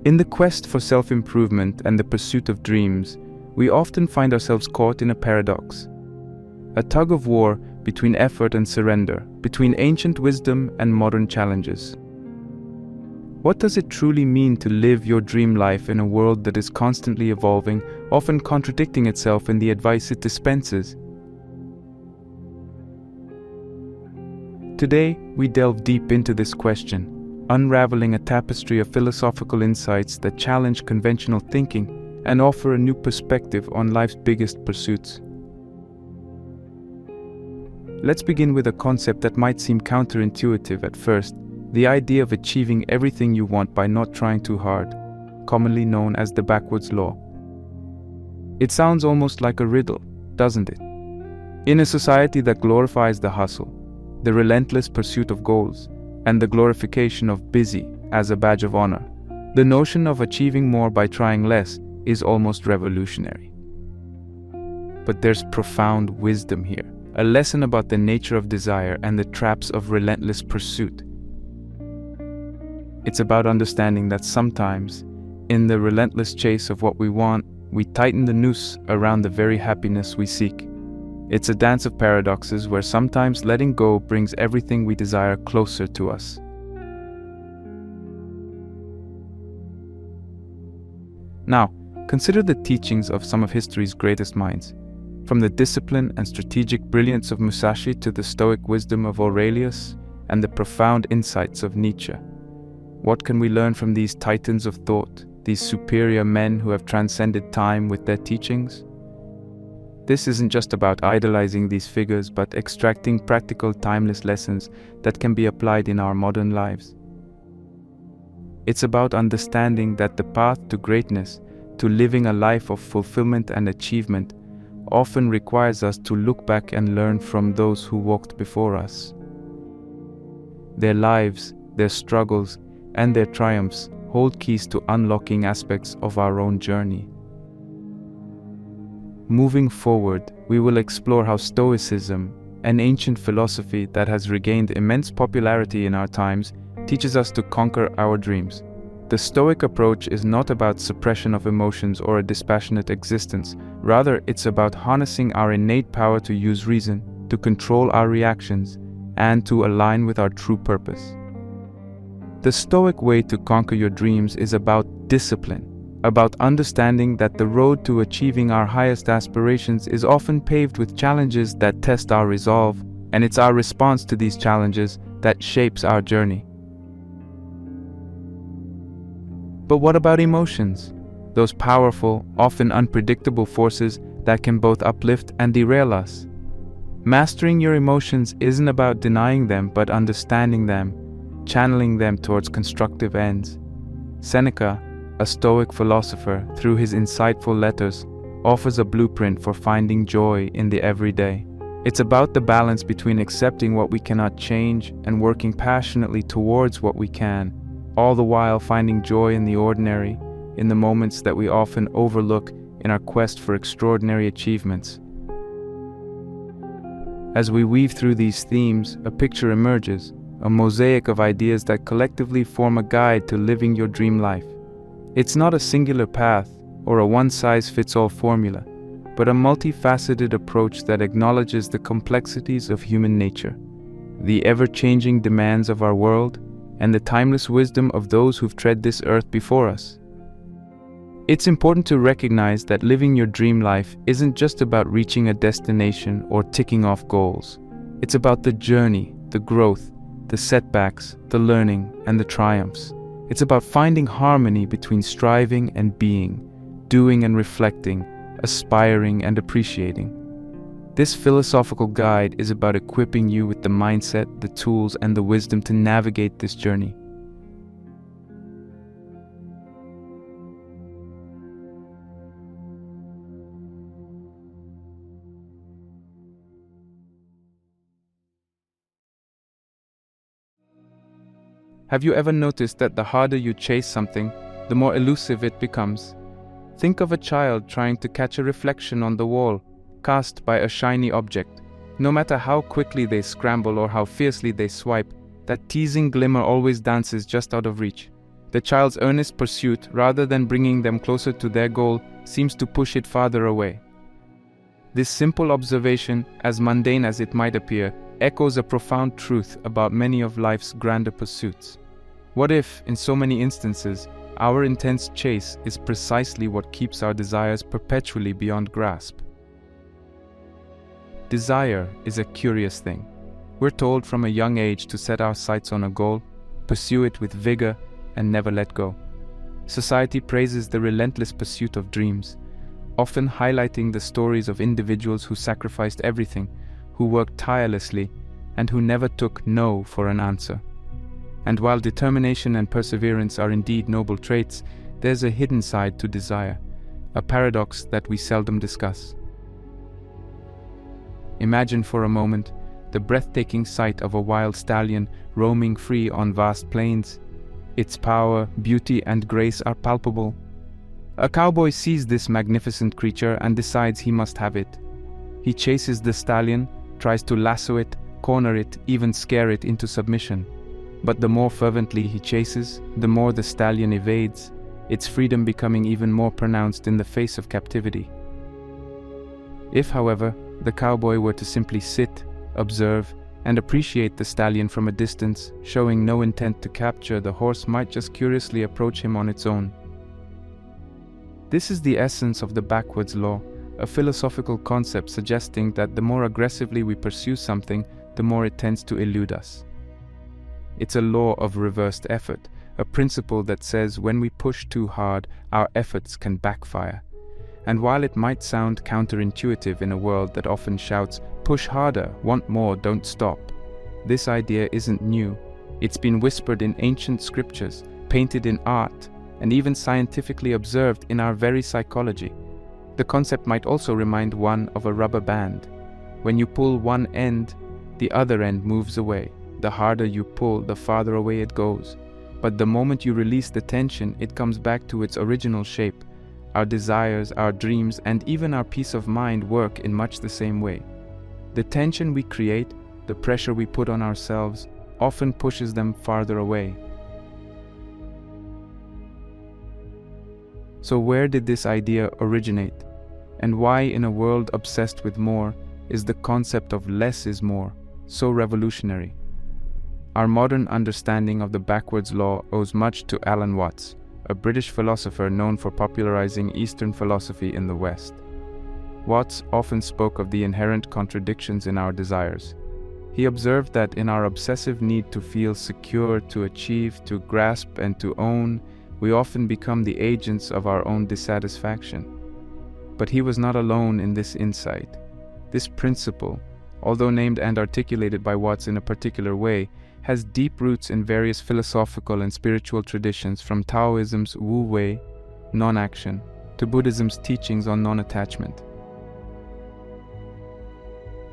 In the quest for self-improvement and the pursuit of dreams, we often find ourselves caught in a paradox. A tug of war between effort and surrender, between ancient wisdom and modern challenges. What does it truly mean to live your dream life in a world that is constantly evolving, often contradicting itself in the advice it dispenses? Today, we delve deep into this question, unraveling a tapestry of philosophical insights that challenge conventional thinking and offer a new perspective on life's biggest pursuits. Let's begin with a concept that might seem counterintuitive at first, the idea of achieving everything you want by not trying too hard, commonly known as the backwards law. It sounds almost like a riddle, doesn't it? In a society that glorifies the hustle, the relentless pursuit of goals, and the glorification of busy as a badge of honor, the notion of achieving more by trying less is almost revolutionary. But there's profound wisdom here, a lesson about the nature of desire and the traps of relentless pursuit. It's about understanding that sometimes, in the relentless chase of what we want, we tighten the noose around the very happiness we seek. It's a dance of paradoxes where sometimes letting go brings everything we desire closer to us. Now, consider the teachings of some of history's greatest minds. From the discipline and strategic brilliance of Musashi to the stoic wisdom of Aurelius and the profound insights of Nietzsche. What can we learn from these titans of thought, these superior men who have transcended time with their teachings? This isn't just about idolizing these figures, but extracting practical, timeless lessons that can be applied in our modern lives. It's about understanding that the path to greatness, to living a life of fulfillment and achievement, often requires us to look back and learn from those who walked before us. Their lives, their struggles, and their triumphs hold keys to unlocking aspects of our own journey. Moving forward, we will explore how Stoicism, an ancient philosophy that has regained immense popularity in our times, teaches us to conquer our dreams. The Stoic approach is not about suppression of emotions or a dispassionate existence. Rather, it's about harnessing our innate power to use reason, to control our reactions, and to align with our true purpose. The Stoic way to conquer your dreams is about discipline, about understanding that the road to achieving our highest aspirations is often paved with challenges that test our resolve, and it's our response to these challenges that shapes our journey. But what about emotions? Those powerful, often unpredictable forces that can both uplift and derail us. Mastering your emotions isn't about denying them, but understanding them, channeling them towards constructive ends. Seneca, a Stoic philosopher, through his insightful letters, offers a blueprint for finding joy in the everyday. It's about the balance between accepting what we cannot change and working passionately towards what we can, all the while finding joy in the ordinary, in the moments that we often overlook in our quest for extraordinary achievements. As we weave through these themes, a picture emerges, a mosaic of ideas that collectively form a guide to living your dream life. It's not a singular path or a one-size-fits-all formula, but a multifaceted approach that acknowledges the complexities of human nature, the ever-changing demands of our world, and the timeless wisdom of those who've tread this earth before us. It's important to recognize that living your dream life isn't just about reaching a destination or ticking off goals. It's about the journey, the growth, the setbacks, the learning, and the triumphs. It's about finding harmony between striving and being, doing and reflecting, aspiring and appreciating. This philosophical guide is about equipping you with the mindset, the tools, and the wisdom to navigate this journey. Have you ever noticed that the harder you chase something, the more elusive it becomes? Think of a child trying to catch a reflection on the wall, cast by a shiny object. No matter how quickly they scramble or how fiercely they swipe, that teasing glimmer always dances just out of reach. The child's earnest pursuit, rather than bringing them closer to their goal, seems to push it farther away. This simple observation, as mundane as it might appear, echoes a profound truth about many of life's grander pursuits. What if, in so many instances, our intense chase is precisely what keeps our desires perpetually beyond grasp? Desire is a curious thing. We're told from a young age to set our sights on a goal, pursue it with vigor, and never let go. Society praises the relentless pursuit of dreams, often highlighting the stories of individuals who sacrificed everything, who worked tirelessly, and who never took no for an answer. And while determination and perseverance are indeed noble traits, there's a hidden side to desire, a paradox that we seldom discuss. Imagine for a moment the breathtaking sight of a wild stallion roaming free on vast plains. Its power, beauty, and grace are palpable. A cowboy sees this magnificent creature and decides he must have it. He chases the stallion, tries to lasso it, corner it, even scare it into submission. But the more fervently he chases, the more the stallion evades, its freedom becoming even more pronounced in the face of captivity. If, however, the cowboy were to simply sit, observe, and appreciate the stallion from a distance, showing no intent to capture, the horse might just curiously approach him on its own. This is the essence of the backwards law, a philosophical concept suggesting that the more aggressively we pursue something, the more it tends to elude us. It's a law of reversed effort, a principle that says when we push too hard, our efforts can backfire. And while it might sound counterintuitive in a world that often shouts, "Push harder, want more, don't stop," this idea isn't new. It's been whispered in ancient scriptures, painted in art, and even scientifically observed in our very psychology. The concept might also remind one of a rubber band. When you pull one end, the other end moves away. The harder you pull, the farther away it goes. But the moment you release the tension, it comes back to its original shape. Our desires, our dreams, and even our peace of mind work in much the same way. The tension we create, the pressure we put on ourselves, often pushes them farther away. So where did this idea originate? And why, in a world obsessed with more, is the concept of less is more so revolutionary? Our modern understanding of the backwards law owes much to Alan Watts, a British philosopher known for popularizing Eastern philosophy in the West. Watts often spoke of the inherent contradictions in our desires. He observed that in our obsessive need to feel secure, to achieve, to grasp, and to own, we often become the agents of our own dissatisfaction. But he was not alone in this insight. This principle, although named and articulated by Watts in a particular way, has deep roots in various philosophical and spiritual traditions, from Taoism's Wu Wei, non-action, to Buddhism's teachings on non-attachment.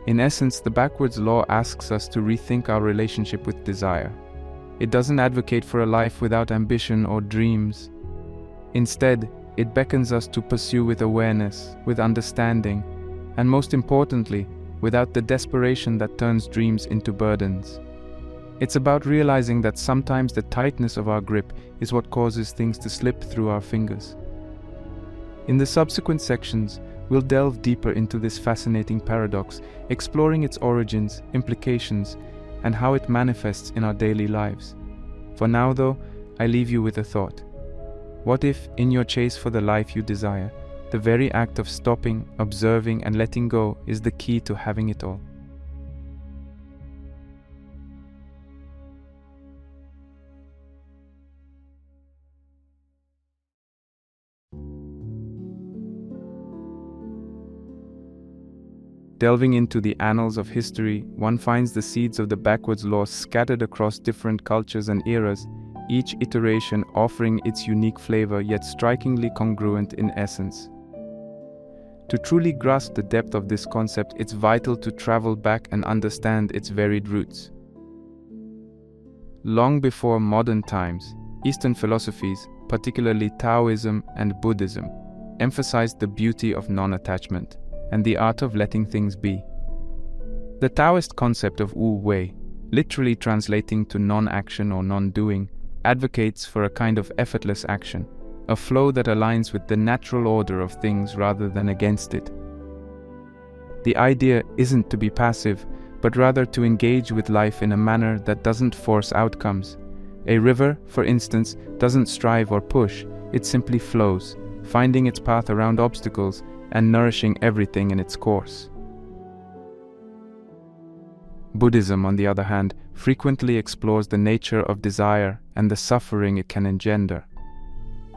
In essence, the backwards law asks us to rethink our relationship with desire. It doesn't advocate for a life without ambition or dreams. Instead, it beckons us to pursue with awareness, with understanding, and most importantly, without the desperation that turns dreams into burdens. It's about realizing that sometimes the tightness of our grip is what causes things to slip through our fingers. In the subsequent sections, we'll delve deeper into this fascinating paradox, exploring its origins, implications, and how it manifests in our daily lives. For now, though, I leave you with a thought. What if, in your chase for the life you desire, the very act of stopping, observing, and letting go is the key to having it all? Delving into the annals of history, one finds the seeds of the backwards law scattered across different cultures and eras, each iteration offering its unique flavor yet strikingly congruent in essence. To truly grasp the depth of this concept, it's vital to travel back and understand its varied roots. Long before modern times, Eastern philosophies, particularly Taoism and Buddhism, emphasized the beauty of non-attachment and the art of letting things be. The Taoist concept of Wu Wei, literally translating to non-action or non-doing, advocates for a kind of effortless action, a flow that aligns with the natural order of things rather than against it. The idea isn't to be passive, but rather to engage with life in a manner that doesn't force outcomes. A river, for instance, doesn't strive or push, it simply flows, finding its path around obstacles and nourishing everything in its course. Buddhism, on the other hand, frequently explores the nature of desire and the suffering it can engender.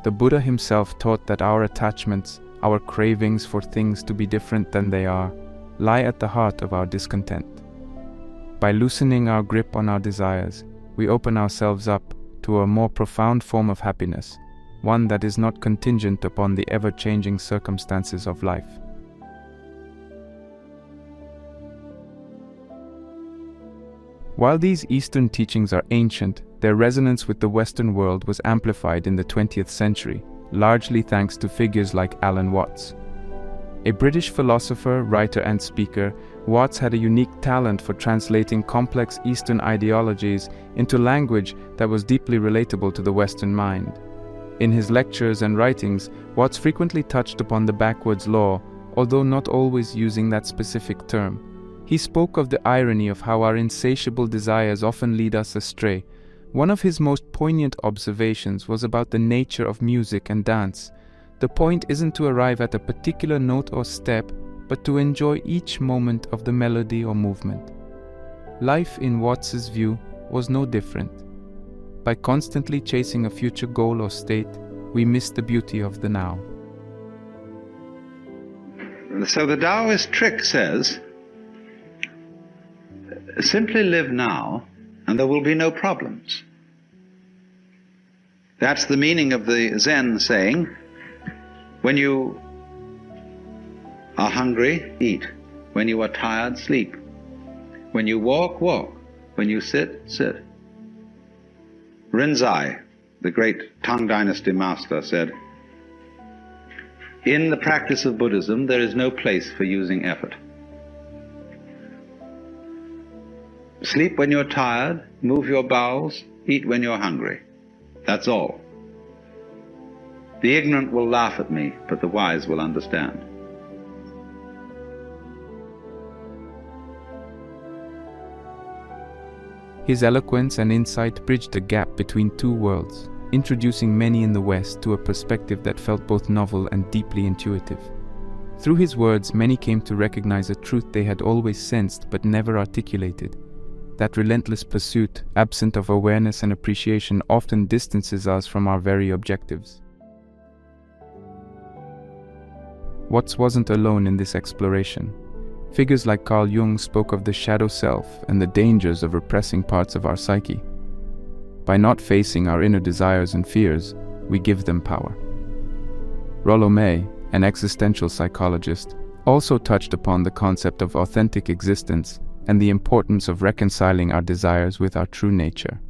The Buddha himself taught that our attachments, our cravings for things to be different than they are, lie at the heart of our discontent. By loosening our grip on our desires, we open ourselves up to a more profound form of happiness, one that is not contingent upon the ever-changing circumstances of life. While these Eastern teachings are ancient, their resonance with the Western world was amplified in the 20th century, largely thanks to figures like Alan Watts. A British philosopher, writer, and speaker, Watts had a unique talent for translating complex Eastern ideologies into language that was deeply relatable to the Western mind. In his lectures and writings, Watts frequently touched upon the backwards law, although not always using that specific term. He spoke of the irony of how our insatiable desires often lead us astray. One of his most poignant observations was about the nature of music and dance. The point isn't to arrive at a particular note or step, but to enjoy each moment of the melody or movement. Life, in Watts's view, was no different. By constantly chasing a future goal or state, we miss the beauty of the now. So the Taoist trick says, simply live now and there will be no problems. That's the meaning of the Zen saying, when you are hungry, eat. When you are tired, sleep. When you walk, walk. When you sit, sit. Rinzai, the great Tang Dynasty master, said, in the practice of Buddhism, there is no place for using effort. Sleep when you're tired, move your bowels, eat when you're hungry. That's all. The ignorant will laugh at me, but the wise will understand. His eloquence and insight bridged the gap between two worlds, introducing many in the West to a perspective that felt both novel and deeply intuitive. Through his words, many came to recognize a truth they had always sensed but never articulated. That relentless pursuit, absent of awareness and appreciation, often distances us from our very objectives. Watts wasn't alone in this exploration. Figures like Carl Jung spoke of the shadow self and the dangers of repressing parts of our psyche. By not facing our inner desires and fears, we give them power. Rollo May, an existential psychologist, also touched upon the concept of authentic existence and the importance of reconciling our desires with our true nature.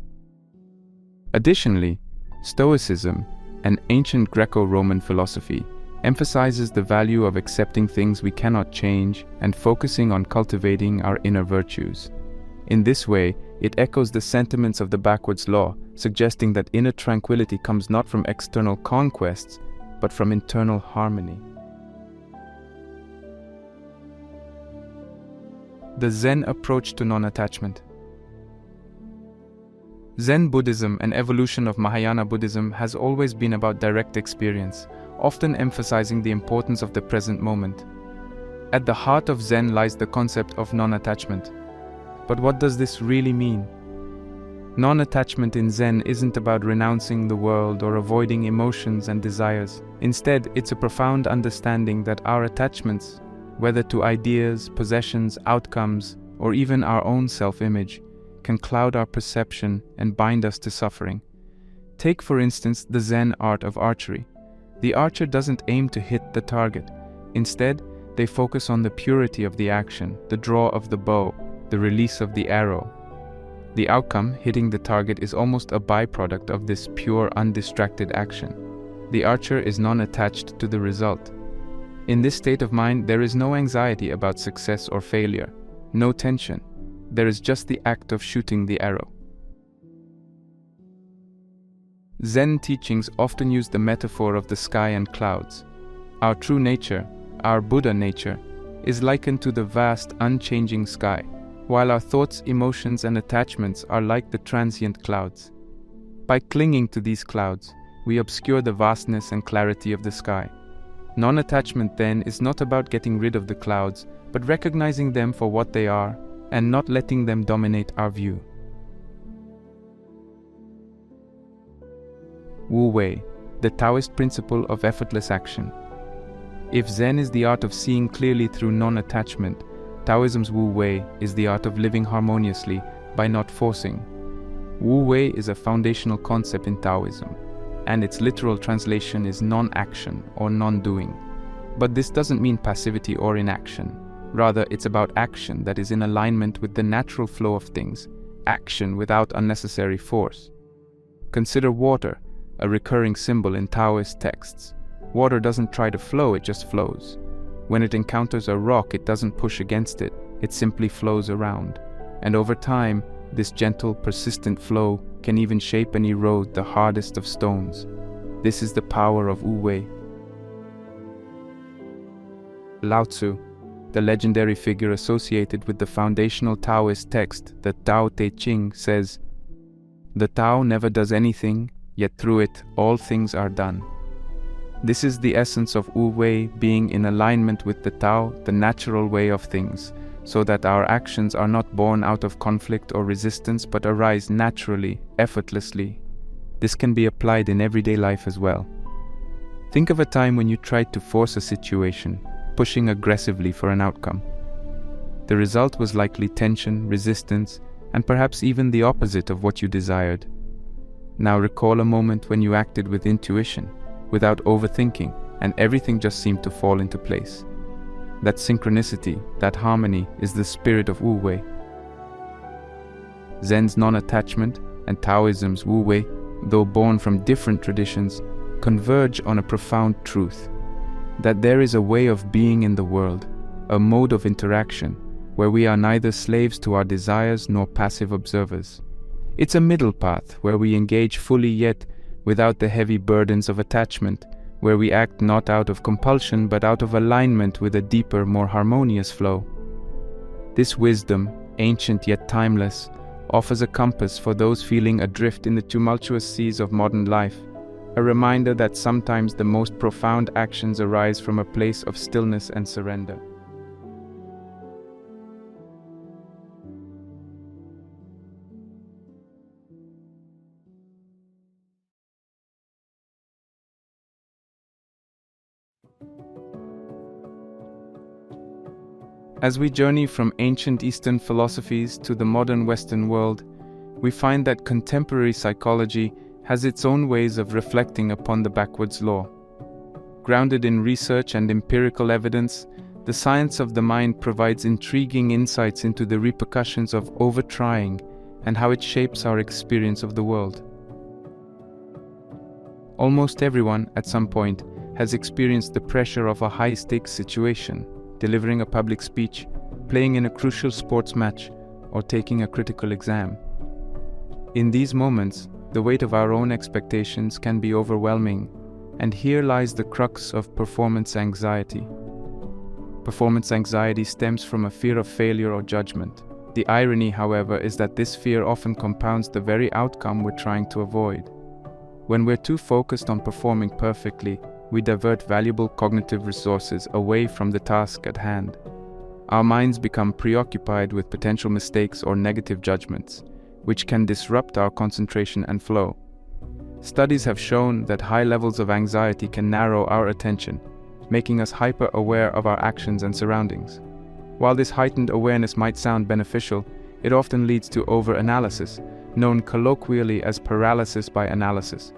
Additionally, Stoicism, an ancient Greco-Roman philosophy, emphasizes the value of accepting things we cannot change and focusing on cultivating our inner virtues. In this way, it echoes the sentiments of the backwards law, suggesting that inner tranquility comes not from external conquests, but from internal harmony. The Zen approach to non-attachment. Zen Buddhism, an evolution of Mahayana Buddhism, has always been about direct experience, often emphasizing the importance of the present moment. At the heart of Zen lies the concept of non-attachment. But what does this really mean? Non-attachment in Zen isn't about renouncing the world or avoiding emotions and desires. Instead, it's a profound understanding that our attachments, whether to ideas, possessions, outcomes, or even our own self-image, can cloud our perception and bind us to suffering. Take, for instance, the Zen art of archery. The archer doesn't aim to hit the target. Instead, they focus on the purity of the action, the draw of the bow, the release of the arrow. The outcome, hitting the target, is almost a byproduct of this pure, undistracted action. The archer is non-attached to the result. In this state of mind, there is no anxiety about success or failure, no tension. There is just the act of shooting the arrow. Zen teachings often use the metaphor of the sky and clouds. Our true nature, our Buddha nature, is likened to the vast, unchanging sky, while our thoughts, emotions, and attachments are like the transient clouds. By clinging to these clouds, we obscure the vastness and clarity of the sky. Non-attachment, then, is not about getting rid of the clouds, but recognizing them for what they are and not letting them dominate our view. Wu Wei, the Taoist principle of effortless action. If Zen is the art of seeing clearly through non-attachment, Taoism's Wu Wei is the art of living harmoniously by not forcing. Wu Wei is a foundational concept in Taoism, and its literal translation is non-action or non-doing. But this doesn't mean passivity or inaction. Rather, it's about action that is in alignment with the natural flow of things, action without unnecessary force. Consider water, a recurring symbol in Taoist texts. Water doesn't try to flow, it just flows. When it encounters a rock, it doesn't push against it, it simply flows around. And over time, this gentle, persistent flow can even shape and erode the hardest of stones. This is the power of Wu Wei. Lao Tzu, the legendary figure associated with the foundational Taoist text, the Tao Te Ching, says, "The Tao never does anything, yet through it all things are done." This is the essence of Wu Wei, being in alignment with the Tao, the natural way of things, so that our actions are not born out of conflict or resistance but arise naturally, effortlessly. This can be applied in everyday life as well. Think of a time when you tried to force a situation, pushing aggressively for an outcome. The result was likely tension, resistance, and perhaps even the opposite of what you desired. Now recall a moment when you acted with intuition, without overthinking, and everything just seemed to fall into place. That synchronicity, that harmony, is the spirit of Wu Wei. Zen's non-attachment and Taoism's Wu Wei, though born from different traditions, converge on a profound truth: that there is a way of being in the world, a mode of interaction, where we are neither slaves to our desires nor passive observers. It's a middle path where we engage fully yet without the heavy burdens of attachment, where we act not out of compulsion but out of alignment with a deeper, more harmonious flow. This wisdom, ancient yet timeless, offers a compass for those feeling adrift in the tumultuous seas of modern life, a reminder that sometimes the most profound actions arise from a place of stillness and surrender. As we journey from ancient Eastern philosophies to the modern Western world, we find that contemporary psychology has its own ways of reflecting upon the backwards law. Grounded in research and empirical evidence, the science of the mind provides intriguing insights into the repercussions of overtrying and how it shapes our experience of the world. Almost everyone, at some point, has experienced the pressure of a high-stakes situation, delivering a public speech, playing in a crucial sports match, or taking a critical exam. In these moments, the weight of our own expectations can be overwhelming, and here lies the crux of performance anxiety. Performance anxiety stems from a fear of failure or judgment. The irony, however, is that this fear often compounds the very outcome we're trying to avoid. When we're too focused on performing perfectly, we divert valuable cognitive resources away from the task at hand. Our minds become preoccupied with potential mistakes or negative judgments, which can disrupt our concentration and flow. Studies have shown that high levels of anxiety can narrow our attention, making us hyper-aware of our actions and surroundings. While this heightened awareness might sound beneficial, it often leads to over-analysis, known colloquially as paralysis by analysis.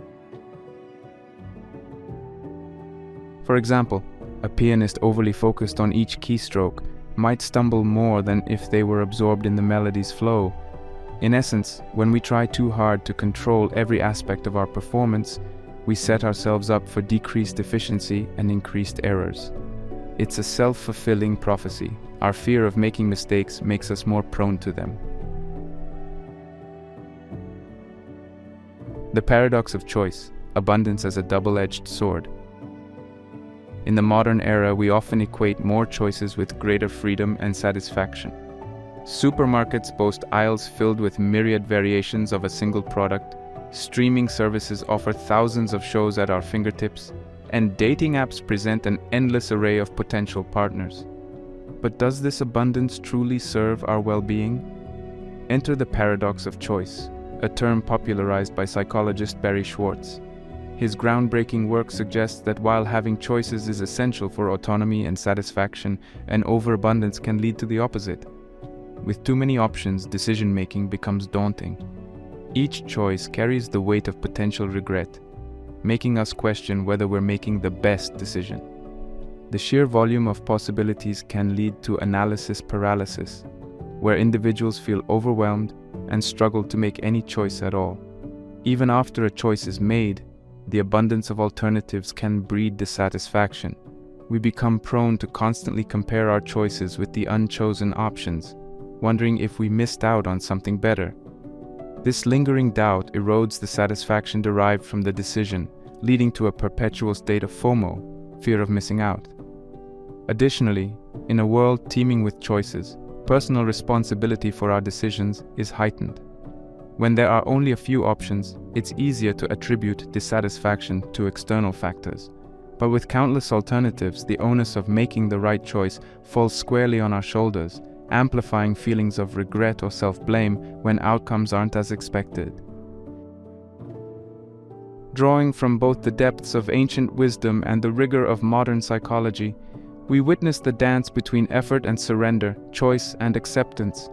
For example, a pianist overly focused on each keystroke might stumble more than if they were absorbed in the melody's flow. In essence, when we try too hard to control every aspect of our performance, we set ourselves up for decreased efficiency and increased errors. It's a self-fulfilling prophecy. Our fear of making mistakes makes us more prone to them. The paradox of choice, abundance as a double-edged sword. In the modern era, we often equate more choices with greater freedom and satisfaction. Supermarkets boast aisles filled with myriad variations of a single product, streaming services offer thousands of shows at our fingertips, and dating apps present an endless array of potential partners. But does this abundance truly serve our well-being? Enter the paradox of choice, a term popularized by psychologist Barry Schwartz. His groundbreaking work suggests that while having choices is essential for autonomy and satisfaction, an overabundance can lead to the opposite. With too many options, decision-making becomes daunting. Each choice carries the weight of potential regret, making us question whether we're making the best decision. The sheer volume of possibilities can lead to analysis paralysis, where individuals feel overwhelmed and struggle to make any choice at all. Even after a choice is made, the abundance of alternatives can breed dissatisfaction. We become prone to constantly compare our choices with the unchosen options, wondering if we missed out on something better. This lingering doubt erodes the satisfaction derived from the decision, leading to a perpetual state of FOMO, fear of missing out. Additionally, in a world teeming with choices, personal responsibility for our decisions is heightened. When there are only a few options, it's easier to attribute dissatisfaction to external factors. But with countless alternatives, the onus of making the right choice falls squarely on our shoulders, amplifying feelings of regret or self-blame when outcomes aren't as expected. Drawing from both the depths of ancient wisdom and the rigor of modern psychology, we witness the dance between effort and surrender, choice and acceptance.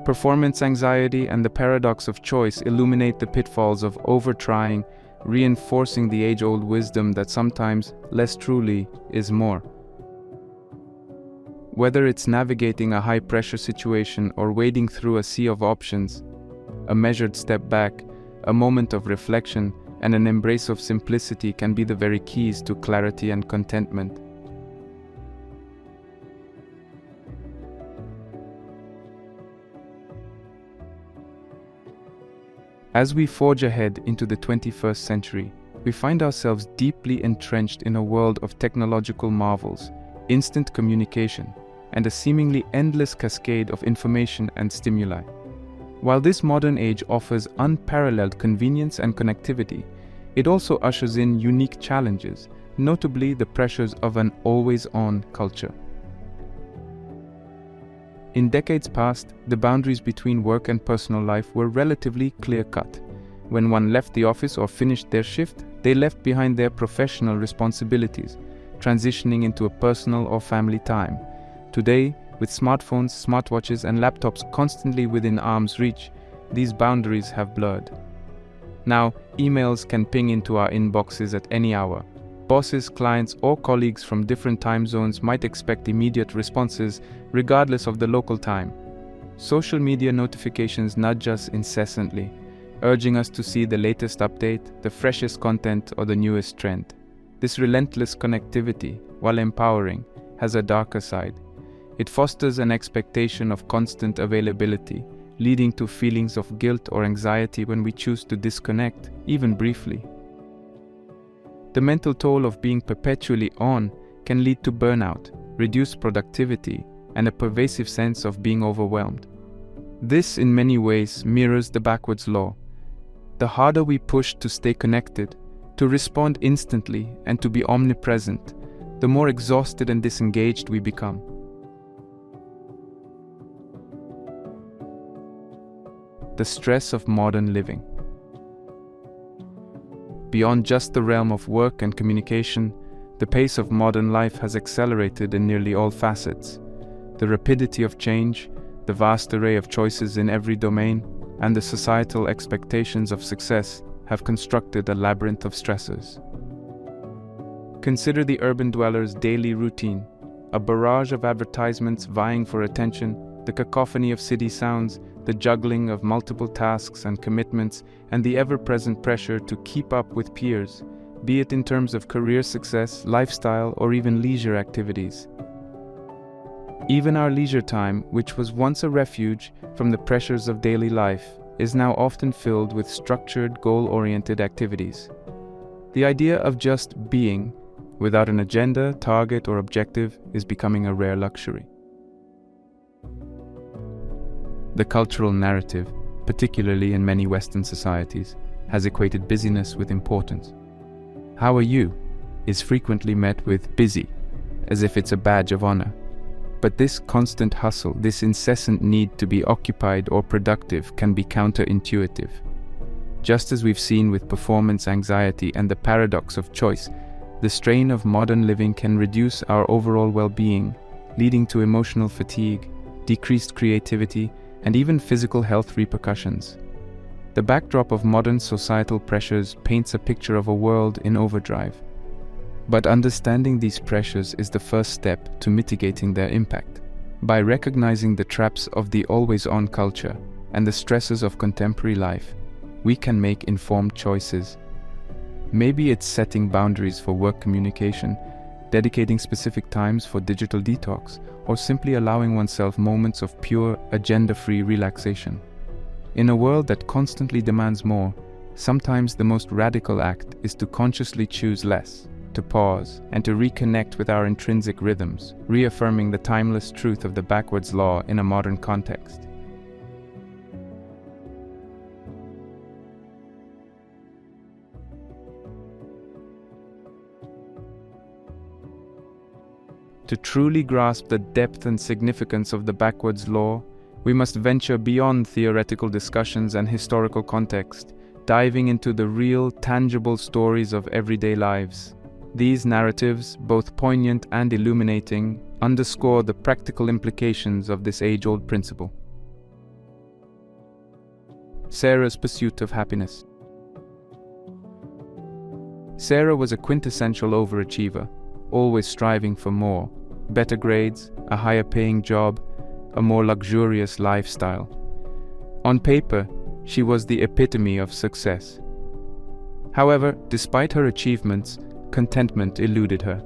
Performance anxiety and the paradox of choice illuminate the pitfalls of over-trying, reinforcing the age-old wisdom that sometimes less truly is more. Whether it's navigating a high-pressure situation or wading through a sea of options, a measured step back, a moment of reflection, and an embrace of simplicity can be the very keys to clarity and contentment. As we forge ahead into the 21st century, we find ourselves deeply entrenched in a world of technological marvels, instant communication, and a seemingly endless cascade of information and stimuli. While this modern age offers unparalleled convenience and connectivity, it also ushers in unique challenges, notably the pressures of an always-on culture. In decades past, the boundaries between work and personal life were relatively clear-cut. When one left the office or finished their shift, they left behind their professional responsibilities, transitioning into a personal or family time. Today, with smartphones, smartwatches, and laptops constantly within arm's reach, these boundaries have blurred. Now, emails can ping into our inboxes at any hour. Bosses, clients, or colleagues from different time zones might expect immediate responses regardless of the local time. Social media notifications nudge us incessantly, urging us to see the latest update, the freshest content, or the newest trend. This relentless connectivity, while empowering, has a darker side. It fosters an expectation of constant availability, leading to feelings of guilt or anxiety when we choose to disconnect, even briefly. The mental toll of being perpetually on can lead to burnout, reduced productivity, and a pervasive sense of being overwhelmed. This, in many ways, mirrors the backwards law. The harder we push to stay connected, to respond instantly, and to be omnipresent, the more exhausted and disengaged we become. The stress of modern living. Beyond just the realm of work and communication, the pace of modern life has accelerated in nearly all facets. The rapidity of change, the vast array of choices in every domain, and the societal expectations of success have constructed a labyrinth of stressors. Consider the urban dweller's daily routine, a barrage of advertisements vying for attention, the cacophony of city sounds, the juggling of multiple tasks and commitments, and the ever-present pressure to keep up with peers, be it in terms of career success, lifestyle, or even leisure activities. Even our leisure time, which was once a refuge from the pressures of daily life, is now often filled with structured, goal-oriented activities. The idea of just being, without an agenda, target, or objective, is becoming a rare luxury. The cultural narrative, particularly in many Western societies, has equated busyness with importance. "How are you?" is frequently met with "busy," as if it's a badge of honor. But this constant hustle, this incessant need to be occupied or productive, can be counterintuitive. Just as we've seen with performance anxiety and the paradox of choice, the strain of modern living can reduce our overall well-being, leading to emotional fatigue, decreased creativity, and even physical health repercussions. The backdrop of modern societal pressures paints a picture of a world in overdrive. But understanding these pressures is the first step to mitigating their impact. By recognizing the traps of the always-on culture and the stresses of contemporary life, we can make informed choices. Maybe it's setting boundaries for work communication, dedicating specific times for digital detox, or simply allowing oneself moments of pure, agenda-free relaxation. In a world that constantly demands more, sometimes the most radical act is to consciously choose less, to pause, and to reconnect with our intrinsic rhythms, reaffirming the timeless truth of the backwards law in a modern context. To truly grasp the depth and significance of the backwards law, we must venture beyond theoretical discussions and historical context, diving into the real, tangible stories of everyday lives. These narratives, both poignant and illuminating, underscore the practical implications of this age-old principle. Sarah's pursuit of happiness. Sarah was a quintessential overachiever, always striving for more, better grades, a higher-paying job, a more luxurious lifestyle. On paper, she was the epitome of success. However, despite her achievements, contentment eluded her.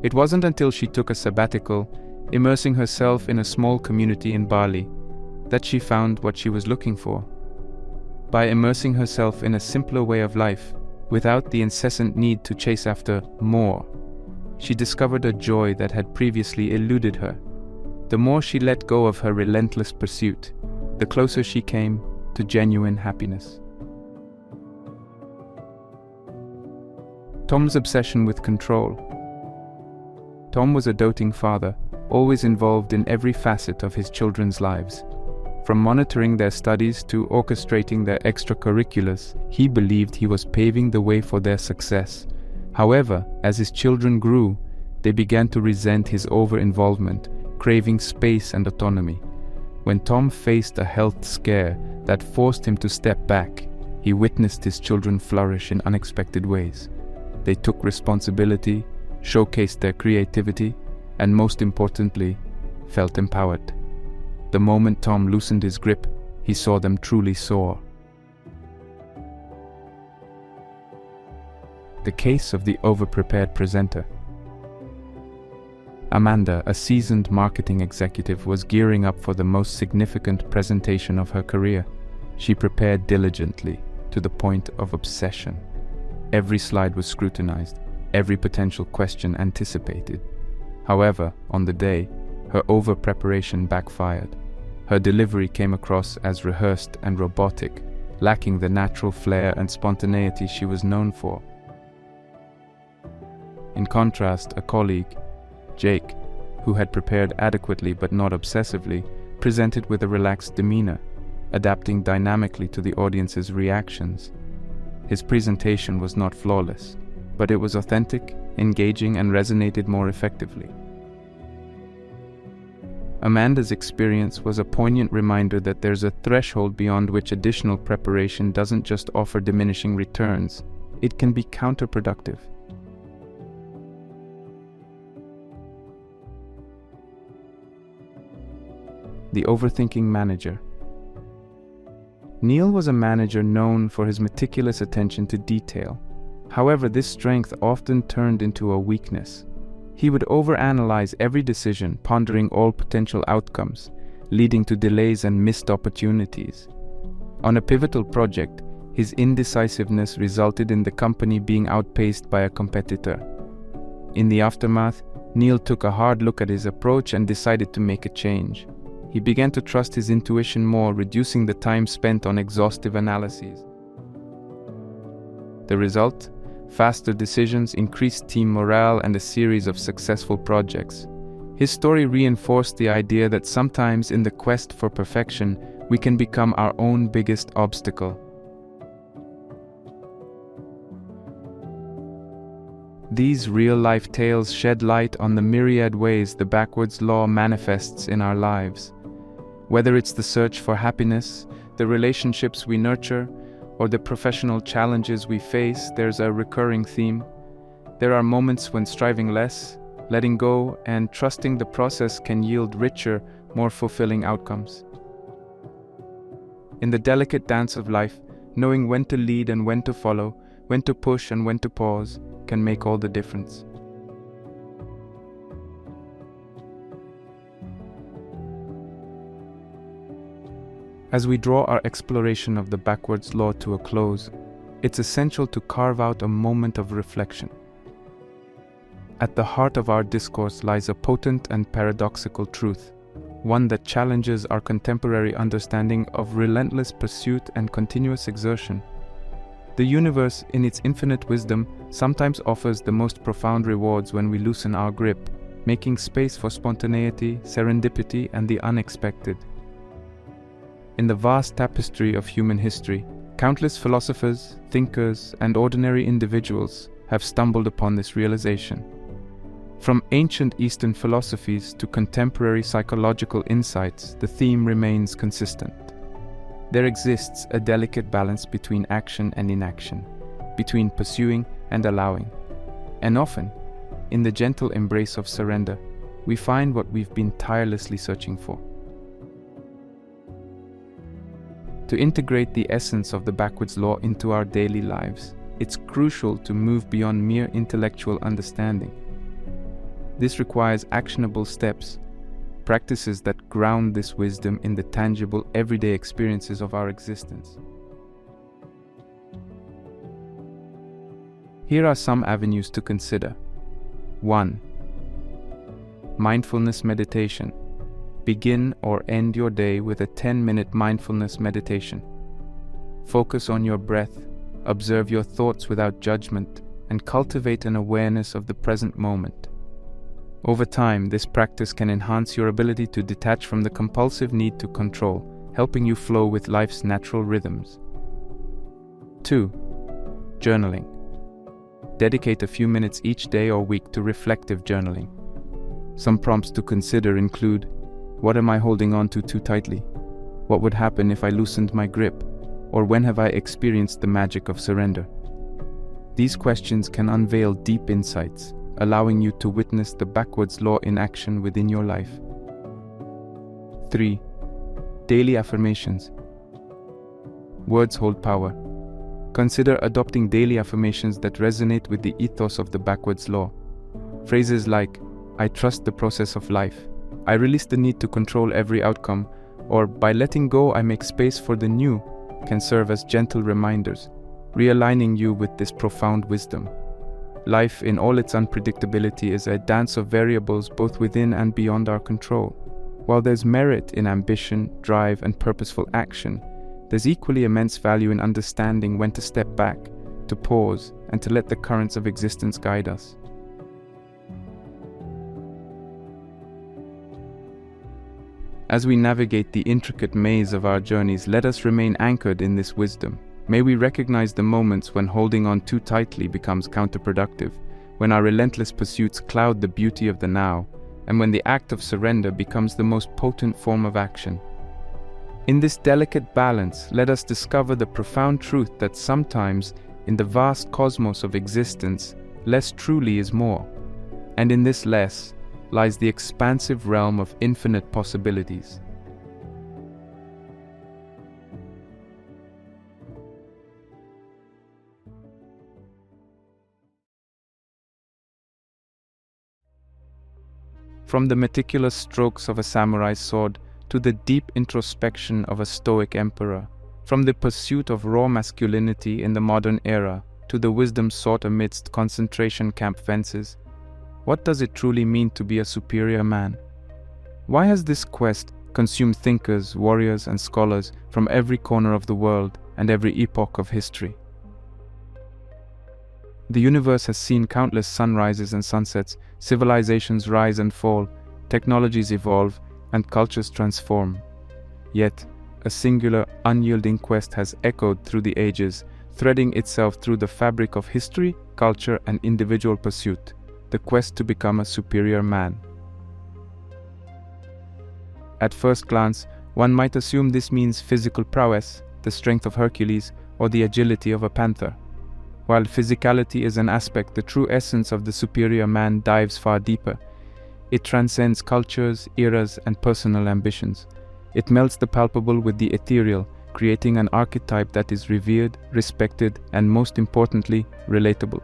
It wasn't until she took a sabbatical, immersing herself in a small community in Bali, that she found what she was looking for. By immersing herself in a simpler way of life, without the incessant need to chase after more, she discovered a joy that had previously eluded her. The more she let go of her relentless pursuit, the closer she came to genuine happiness. Tom's obsession with control. Tom was a doting father, always involved in every facet of his children's lives. From monitoring their studies to orchestrating their extracurriculars, he believed he was paving the way for their success. However, as his children grew, they began to resent his over-involvement, craving space and autonomy. When Tom faced a health scare that forced him to step back, he witnessed his children flourish in unexpected ways. They took responsibility, showcased their creativity, and most importantly, felt empowered. The moment Tom loosened his grip, he saw them truly soar. The case of the overprepared presenter. Amanda, a seasoned marketing executive, was gearing up for the most significant presentation of her career. She prepared diligently, to the point of obsession. Every slide was scrutinized, every potential question anticipated. However, on the day, her over-preparation backfired. Her delivery came across as rehearsed and robotic, lacking the natural flair and spontaneity she was known for. In contrast, a colleague, Jake, who had prepared adequately but not obsessively, presented with a relaxed demeanor, adapting dynamically to the audience's reactions. His presentation was not flawless, but it was authentic, engaging, and resonated more effectively. Amanda's experience was a poignant reminder that there's a threshold beyond which additional preparation doesn't just offer diminishing returns, it can be counterproductive. The overthinking manager. Neil was a manager known for his meticulous attention to detail. However, this strength often turned into a weakness. He would overanalyze every decision, pondering all potential outcomes, leading to delays and missed opportunities. On a pivotal project, his indecisiveness resulted in the company being outpaced by a competitor. In the aftermath, Neil took a hard look at his approach and decided to make a change. He began to trust his intuition more, reducing the time spent on exhaustive analyses. The result? Faster decisions, increased team morale, and a series of successful projects. His story reinforced the idea that sometimes in the quest for perfection, we can become our own biggest obstacle. These real-life tales shed light on the myriad ways the backwards law manifests in our lives. Whether it's the search for happiness, the relationships we nurture, or the professional challenges we face, there's a recurring theme. There are moments when striving less, letting go, and trusting the process can yield richer, more fulfilling outcomes. In the delicate dance of life, knowing when to lead and when to follow, when to push and when to pause, can make all the difference. As we draw our exploration of the backwards law to a close, it's essential to carve out a moment of reflection. At the heart of our discourse lies a potent and paradoxical truth, one that challenges our contemporary understanding of relentless pursuit and continuous exertion. The universe, in its infinite wisdom, sometimes offers the most profound rewards when we loosen our grip, making space for spontaneity, serendipity, and the unexpected. In the vast tapestry of human history, countless philosophers, thinkers, and ordinary individuals have stumbled upon this realization. From ancient Eastern philosophies to contemporary psychological insights, the theme remains consistent. There exists a delicate balance between action and inaction, between pursuing and allowing. And often, in the gentle embrace of surrender, we find what we've been tirelessly searching for. To integrate the essence of the backwards law into our daily lives, it's crucial to move beyond mere intellectual understanding. This requires actionable steps, practices that ground this wisdom in the tangible, everyday experiences of our existence. Here are some avenues to consider. 1. Mindfulness meditation. Begin or end your day with a 10-minute mindfulness meditation. Focus on your breath, observe your thoughts without judgment, and cultivate an awareness of the present moment. Over time, this practice can enhance your ability to detach from the compulsive need to control, helping you flow with life's natural rhythms. 2. Journaling. Dedicate a few minutes each day or week to reflective journaling. Some prompts to consider include: what am I holding on to too tightly? What would happen if I loosened my grip? Or when have I experienced the magic of surrender? These questions can unveil deep insights, allowing you to witness the backwards law in action within your life. 3. Daily affirmations. Words hold power. Consider adopting daily affirmations that resonate with the ethos of the backwards law. Phrases like, "I trust the process of life," "I release the need to control every outcome," or "by letting go I make space for the new," can serve as gentle reminders, realigning you with this profound wisdom. Life, in all its unpredictability, is a dance of variables both within and beyond our control. While there's merit in ambition, drive, and purposeful action, there's equally immense value in understanding when to step back, to pause, and to let the currents of existence guide us. As we navigate the intricate maze of our journeys, let us remain anchored in this wisdom. May we recognize the moments when holding on too tightly becomes counterproductive, when our relentless pursuits cloud the beauty of the now, and when the act of surrender becomes the most potent form of action. In this delicate balance, let us discover the profound truth that sometimes, in the vast cosmos of existence, less truly is more, and in this less lies the expansive realm of infinite possibilities. From the meticulous strokes of a samurai's sword to the deep introspection of a Stoic emperor, From the pursuit of raw masculinity in the modern era to the wisdom sought amidst concentration camp fences, what does it truly mean to be a superior man? Why has this quest consumed thinkers, warriors, and scholars from every corner of the world and every epoch of history? The universe has seen countless sunrises and sunsets, civilizations rise and fall, technologies evolve, and cultures transform. Yet, a singular, unyielding quest has echoed through the ages, threading itself through the fabric of history, culture, and individual pursuit: the quest to become a superior man. At first glance, one might assume this means physical prowess, the strength of Hercules, or the agility of a panther. While physicality is an aspect, the true essence of the superior man dives far deeper. It transcends cultures, eras, and personal ambitions. It melts the palpable with the ethereal, creating an archetype that is revered, respected, and most importantly, relatable.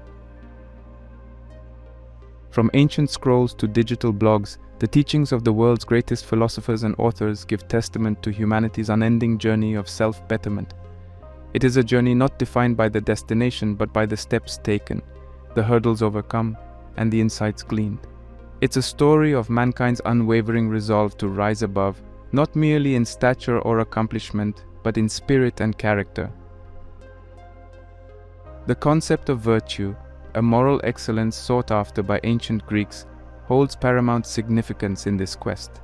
From ancient scrolls to digital blogs, the teachings of the world's greatest philosophers and authors give testament to humanity's unending journey of self-betterment. It is a journey not defined by the destination but by the steps taken, the hurdles overcome, and the insights gleaned. It's a story of mankind's unwavering resolve to rise above, not merely in stature or accomplishment, but in spirit and character. The concept of virtue, a moral excellence sought after by ancient Greeks, holds paramount significance in this quest.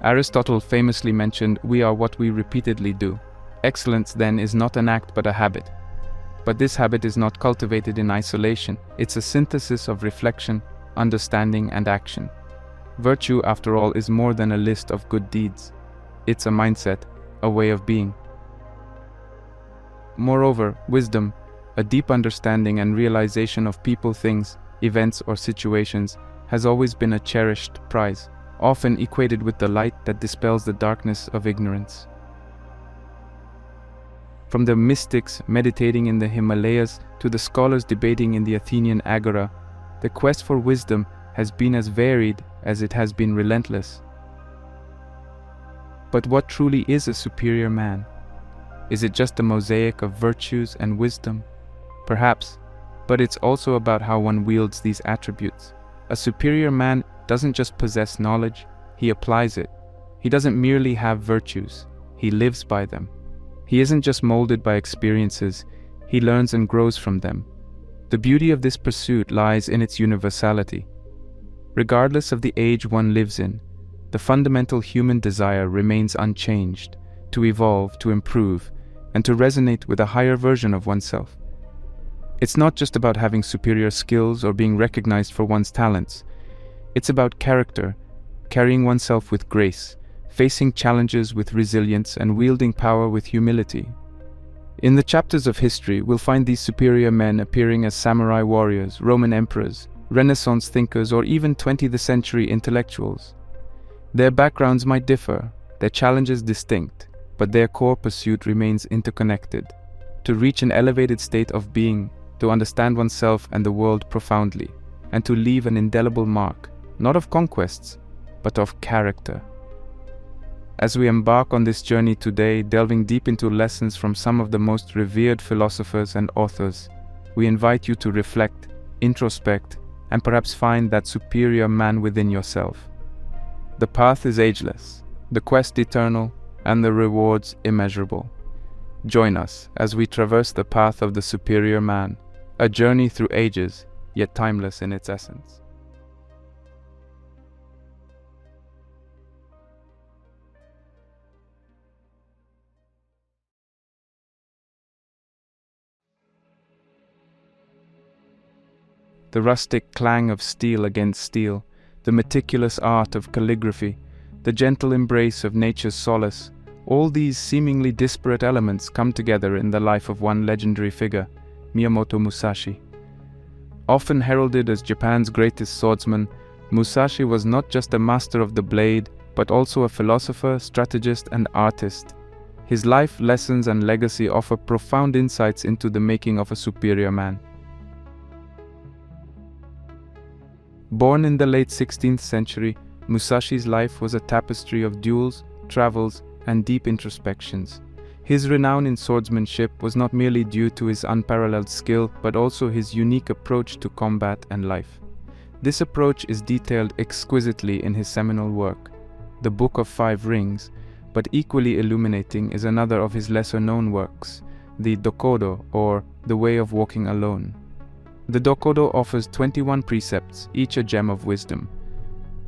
Aristotle famously mentioned, "We are what we repeatedly do." Excellence, then, is not an act but a habit. But this habit is not cultivated in isolation. It's a synthesis of reflection, understanding, and action. Virtue, after all, is more than a list of good deeds. It's a mindset, a way of being. Moreover, wisdom, a deep understanding and realization of people, things, events, or situations, has always been a cherished prize, often equated with the light that dispels the darkness of ignorance. From the mystics meditating in the Himalayas to the scholars debating in the Athenian agora, the quest for wisdom has been as varied as it has been relentless. But what truly is a superior man? Is it just a mosaic of virtues and wisdom? Perhaps, but it's also about how one wields these attributes. A superior man doesn't just possess knowledge, he applies it. He doesn't merely have virtues, he lives by them. He isn't just molded by experiences, he learns and grows from them. The beauty of this pursuit lies in its universality. Regardless of the age one lives in, the fundamental human desire remains unchanged: to evolve, to improve, and to resonate with a higher version of oneself. It's not just about having superior skills or being recognized for one's talents. It's about character, carrying oneself with grace, facing challenges with resilience, and wielding power with humility. In the chapters of history, we'll find these superior men appearing as samurai warriors, Roman emperors, Renaissance thinkers, or even 20th century intellectuals. Their backgrounds might differ, their challenges distinct, but their core pursuit remains interconnected: to reach an elevated state of being, to understand oneself and the world profoundly, and to leave an indelible mark, not of conquests, but of character. As we embark on this journey today, delving deep into lessons from some of the most revered philosophers and authors, we invite you to reflect, introspect, and perhaps find that superior man within yourself. The path is ageless, the quest eternal, and the rewards immeasurable. Join us as we traverse the path of the superior man, a journey through ages, yet timeless in its essence. The rustic clang of steel against steel, the meticulous art of calligraphy, the gentle embrace of nature's solace, all these seemingly disparate elements come together in the life of one legendary figure, Miyamoto Musashi. Often heralded as Japan's greatest swordsman, Musashi was not just a master of the blade, but also a philosopher, strategist, and artist. His life lessons and legacy offer profound insights into the making of a superior man. Born in the late 16th century, Musashi's life was a tapestry of duels, travels, and deep introspections. His renown in swordsmanship was not merely due to his unparalleled skill, but also his unique approach to combat and life. This approach is detailed exquisitely in his seminal work, The Book of Five Rings, but equally illuminating is another of his lesser-known works, the Dokodo, or The Way of Walking Alone. The Dokodo offers 21 precepts, each a gem of wisdom.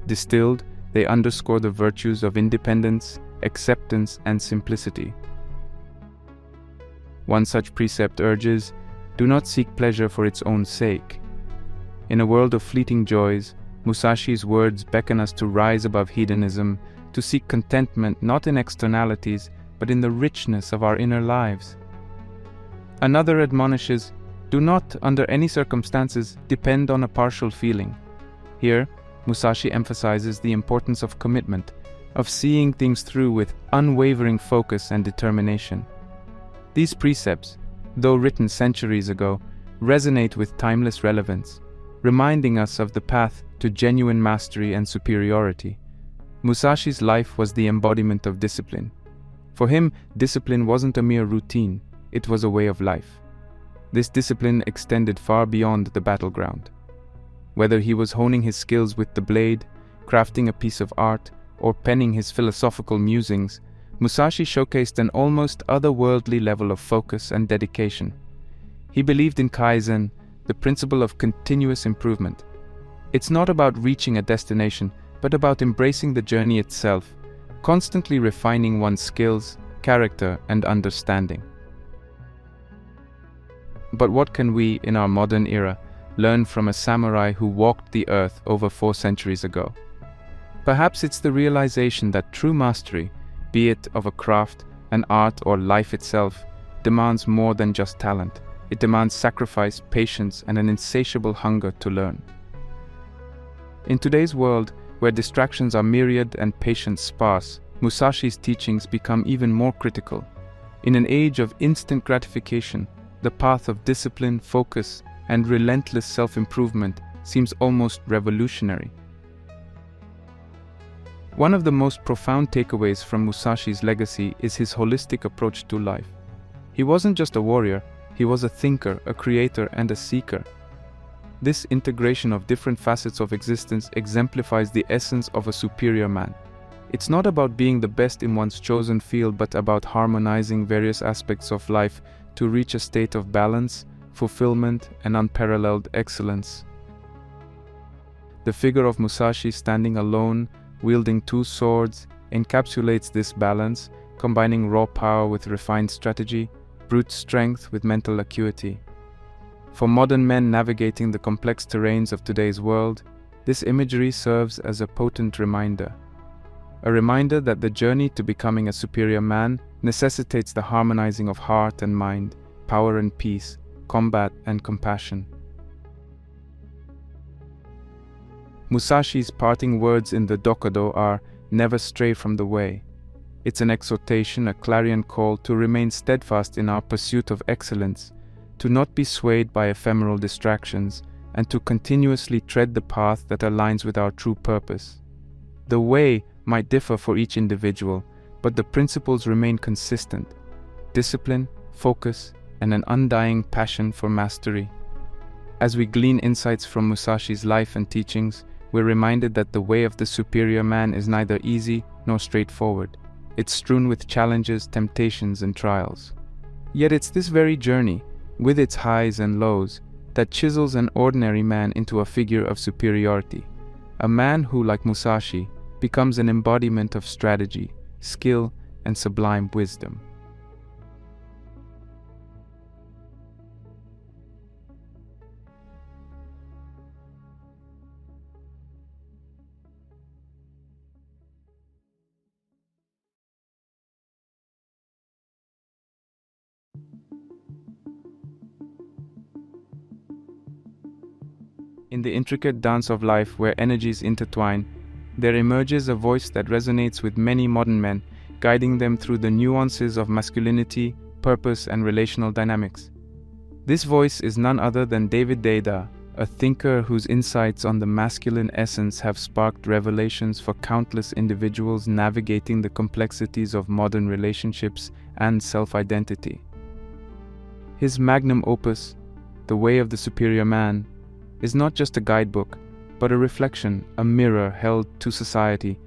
Distilled, they underscore the virtues of independence, acceptance, and simplicity. One such precept urges, "Do not seek pleasure for its own sake." In a world of fleeting joys, Musashi's words beckon us to rise above hedonism, to seek contentment not in externalities, but in the richness of our inner lives. Another admonishes, "Do not, under any circumstances, depend on a partial feeling." Here, Musashi emphasizes the importance of commitment, of seeing things through with unwavering focus and determination. These precepts, though written centuries ago, resonate with timeless relevance, reminding us of the path to genuine mastery and superiority. Musashi's life was the embodiment of discipline. For him, discipline wasn't a mere routine, it was a way of life. This discipline extended far beyond the battleground. Whether he was honing his skills with the blade, crafting a piece of art, or penning his philosophical musings, Musashi showcased an almost otherworldly level of focus and dedication. He believed in Kaizen, the principle of continuous improvement. It's not about reaching a destination, but about embracing the journey itself, constantly refining one's skills, character, and understanding. But what can we, in our modern era, learn from a samurai who walked the earth over 4 centuries ago? Perhaps it's the realization that true mastery, be it of a craft, an art, or life itself, demands more than just talent. It demands sacrifice, patience, and an insatiable hunger to learn. In today's world, where distractions are myriad and patience sparse, Musashi's teachings become even more critical. In an age of instant gratification, the path of discipline, focus, and relentless self-improvement seems almost revolutionary. One of the most profound takeaways from Musashi's legacy is his holistic approach to life. He wasn't just a warrior, he was a thinker, a creator, and a seeker. This integration of different facets of existence exemplifies the essence of a superior man. It's not about being the best in one's chosen field, but about harmonizing various aspects of life to reach a state of balance, fulfillment, and unparalleled excellence. The figure of Musashi standing alone, wielding 2 swords, encapsulates this balance, combining raw power with refined strategy, brute strength with mental acuity. For modern men navigating the complex terrains of today's world, this imagery serves as a potent reminder. A reminder that the journey to becoming a superior man necessitates the harmonizing of heart and mind, power and peace, combat and compassion. Musashi's parting words in the Dokodo are, "Never stray from the way." It's an exhortation, a clarion call to remain steadfast in our pursuit of excellence, to not be swayed by ephemeral distractions, and to continuously tread the path that aligns with our true purpose. The way might differ for each individual, but the principles remain consistent: discipline, focus, and an undying passion for mastery. As we glean insights from Musashi's life and teachings, we're reminded that the way of the superior man is neither easy nor straightforward. It's strewn with challenges, temptations, and trials. Yet it's this very journey, with its highs and lows, that chisels an ordinary man into a figure of superiority. A man who, like Musashi, becomes an embodiment of strategy, skill, and sublime wisdom. In the intricate dance of life where energies intertwine, there emerges a voice that resonates with many modern men, guiding them through the nuances of masculinity, purpose, and relational dynamics. This voice is none other than David Deida, a thinker whose insights on the masculine essence have sparked revelations for countless individuals navigating the complexities of modern relationships and self-identity. His magnum opus, The Way of the Superior Man, is not just a guidebook, but a reflection, a mirror held to society,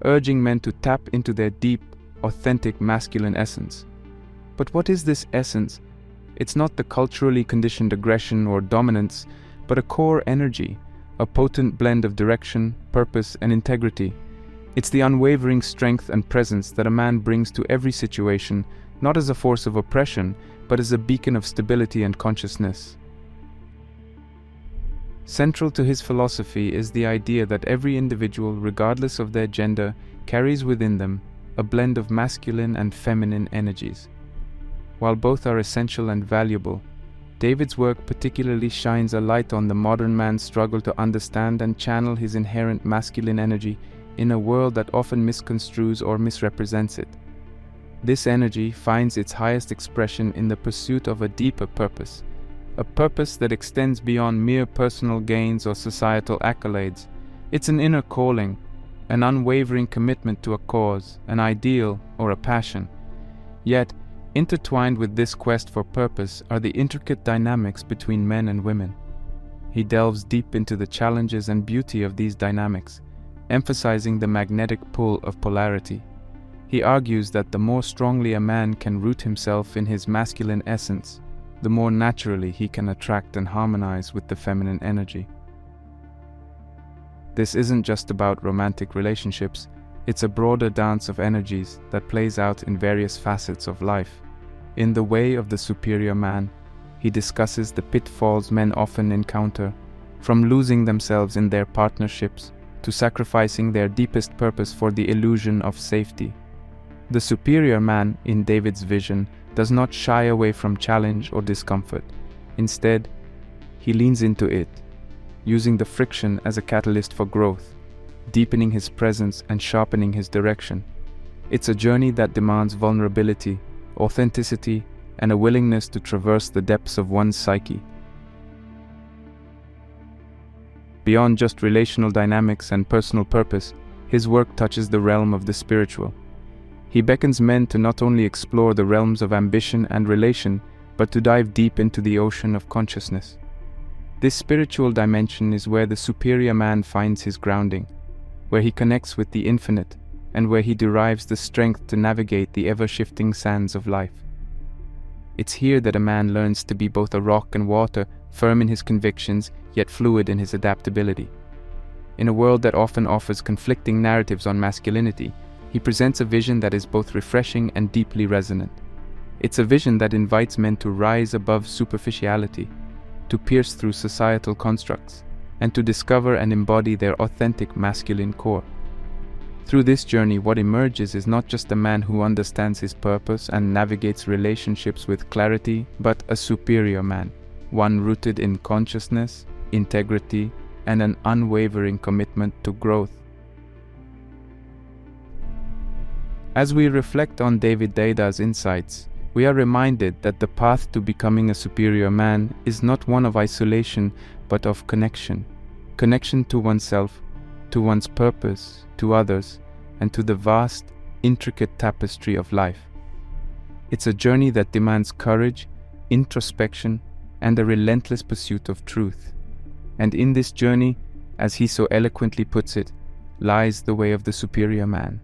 urging men to tap into their deep, authentic masculine essence. But what is this essence? It's not the culturally conditioned aggression or dominance, but a core energy, a potent blend of direction, purpose, and integrity. It's the unwavering strength and presence that a man brings to every situation, not as a force of oppression, but as a beacon of stability and consciousness. Central to his philosophy is the idea that every individual, regardless of their gender, carries within them a blend of masculine and feminine energies. While both are essential and valuable, David's work particularly shines a light on the modern man's struggle to understand and channel his inherent masculine energy in a world that often misconstrues or misrepresents it. This energy finds its highest expression in the pursuit of a deeper purpose, a purpose that extends beyond mere personal gains or societal accolades. It's an inner calling, an unwavering commitment to a cause, an ideal, or a passion. Yet, intertwined with this quest for purpose are the intricate dynamics between men and women. He delves deep into the challenges and beauty of these dynamics, emphasizing the magnetic pull of polarity. He argues that the more strongly a man can root himself in his masculine essence, the more naturally he can attract and harmonize with the feminine energy. This isn't just about romantic relationships, it's a broader dance of energies that plays out in various facets of life. In The Way of the Superior Man, he discusses the pitfalls men often encounter, from losing themselves in their partnerships to sacrificing their deepest purpose for the illusion of safety. The superior man, in David's vision, does not shy away from challenge or discomfort. Instead, he leans into it, using the friction as a catalyst for growth, deepening his presence and sharpening his direction. It's a journey that demands vulnerability, authenticity, and a willingness to traverse the depths of one's psyche. Beyond just relational dynamics and personal purpose, his work touches the realm of the spiritual. He beckons men to not only explore the realms of ambition and relation, but to dive deep into the ocean of consciousness. This spiritual dimension is where the superior man finds his grounding, where he connects with the infinite, and where he derives the strength to navigate the ever-shifting sands of life. It's here that a man learns to be both a rock and water, firm in his convictions, yet fluid in his adaptability. In a world that often offers conflicting narratives on masculinity, he presents a vision that is both refreshing and deeply resonant. It's a vision that invites men to rise above superficiality, to pierce through societal constructs, and to discover and embody their authentic masculine core. Through this journey, what emerges is not just a man who understands his purpose and navigates relationships with clarity, but a superior man, one rooted in consciousness, integrity, and an unwavering commitment to growth. As we reflect on David Deida's insights, we are reminded that the path to becoming a superior man is not one of isolation, but of connection. Connection to oneself, to one's purpose, to others, and to the vast, intricate tapestry of life. It's a journey that demands courage, introspection, and a relentless pursuit of truth. And in this journey, as he so eloquently puts it, lies the way of the superior man.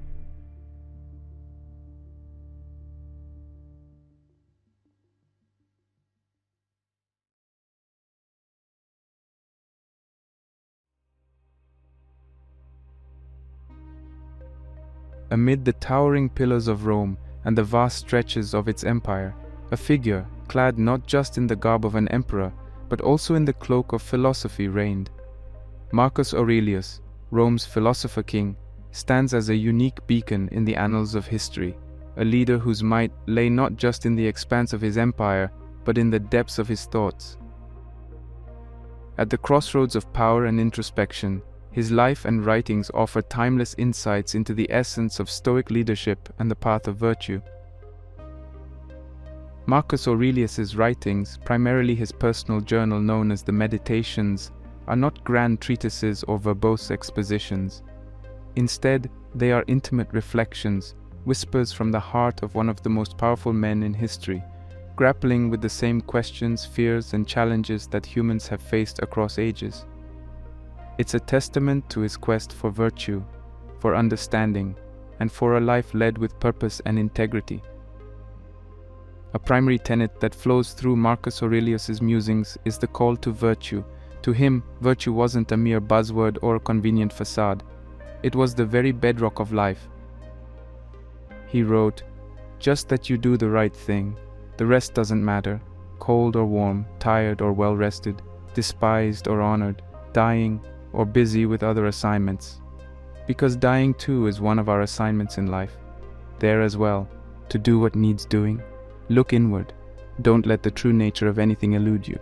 Amid the towering pillars of Rome and the vast stretches of its empire, a figure, clad not just in the garb of an emperor, but also in the cloak of philosophy, reigned. Marcus Aurelius, Rome's philosopher king, stands as a unique beacon in the annals of history, a leader whose might lay not just in the expanse of his empire, but in the depths of his thoughts. At the crossroads of power and introspection, his life and writings offer timeless insights into the essence of Stoic leadership and the path of virtue. Marcus Aurelius's writings, primarily his personal journal known as the Meditations, are not grand treatises or verbose expositions. Instead, they are intimate reflections, whispers from the heart of one of the most powerful men in history, grappling with the same questions, fears, and challenges that humans have faced across ages. It's a testament to his quest for virtue, for understanding, and for a life led with purpose and integrity. A primary tenet that flows through Marcus Aurelius's musings is the call to virtue. To him, virtue wasn't a mere buzzword or a convenient facade. It was the very bedrock of life. He wrote, "Just that you do the right thing. The rest doesn't matter, cold or warm, tired or well-rested, despised or honored, dying or busy with other assignments. Because dying too is one of our assignments in life. There as well, to do what needs doing. Look inward. Don't let the true nature of anything elude you."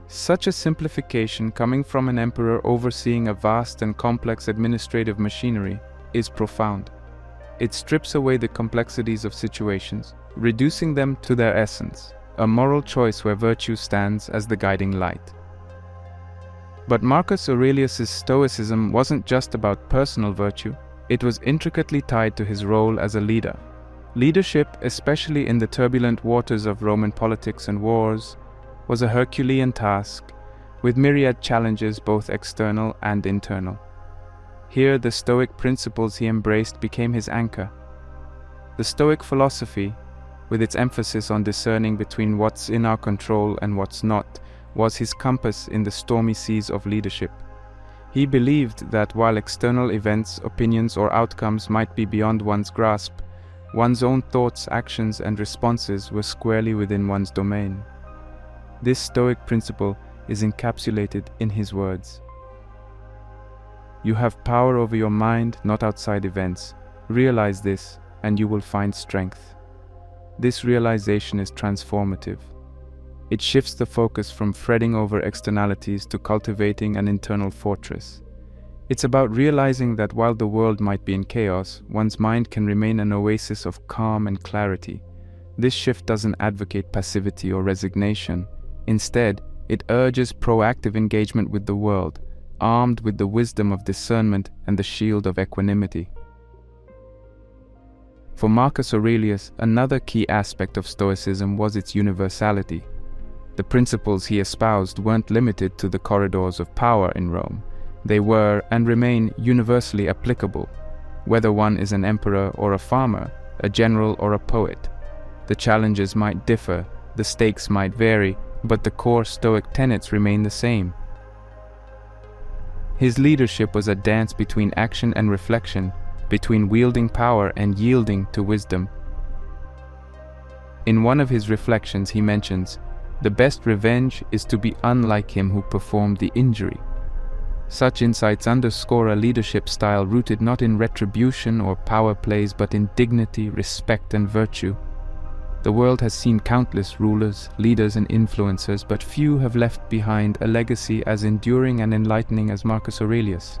Such a simplification, coming from an emperor overseeing a vast and complex administrative machinery, is profound. It strips away the complexities of situations, reducing them to their essence, a moral choice where virtue stands as the guiding light. But Marcus Aurelius's Stoicism wasn't just about personal virtue, it was intricately tied to his role as a leader. Leadership, especially in the turbulent waters of Roman politics and wars, was a Herculean task, with myriad challenges both external and internal. Here, the Stoic principles he embraced became his anchor. The Stoic philosophy, with its emphasis on discerning between what's in our control and what's not, was his compass in the stormy seas of leadership. He believed that while external events, opinions, or outcomes might be beyond one's grasp, one's own thoughts, actions, and responses were squarely within one's domain. This Stoic principle is encapsulated in his words. "You have power over your mind, not outside events. Realize this, and you will find strength." This realization is transformative. It shifts the focus from fretting over externalities to cultivating an internal fortress. It's about realizing that while the world might be in chaos, one's mind can remain an oasis of calm and clarity. This shift doesn't advocate passivity or resignation. Instead, it urges proactive engagement with the world, armed with the wisdom of discernment and the shield of equanimity. For Marcus Aurelius, another key aspect of Stoicism was its universality. The principles he espoused weren't limited to the corridors of power in Rome. They were, and remain, universally applicable, whether one is an emperor or a farmer, a general or a poet. The challenges might differ, the stakes might vary, but the core Stoic tenets remain the same. His leadership was a dance between action and reflection, between wielding power and yielding to wisdom. In one of his reflections he mentions, "The best revenge is to be unlike him who performed the injury." Such insights underscore a leadership style rooted not in retribution or power plays but in dignity, respect, and virtue. The world has seen countless rulers, leaders, and influencers, but few have left behind a legacy as enduring and enlightening as Marcus Aurelius.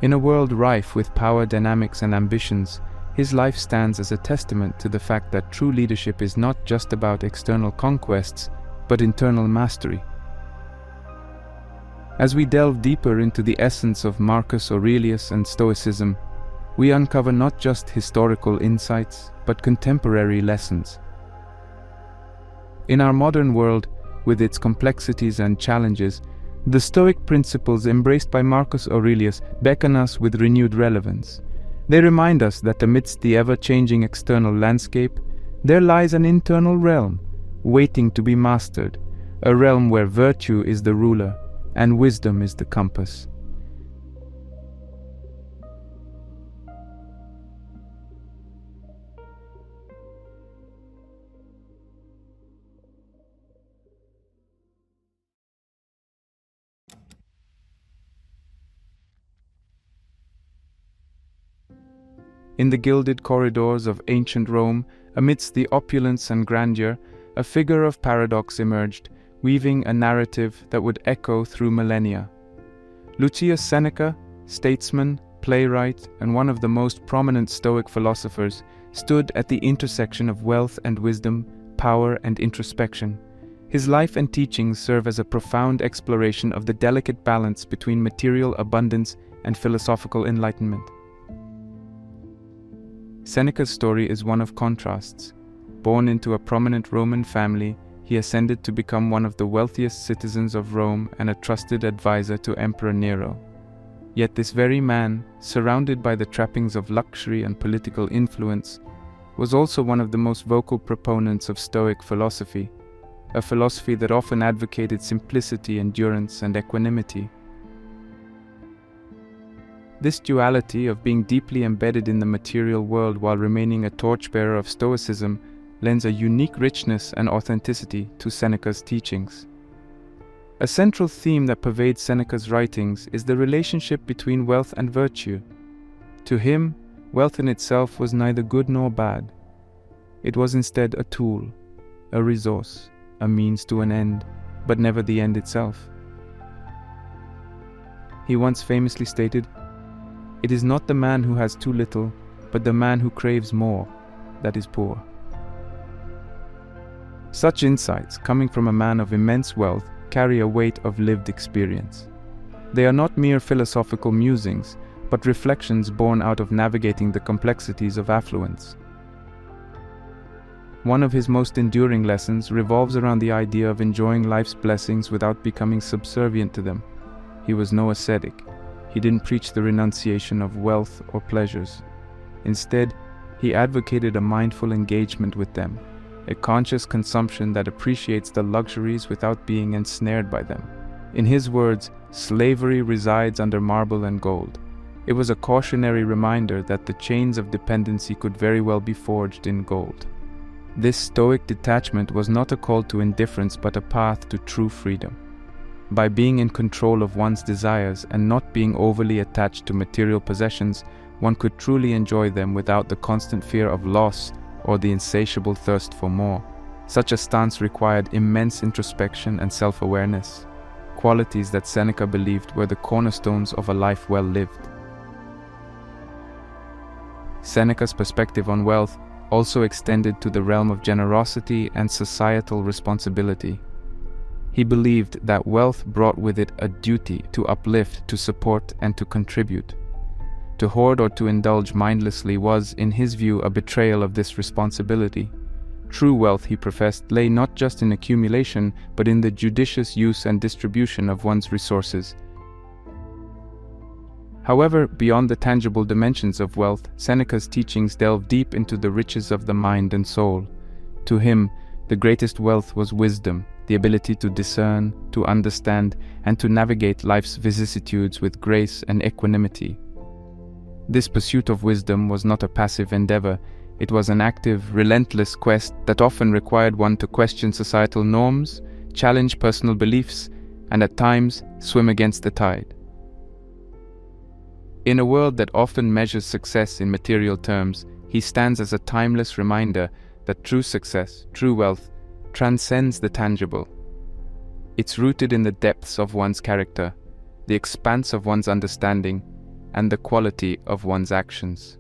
In a world rife with power dynamics and ambitions, his life stands as a testament to the fact that true leadership is not just about external conquests, but internal mastery. As we delve deeper into the essence of Marcus Aurelius and Stoicism, we uncover not just historical insights, but contemporary lessons. In our modern world, with its complexities and challenges, the Stoic principles embraced by Marcus Aurelius beckon us with renewed relevance. They remind us that amidst the ever-changing external landscape, there lies an internal realm, waiting to be mastered, a realm where virtue is the ruler and wisdom is the compass. In the gilded corridors of ancient Rome, amidst the opulence and grandeur, a figure of paradox emerged, weaving a narrative that would echo through millennia. Lucius Seneca, statesman, playwright and one of the most prominent Stoic philosophers, stood at the intersection of wealth and wisdom, power and introspection. His life and teachings serve as a profound exploration of the delicate balance between material abundance and philosophical enlightenment. Seneca's story is one of contrasts. Born into a prominent Roman family, he ascended to become one of the wealthiest citizens of Rome and a trusted advisor to Emperor Nero. Yet this very man, surrounded by the trappings of luxury and political influence, was also one of the most vocal proponents of Stoic philosophy, a philosophy that often advocated simplicity, endurance, and equanimity. This duality of being deeply embedded in the material world while remaining a torchbearer of Stoicism lends a unique richness and authenticity to Seneca's teachings. A central theme that pervades Seneca's writings is the relationship between wealth and virtue. To him, wealth in itself was neither good nor bad. It was instead a tool, a resource, a means to an end, but never the end itself. He once famously stated, "It is not the man who has too little, but the man who craves more, that is poor." Such insights, coming from a man of immense wealth, carry a weight of lived experience. They are not mere philosophical musings, but reflections born out of navigating the complexities of affluence. One of his most enduring lessons revolves around the idea of enjoying life's blessings without becoming subservient to them. He was no ascetic. He didn't preach the renunciation of wealth or pleasures. Instead, he advocated a mindful engagement with them, a conscious consumption that appreciates the luxuries without being ensnared by them. In his words, slavery resides under marble and gold. It was a cautionary reminder that the chains of dependency could very well be forged in gold. This Stoic detachment was not a call to indifference but a path to true freedom. By being in control of one's desires and not being overly attached to material possessions, one could truly enjoy them without the constant fear of loss or the insatiable thirst for more. Such a stance required immense introspection and self-awareness, qualities that Seneca believed were the cornerstones of a life well lived. Seneca's perspective on wealth also extended to the realm of generosity and societal responsibility. He believed that wealth brought with it a duty to uplift, to support, and to contribute. To hoard or to indulge mindlessly was, in his view, a betrayal of this responsibility. True wealth, he professed, lay not just in accumulation, but in the judicious use and distribution of one's resources. However, beyond the tangible dimensions of wealth, Seneca's teachings delve deep into the riches of the mind and soul. To him, the greatest wealth was wisdom, the ability to discern, to understand, and to navigate life's vicissitudes with grace and equanimity. This pursuit of wisdom was not a passive endeavor. It was an active, relentless quest that often required one to question societal norms, challenge personal beliefs, and at times swim against the tide. In a world that often measures success in material terms, he stands as a timeless reminder that true success, true wealth, transcends the tangible. It's rooted in the depths of one's character, the expanse of one's understanding, and the quality of one's actions.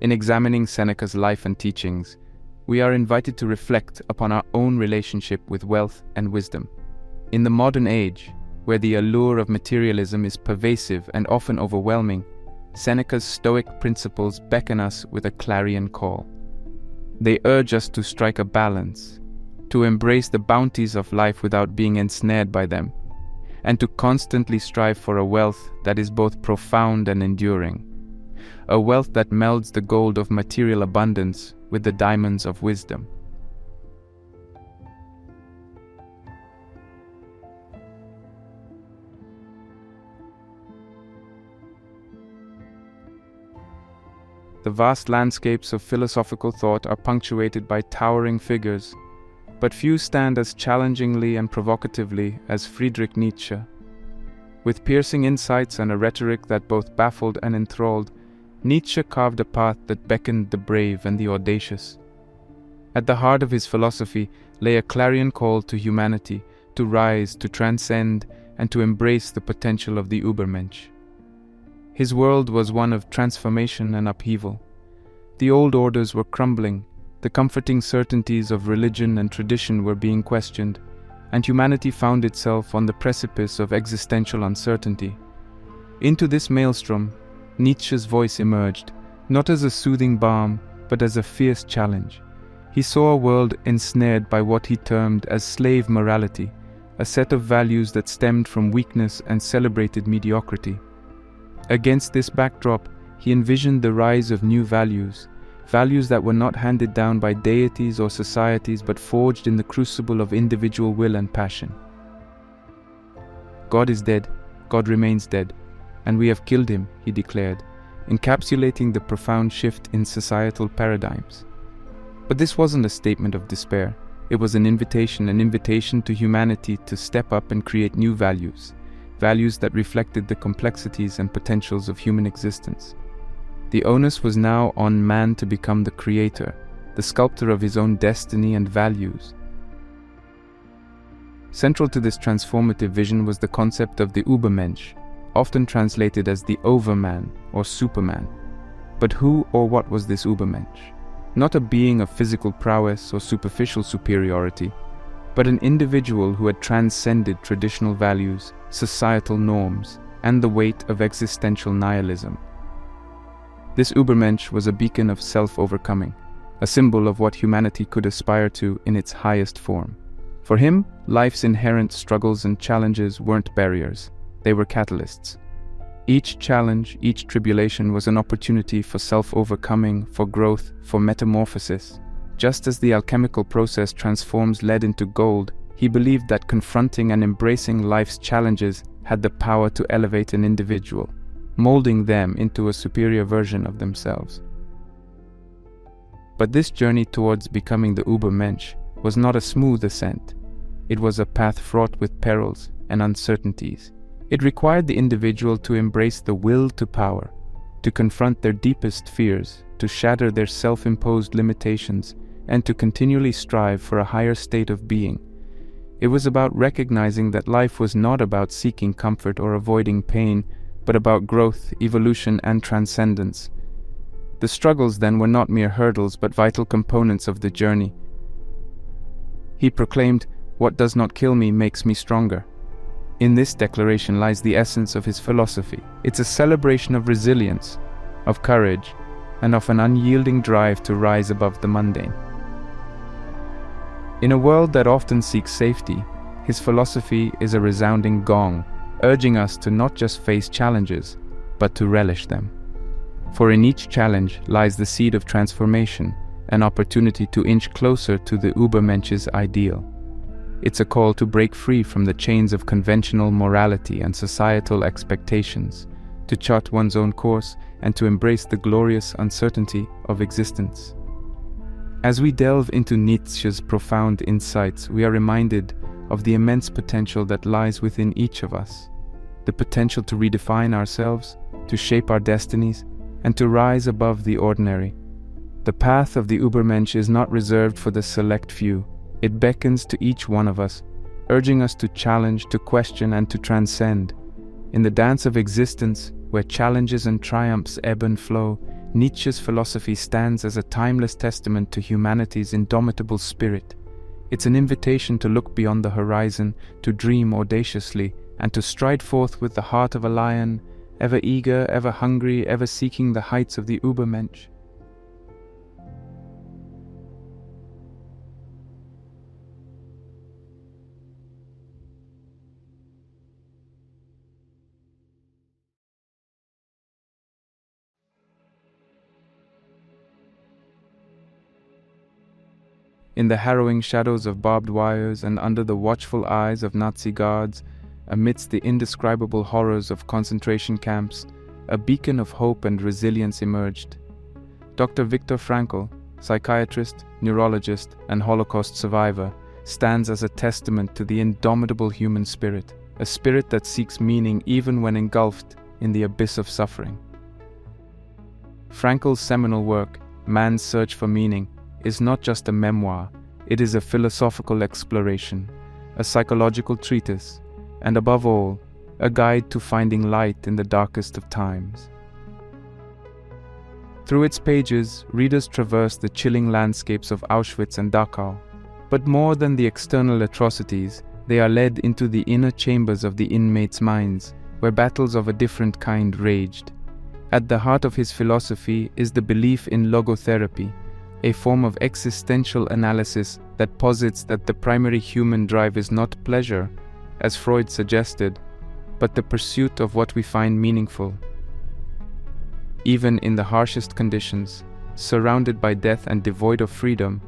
In examining Seneca's life and teachings, we are invited to reflect upon our own relationship with wealth and wisdom. In the modern age, where the allure of materialism is pervasive and often overwhelming, Seneca's Stoic principles beckon us with a clarion call. They urge us to strike a balance, to embrace the bounties of life without being ensnared by them, and to constantly strive for a wealth that is both profound and enduring, a wealth that melds the gold of material abundance with the diamonds of wisdom. The vast landscapes of philosophical thought are punctuated by towering figures, but few stand as challengingly and provocatively as Friedrich Nietzsche. With piercing insights and a rhetoric that both baffled and enthralled, Nietzsche carved a path that beckoned the brave and the audacious. At the heart of his philosophy lay a clarion call to humanity, to rise, to transcend, and to embrace the potential of the Übermensch. His world was one of transformation and upheaval. The old orders were crumbling, the comforting certainties of religion and tradition were being questioned, and humanity found itself on the precipice of existential uncertainty. Into this maelstrom, Nietzsche's voice emerged, not as a soothing balm, but as a fierce challenge. He saw a world ensnared by what he termed as slave morality, a set of values that stemmed from weakness and celebrated mediocrity. Against this backdrop, he envisioned the rise of new values, values that were not handed down by deities or societies but forged in the crucible of individual will and passion. God is dead, God remains dead, and we have killed him, he declared, encapsulating the profound shift in societal paradigms. But this wasn't a statement of despair. It was an invitation to humanity to step up and create new values, values that reflected the complexities and potentials of human existence. The onus was now on man to become the creator, the sculptor of his own destiny and values. Central to this transformative vision was the concept of the Übermensch, often translated as the overman or superman. But who or what was this Übermensch? Not a being of physical prowess or superficial superiority, but an individual who had transcended traditional values, societal norms, and the weight of existential nihilism. This Übermensch was a beacon of self-overcoming, a symbol of what humanity could aspire to in its highest form. For him, life's inherent struggles and challenges weren't barriers, they were catalysts. Each challenge, each tribulation was an opportunity for self-overcoming, for growth, for metamorphosis. Just as the alchemical process transforms lead into gold, he believed that confronting and embracing life's challenges had the power to elevate an individual, molding them into a superior version of themselves. But this journey towards becoming the Übermensch was not a smooth ascent. It was a path fraught with perils and uncertainties. It required the individual to embrace the will to power, to confront their deepest fears, to shatter their self-imposed limitations, and to continually strive for a higher state of being. It was about recognizing that life was not about seeking comfort or avoiding pain, but about growth, evolution, and transcendence. The struggles then were not mere hurdles, but vital components of the journey. He proclaimed, "What does not kill me makes me stronger." In this declaration lies the essence of his philosophy. It's a celebration of resilience, of courage, and of an unyielding drive to rise above the mundane. In a world that often seeks safety, his philosophy is a resounding gong, urging us to not just face challenges, but to relish them. For in each challenge lies the seed of transformation, an opportunity to inch closer to the Übermensch's ideal. It's a call to break free from the chains of conventional morality and societal expectations, to chart one's own course and to embrace the glorious uncertainty of existence. As we delve into Nietzsche's profound insights, we are reminded of the immense potential that lies within each of us, the potential to redefine ourselves, to shape our destinies, and to rise above the ordinary. The path of the Übermensch is not reserved for the select few. It beckons to each one of us, urging us to challenge, to question, and to transcend. In the dance of existence, where challenges and triumphs ebb and flow, Nietzsche's philosophy stands as a timeless testament to humanity's indomitable spirit. It's an invitation to look beyond the horizon, to dream audaciously, and to stride forth with the heart of a lion, ever eager, ever hungry, ever seeking the heights of the Übermensch. In the harrowing shadows of barbed wires and under the watchful eyes of Nazi guards, amidst the indescribable horrors of concentration camps, a beacon of hope and resilience emerged. Dr. Viktor Frankl, psychiatrist, neurologist, and Holocaust survivor, stands as a testament to the indomitable human spirit, a spirit that seeks meaning even when engulfed in the abyss of suffering. Frankl's seminal work, Man's Search for Meaning, is not just a memoir, it is a philosophical exploration, a psychological treatise, and above all, a guide to finding light in the darkest of times. Through its pages, readers traverse the chilling landscapes of Auschwitz and Dachau. But more than the external atrocities, they are led into the inner chambers of the inmates' minds, where battles of a different kind raged. At the heart of his philosophy is the belief in logotherapy, a form of existential analysis that posits that the primary human drive is not pleasure, as Freud suggested, but the pursuit of what we find meaningful. Even in the harshest conditions, surrounded by death and devoid of freedom,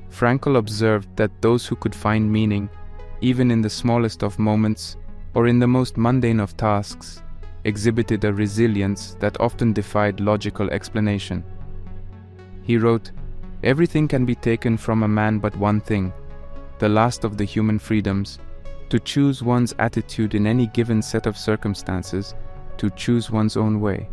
Frankl observed that those who could find meaning, even in the smallest of moments or in the most mundane of tasks, exhibited a resilience that often defied logical explanation. He wrote, "Everything can be taken from a man but one thing, the last of the human freedoms, to choose one's attitude in any given set of circumstances, to choose one's own way."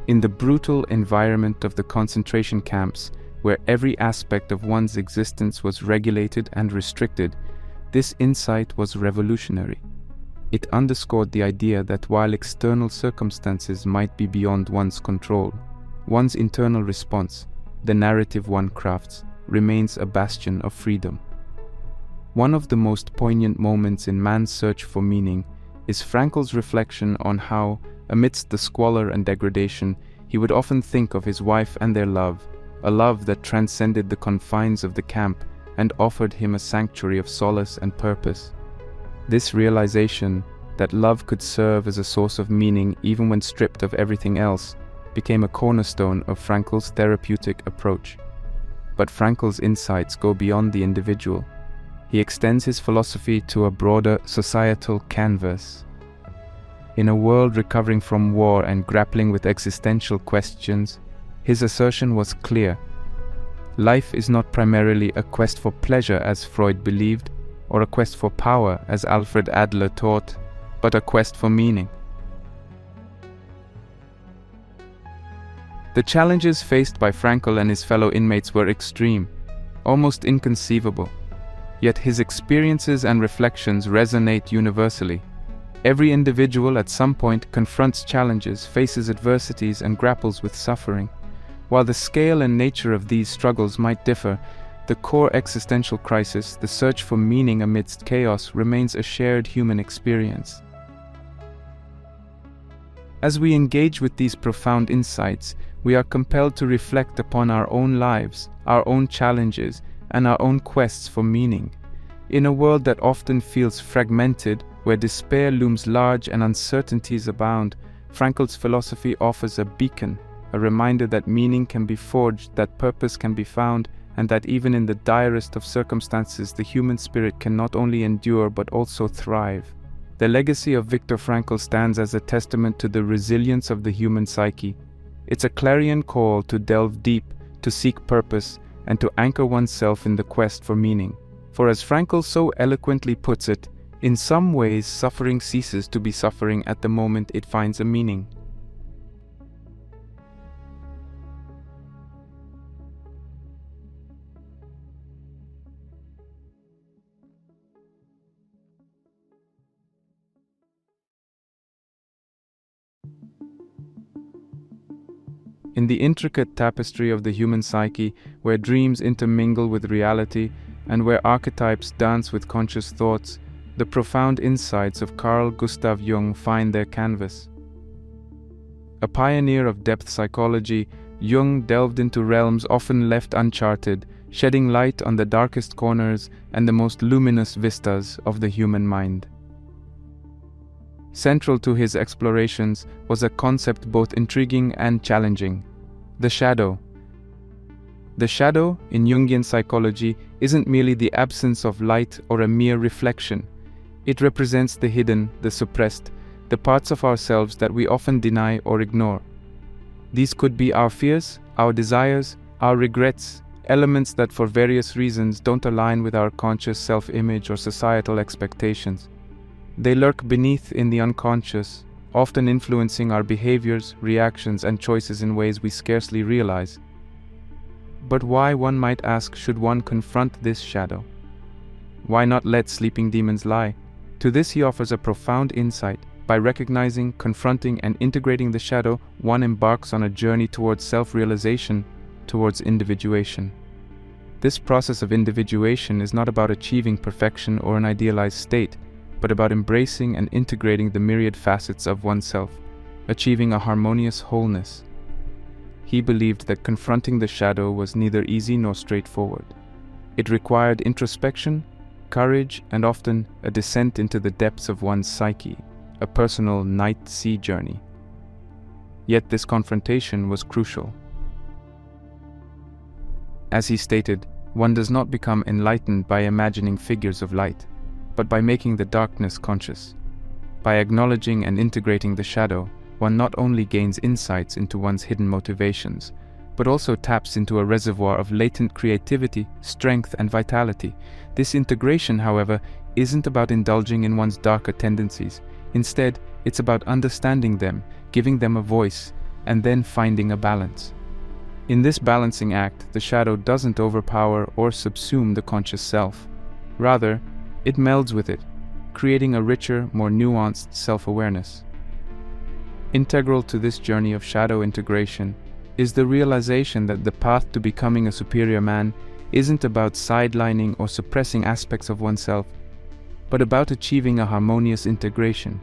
In the brutal environment of the concentration camps, where every aspect of one's existence was regulated and restricted, this insight was revolutionary. It underscored the idea that while external circumstances might be beyond one's control, one's internal response, the narrative one crafts, remains a bastion of freedom. One of the most poignant moments in man's search for meaning is Frankl's reflection on how, amidst the squalor and degradation, he would often think of his wife and their love, a love that transcended the confines of the camp and offered him a sanctuary of solace and purpose. This realization that love could serve as a source of meaning even when stripped of everything else became a cornerstone of Frankl's therapeutic approach. But Frankl's insights go beyond the individual. He extends his philosophy to a broader societal canvas. In a world recovering from war and grappling with existential questions, his assertion was clear. Life is not primarily a quest for pleasure as Freud believed, or a quest for power as Alfred Adler taught, but a quest for meaning. The challenges faced by Frankl and his fellow inmates were extreme, almost inconceivable. Yet his experiences and reflections resonate universally. Every individual at some point confronts challenges, faces adversities, and grapples with suffering. While the scale and nature of these struggles might differ, the core existential crisis, the search for meaning amidst chaos, remains a shared human experience. As we engage with these profound insights, we are compelled to reflect upon our own lives, our own challenges, and our own quests for meaning. In a world that often feels fragmented, where despair looms large and uncertainties abound, Frankl's philosophy offers a beacon, a reminder that meaning can be forged, that purpose can be found, and that even in the direst of circumstances, the human spirit can not only endure but also thrive. The legacy of Viktor Frankl stands as a testament to the resilience of the human psyche. It's a clarion call to delve deep, to seek purpose, and to anchor oneself in the quest for meaning. For as Frankl so eloquently puts it, in some ways suffering ceases to be suffering at the moment it finds a meaning. In the intricate tapestry of the human psyche, where dreams intermingle with reality and where archetypes dance with conscious thoughts, the profound insights of Carl Gustav Jung find their canvas. A pioneer of depth psychology, Jung delved into realms often left uncharted, shedding light on the darkest corners and the most luminous vistas of the human mind. Central to his explorations was a concept both intriguing and challenging: the shadow. The shadow, in Jungian psychology, isn't merely the absence of light or a mere reflection. It represents the hidden, the suppressed, the parts of ourselves that we often deny or ignore. These could be our fears, our desires, our regrets, elements that for various reasons don't align with our conscious self-image or societal expectations. They lurk beneath in the unconscious, often influencing our behaviors, reactions, and choices in ways we scarcely realize. But why, one might ask, should one confront this shadow? Why not let sleeping demons lie? To this he offers a profound insight. By recognizing, confronting, and integrating the shadow, one embarks on a journey towards self-realization, towards individuation. This process of individuation is not about achieving perfection or an idealized state, but about embracing and integrating the myriad facets of oneself, achieving a harmonious wholeness. He believed that confronting the shadow was neither easy nor straightforward. It required introspection, courage, and often a descent into the depths of one's psyche, a personal night-sea journey. Yet this confrontation was crucial. As he stated, one does not become enlightened by imagining figures of light, but by making the darkness conscious. By acknowledging and integrating the shadow, one not only gains insights into one's hidden motivations, but also taps into a reservoir of latent creativity, strength, and vitality. This integration, however, isn't about indulging in one's darker tendencies. Instead, it's about understanding them, giving them a voice, and then finding a balance. In this balancing act, the shadow doesn't overpower or subsume the conscious self. Rather, it melds with it, creating a richer, more nuanced self-awareness. Integral to this journey of shadow integration is the realization that the path to becoming a superior man isn't about sidelining or suppressing aspects of oneself, but about achieving a harmonious integration.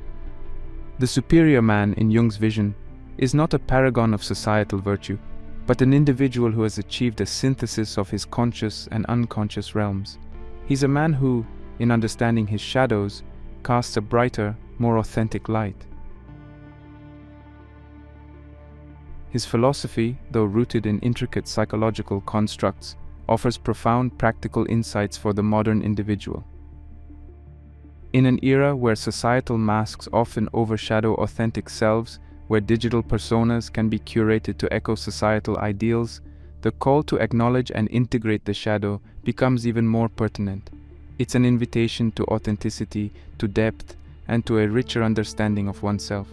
The superior man, in Jung's vision, is not a paragon of societal virtue, but an individual who has achieved a synthesis of his conscious and unconscious realms. He's a man who, in understanding his shadows, casts a brighter, more authentic light. His philosophy, though rooted in intricate psychological constructs, offers profound practical insights for the modern individual. In an era where societal masks often overshadow authentic selves, where digital personas can be curated to echo societal ideals, the call to acknowledge and integrate the shadow becomes even more pertinent. It's an invitation to authenticity, to depth, and to a richer understanding of oneself.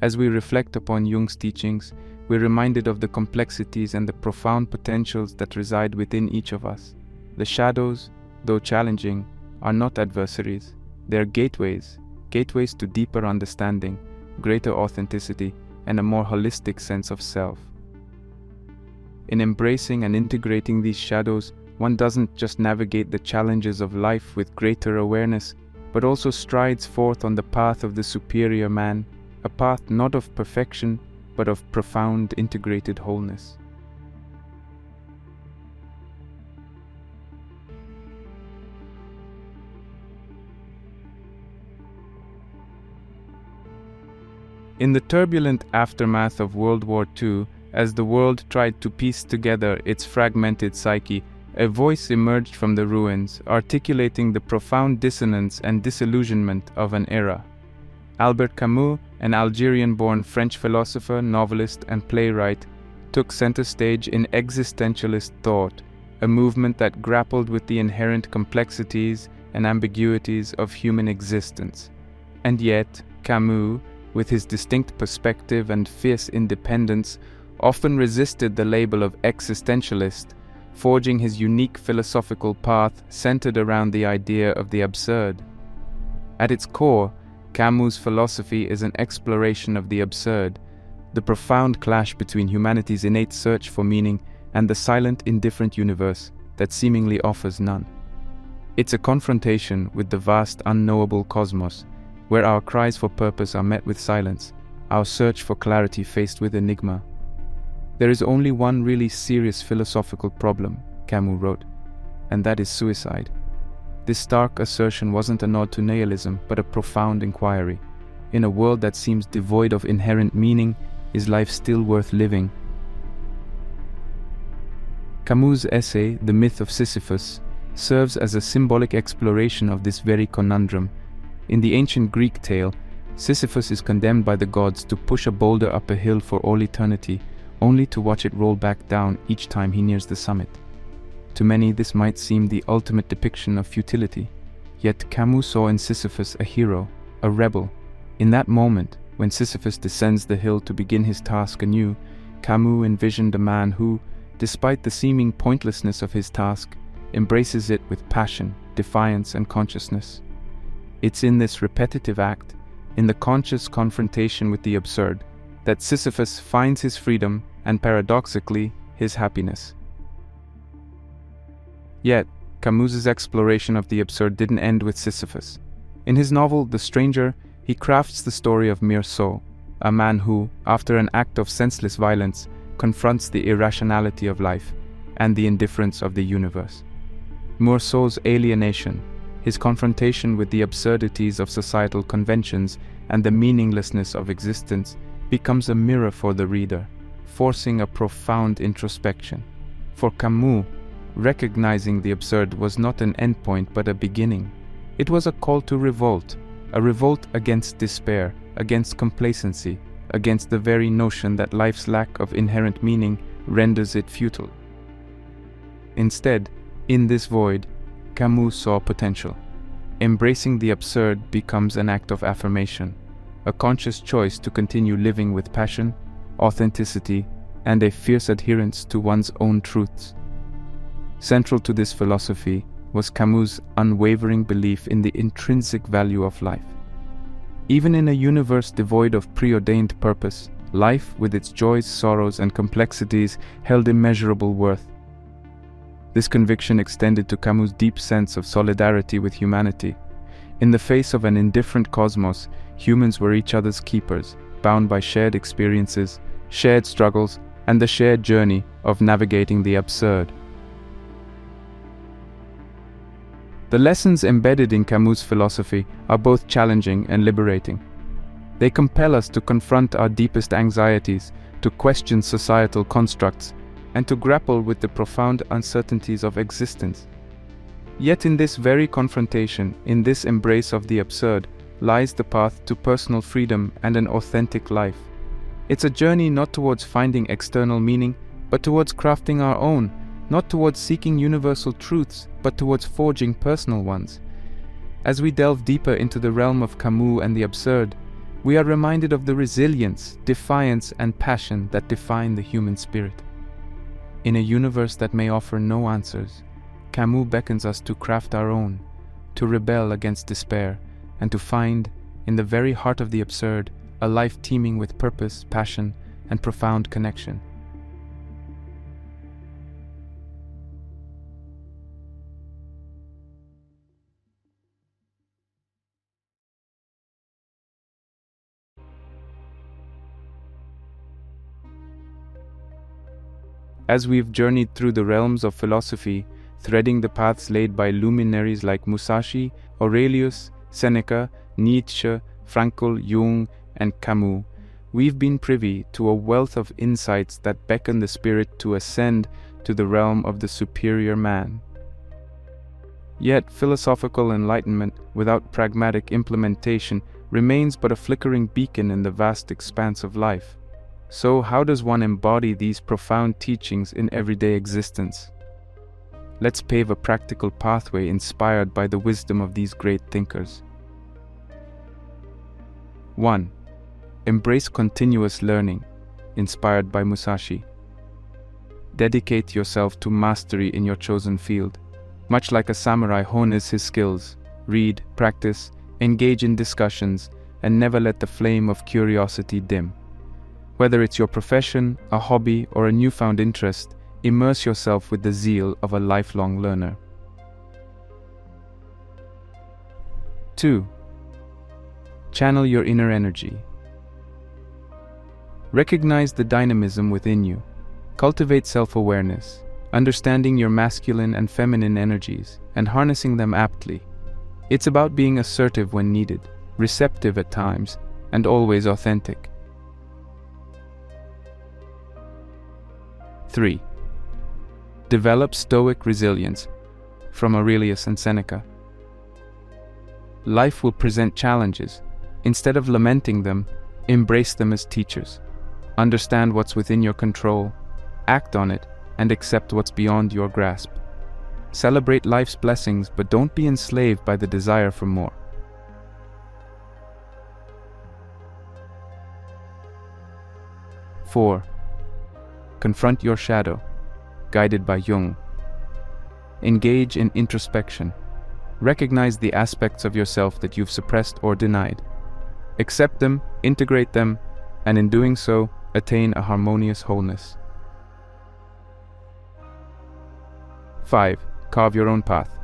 As we reflect upon Jung's teachings, we're reminded of the complexities and the profound potentials that reside within each of us. The shadows, though challenging, are not adversaries. They are gateways to deeper understanding, greater authenticity, and a more holistic sense of self. In embracing and integrating these shadows, one doesn't just navigate the challenges of life with greater awareness, but also strides forth on the path of the superior man, a path not of perfection, but of profound integrated wholeness. In the turbulent aftermath of World War II, as the world tried to piece together its fragmented psyche, a voice emerged from the ruins, articulating the profound dissonance and disillusionment of an era. Albert Camus, an Algerian-born French philosopher, novelist, and playwright, took center stage in existentialist thought, a movement that grappled with the inherent complexities and ambiguities of human existence. And yet, Camus, with his distinct perspective and fierce independence, often resisted the label of existentialist, forging his unique philosophical path centered around the idea of the absurd. At its core, Camus' philosophy is an exploration of the absurd, the profound clash between humanity's innate search for meaning and the silent, indifferent universe that seemingly offers none. It's a confrontation with the vast, unknowable cosmos, where our cries for purpose are met with silence, our search for clarity faced with enigma. There is only one really serious philosophical problem, Camus wrote, and that is suicide. This stark assertion wasn't a nod to nihilism, but a profound inquiry. In a world that seems devoid of inherent meaning, is life still worth living? Camus' essay, The Myth of Sisyphus, serves as a symbolic exploration of this very conundrum. In the ancient Greek tale, Sisyphus is condemned by the gods to push a boulder up a hill for all eternity, only to watch it roll back down each time he nears the summit. To many, this might seem the ultimate depiction of futility. Yet Camus saw in Sisyphus a hero, a rebel. In that moment, when Sisyphus descends the hill to begin his task anew, Camus envisioned a man who, despite the seeming pointlessness of his task, embraces it with passion, defiance, and consciousness. It's in this repetitive act, in the conscious confrontation with the absurd, that Sisyphus finds his freedom and, paradoxically, his happiness. Yet, Camus's exploration of the absurd didn't end with Sisyphus. In his novel, The Stranger, he crafts the story of Meursault, a man who, after an act of senseless violence, confronts the irrationality of life and the indifference of the universe. Meursault's alienation, his confrontation with the absurdities of societal conventions and the meaninglessness of existence, becomes a mirror for the reader, forcing a profound introspection. For Camus, recognizing the absurd was not an endpoint but a beginning. It was a call to revolt, a revolt against despair, against complacency, against the very notion that life's lack of inherent meaning renders it futile. Instead, in this void, Camus saw potential. Embracing the absurd becomes an act of affirmation, a conscious choice to continue living with passion, authenticity, and a fierce adherence to one's own truths. Central to this philosophy was Camus' unwavering belief in the intrinsic value of life. Even in a universe devoid of preordained purpose, life, with its joys, sorrows, and complexities, held immeasurable worth. This conviction extended to Camus' deep sense of solidarity with humanity. In the face of an indifferent cosmos, humans were each other's keepers, bound by shared experiences, shared struggles, and the shared journey of navigating the absurd. The lessons embedded in Camus' philosophy are both challenging and liberating. They compel us to confront our deepest anxieties, to question societal constructs, and to grapple with the profound uncertainties of existence. Yet in this very confrontation, in this embrace of the absurd, lies the path to personal freedom and an authentic life. It's a journey not towards finding external meaning, but towards crafting our own, not towards seeking universal truths, but towards forging personal ones. As we delve deeper into the realm of Camus and the absurd, we are reminded of the resilience, defiance, and passion that define the human spirit. In a universe that may offer no answers, Camus beckons us to craft our own, to rebel against despair, and to find, in the very heart of the absurd, a life teeming with purpose, passion, and profound connection. As we've journeyed through the realms of philosophy, threading the paths laid by luminaries like Musashi, Aurelius, Seneca, Nietzsche, Frankl, Jung, and Camus, we've been privy to a wealth of insights that beckon the spirit to ascend to the realm of the superior man. Yet, philosophical enlightenment without pragmatic implementation remains but a flickering beacon in the vast expanse of life. So, how does one embody these profound teachings in everyday existence? Let's pave a practical pathway inspired by the wisdom of these great thinkers. 1. Embrace continuous learning, inspired by Musashi. Dedicate yourself to mastery in your chosen field. Much like a samurai hones his skills, read, practice, engage in discussions, and never let the flame of curiosity dim. Whether it's your profession, a hobby, or a newfound interest, immerse yourself with the zeal of a lifelong learner. 2. Channel your inner energy. Recognize the dynamism within you. Cultivate self-awareness, understanding your masculine and feminine energies, and harnessing them aptly. It's about being assertive when needed, receptive at times, and always authentic. 3. Develop Stoic resilience, from Aurelius and Seneca. Life will present challenges. Instead of lamenting them, embrace them as teachers. Understand what's within your control, act on it, and accept what's beyond your grasp. Celebrate life's blessings, but don't be enslaved by the desire for more. 4. Confront your shadow, guided by Jung. Engage in introspection. Recognize the aspects of yourself that you've suppressed or denied. Accept them, integrate them, and in doing so, attain a harmonious wholeness. 5. Carve your own path.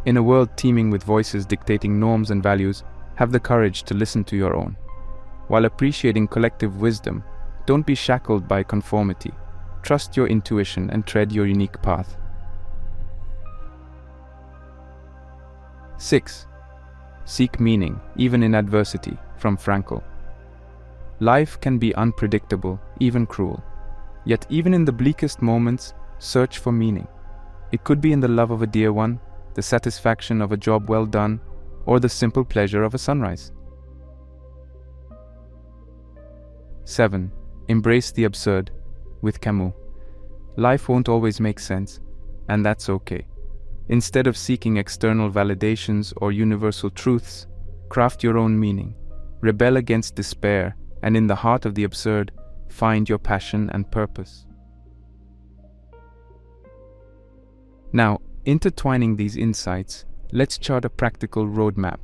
In a world teeming with voices dictating norms and values, have the courage to listen to your own. While appreciating collective wisdom, don't be shackled by conformity. Trust your intuition and tread your unique path. 6. Seek meaning, even in adversity, from Frankl. Life can be unpredictable, even cruel. Yet even in the bleakest moments, search for meaning. It could be in the love of a dear one, the satisfaction of a job well done, or the simple pleasure of a sunrise. 7. Embrace the absurd, with Camus. Life won't always make sense, and that's okay. Instead of seeking external validations or universal truths, craft your own meaning, rebel against despair, and in the heart of the absurd, find your passion and purpose. Now, intertwining these insights, let's chart a practical roadmap.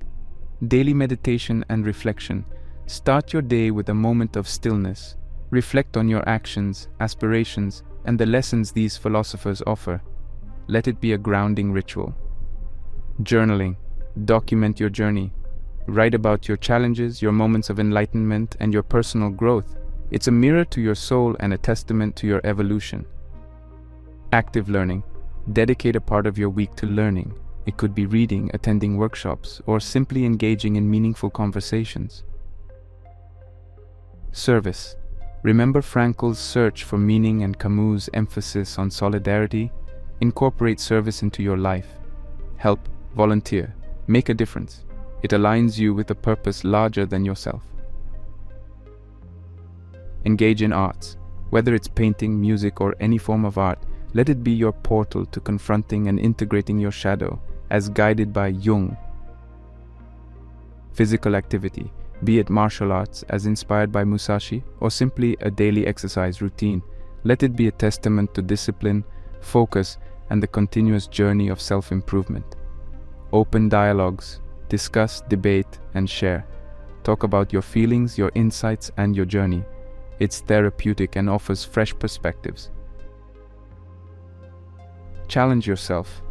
Daily meditation and reflection. Start your day with a moment of stillness. Reflect on your actions, aspirations, and the lessons these philosophers offer. Let it be a grounding ritual. Journaling. Document your journey. Write about your challenges, your moments of enlightenment, and your personal growth. It's a mirror to your soul and a testament to your evolution. Active learning. Dedicate a part of your week to learning. It could be reading, attending workshops, or simply engaging in meaningful conversations. Service. Remember Frankl's search for meaning and Camus' emphasis on solidarity? Incorporate service into your life. Help, volunteer, make a difference. It aligns you with a purpose larger than yourself. Engage in arts. Whether it's painting, music, or any form of art, let it be your portal to confronting and integrating your shadow, as guided by Jung. Physical activity, be it martial arts as inspired by Musashi, or simply a daily exercise routine, let it be a testament to discipline, focus, and the continuous journey of self-improvement. Open dialogues, discuss, debate, and share. Talk about your feelings, your insights, and your journey. It's therapeutic and offers fresh perspectives. Challenge yourself.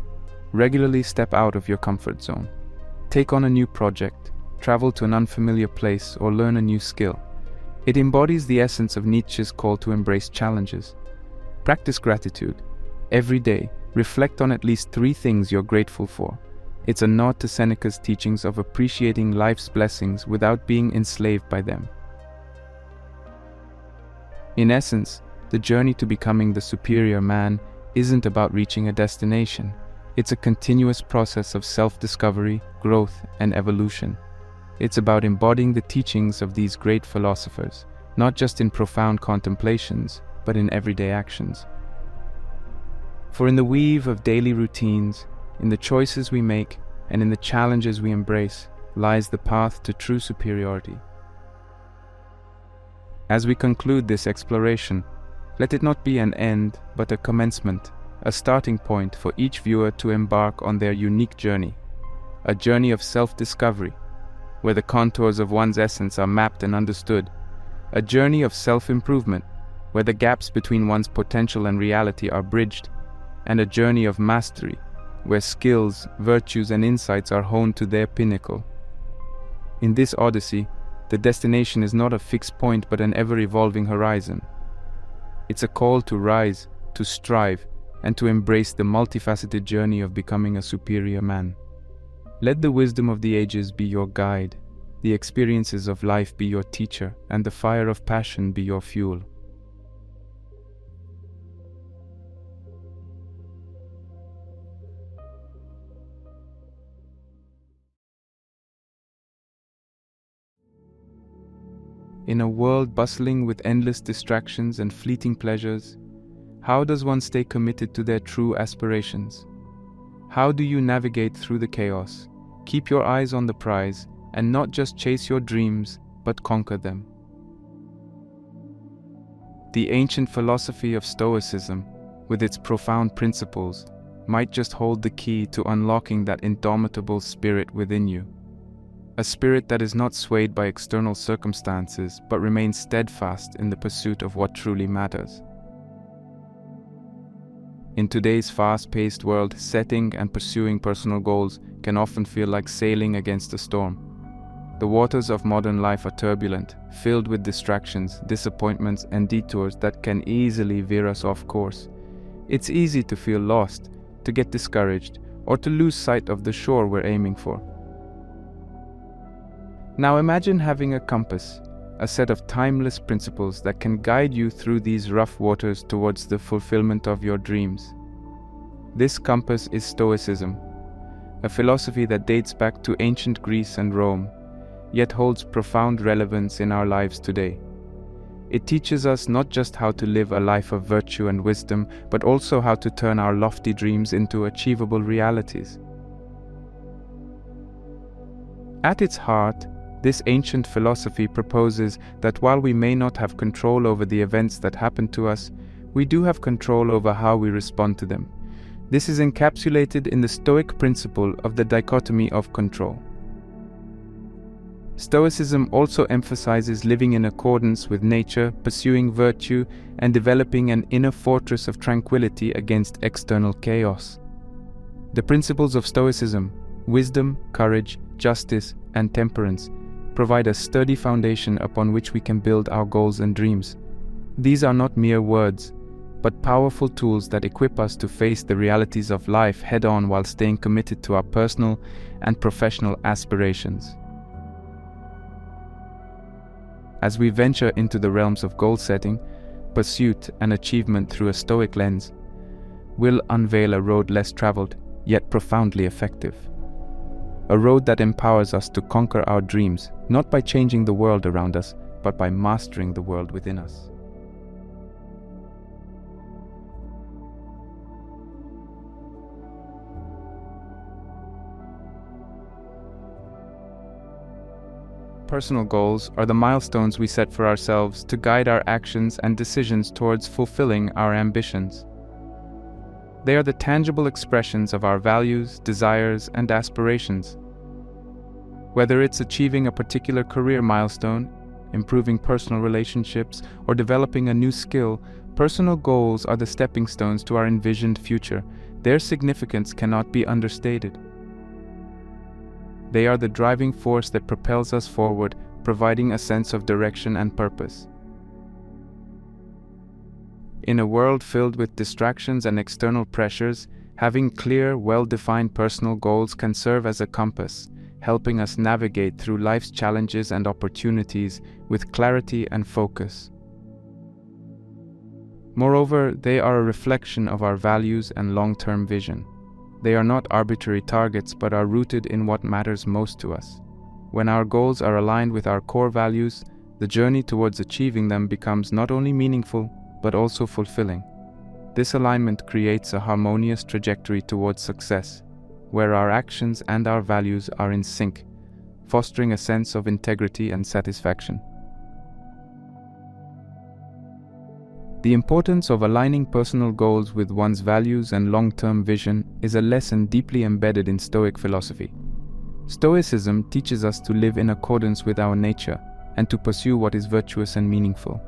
Regularly step out of your comfort zone. Take on a new project, travel to an unfamiliar place, or learn a new skill. It embodies the essence of Nietzsche's call to embrace challenges. Practice gratitude. Every day, reflect on at least 3 things you're grateful for. It's a nod to Seneca's teachings of appreciating life's blessings without being enslaved by them. In essence, the journey to becoming the superior man isn't about reaching a destination. It's a continuous process of self-discovery, growth, and evolution. It's about embodying the teachings of these great philosophers, not just in profound contemplations, but in everyday actions. For in the weave of daily routines, in the choices we make, and in the challenges we embrace, lies the path to true superiority. As we conclude this exploration, let it not be an end, but a commencement, a starting point for each viewer to embark on their unique journey, a journey of self-discovery, where the contours of one's essence are mapped and understood, a journey of self-improvement, where the gaps between one's potential and reality are bridged, and a journey of mastery, where skills, virtues, and insights are honed to their pinnacle. In this odyssey, the destination is not a fixed point but an ever-evolving horizon. It's a call to rise, to strive, and to embrace the multifaceted journey of becoming a superior man. Let the wisdom of the ages be your guide, the experiences of life be your teacher, and the fire of passion be your fuel. In a world bustling with endless distractions and fleeting pleasures, how does one stay committed to their true aspirations? How do you navigate through the chaos, keep your eyes on the prize, and not just chase your dreams, but conquer them? The ancient philosophy of Stoicism, with its profound principles, might just hold the key to unlocking that indomitable spirit within you. A spirit that is not swayed by external circumstances, but remains steadfast in the pursuit of what truly matters. In today's fast-paced world, setting and pursuing personal goals can often feel like sailing against a storm. The waters of modern life are turbulent, filled with distractions, disappointments, and detours that can easily veer us off course. It's easy to feel lost, to get discouraged, or to lose sight of the shore we're aiming for. Now imagine having a compass, a set of timeless principles that can guide you through these rough waters towards the fulfillment of your dreams. This compass is Stoicism, a philosophy that dates back to ancient Greece and Rome, yet holds profound relevance in our lives today. It teaches us not just how to live a life of virtue and wisdom, but also how to turn our lofty dreams into achievable realities. At its heart, this ancient philosophy proposes that while we may not have control over the events that happen to us, we do have control over how we respond to them. This is encapsulated in the Stoic principle of the dichotomy of control. Stoicism also emphasizes living in accordance with nature, pursuing virtue, and developing an inner fortress of tranquility against external chaos. The principles of Stoicism, wisdom, courage, justice, and temperance, provide a sturdy foundation upon which we can build our goals and dreams. These are not mere words, but powerful tools that equip us to face the realities of life head-on while staying committed to our personal and professional aspirations. As we venture into the realms of goal setting, pursuit, and achievement through a Stoic lens, we'll unveil a road less traveled, yet profoundly effective. A road that empowers us to conquer our dreams, not by changing the world around us, but by mastering the world within us. Personal goals are the milestones we set for ourselves to guide our actions and decisions towards fulfilling our ambitions. They are the tangible expressions of our values, desires, and aspirations. Whether it's achieving a particular career milestone, improving personal relationships, or developing a new skill, personal goals are the stepping stones to our envisioned future. Their significance cannot be understated. They are the driving force that propels us forward, providing a sense of direction and purpose. In a world filled with distractions and external pressures, having clear, well-defined personal goals can serve as a compass, helping us navigate through life's challenges and opportunities with clarity and focus. Moreover, they are a reflection of our values and long-term vision. They are not arbitrary targets, but are rooted in what matters most to us. When our goals are aligned with our core values, the journey towards achieving them becomes not only meaningful, but also fulfilling. This alignment creates a harmonious trajectory towards success, where our actions and our values are in sync, fostering a sense of integrity and satisfaction. The importance of aligning personal goals with one's values and long-term vision is a lesson deeply embedded in Stoic philosophy. Stoicism teaches us to live in accordance with our nature and to pursue what is virtuous and meaningful.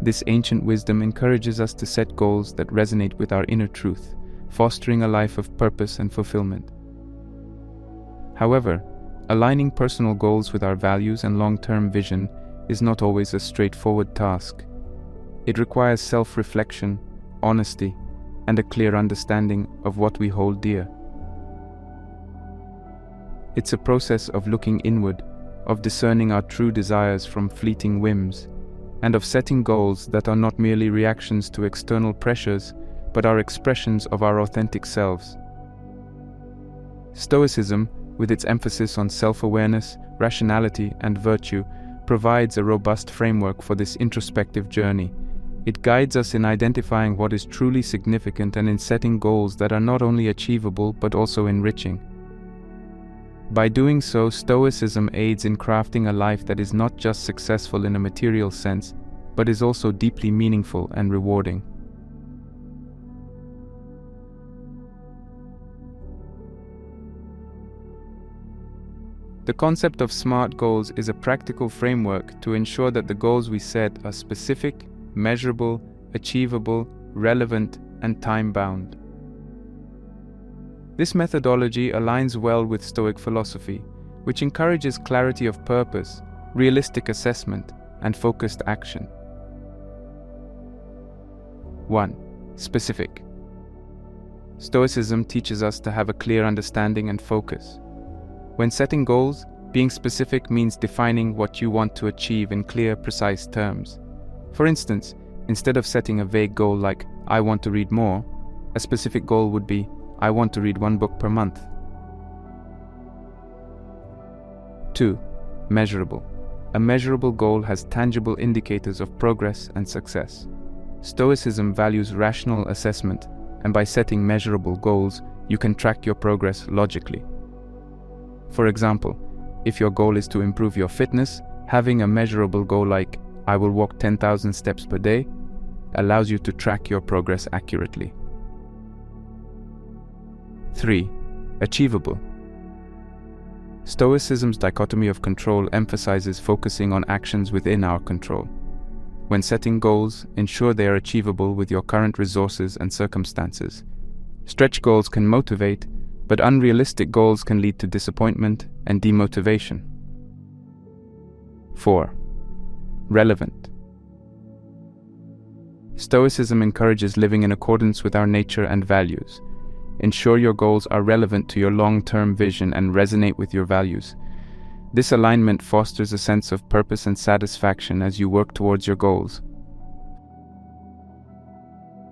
This ancient wisdom encourages us to set goals that resonate with our inner truth, fostering a life of purpose and fulfillment. However, aligning personal goals with our values and long-term vision is not always a straightforward task. It requires self-reflection, honesty, and a clear understanding of what we hold dear. It's a process of looking inward, of discerning our true desires from fleeting whims, and of setting goals that are not merely reactions to external pressures, but are expressions of our authentic selves. Stoicism, with its emphasis on self-awareness, rationality, and virtue, provides a robust framework for this introspective journey. It guides us in identifying what is truly significant and in setting goals that are not only achievable but also enriching. By doing so, Stoicism aids in crafting a life that is not just successful in a material sense, but is also deeply meaningful and rewarding. The concept of SMART goals is a practical framework to ensure that the goals we set are specific, measurable, achievable, relevant, and time-bound. This methodology aligns well with Stoic philosophy, which encourages clarity of purpose, realistic assessment, and focused action. 1. Specific. Stoicism teaches us to have a clear understanding and focus. When setting goals, being specific means defining what you want to achieve in clear, precise terms. For instance, instead of setting a vague goal like, I want to read more, a specific goal would be, I want to read 1 book per month. 2. Measurable. A measurable goal has tangible indicators of progress and success. Stoicism values rational assessment, and by setting measurable goals, you can track your progress logically. For example, if your goal is to improve your fitness, having a measurable goal like, I will walk 10,000 steps per day, allows you to track your progress accurately. 3. Achievable. Stoicism's dichotomy of control emphasizes focusing on actions within our control. When setting goals, ensure they are achievable with your current resources and circumstances. Stretch goals can motivate, but unrealistic goals can lead to disappointment and demotivation. 4. Relevant. Stoicism encourages living in accordance with our nature and values. Ensure your goals are relevant to your long-term vision and resonate with your values. This alignment fosters a sense of purpose and satisfaction as you work towards your goals.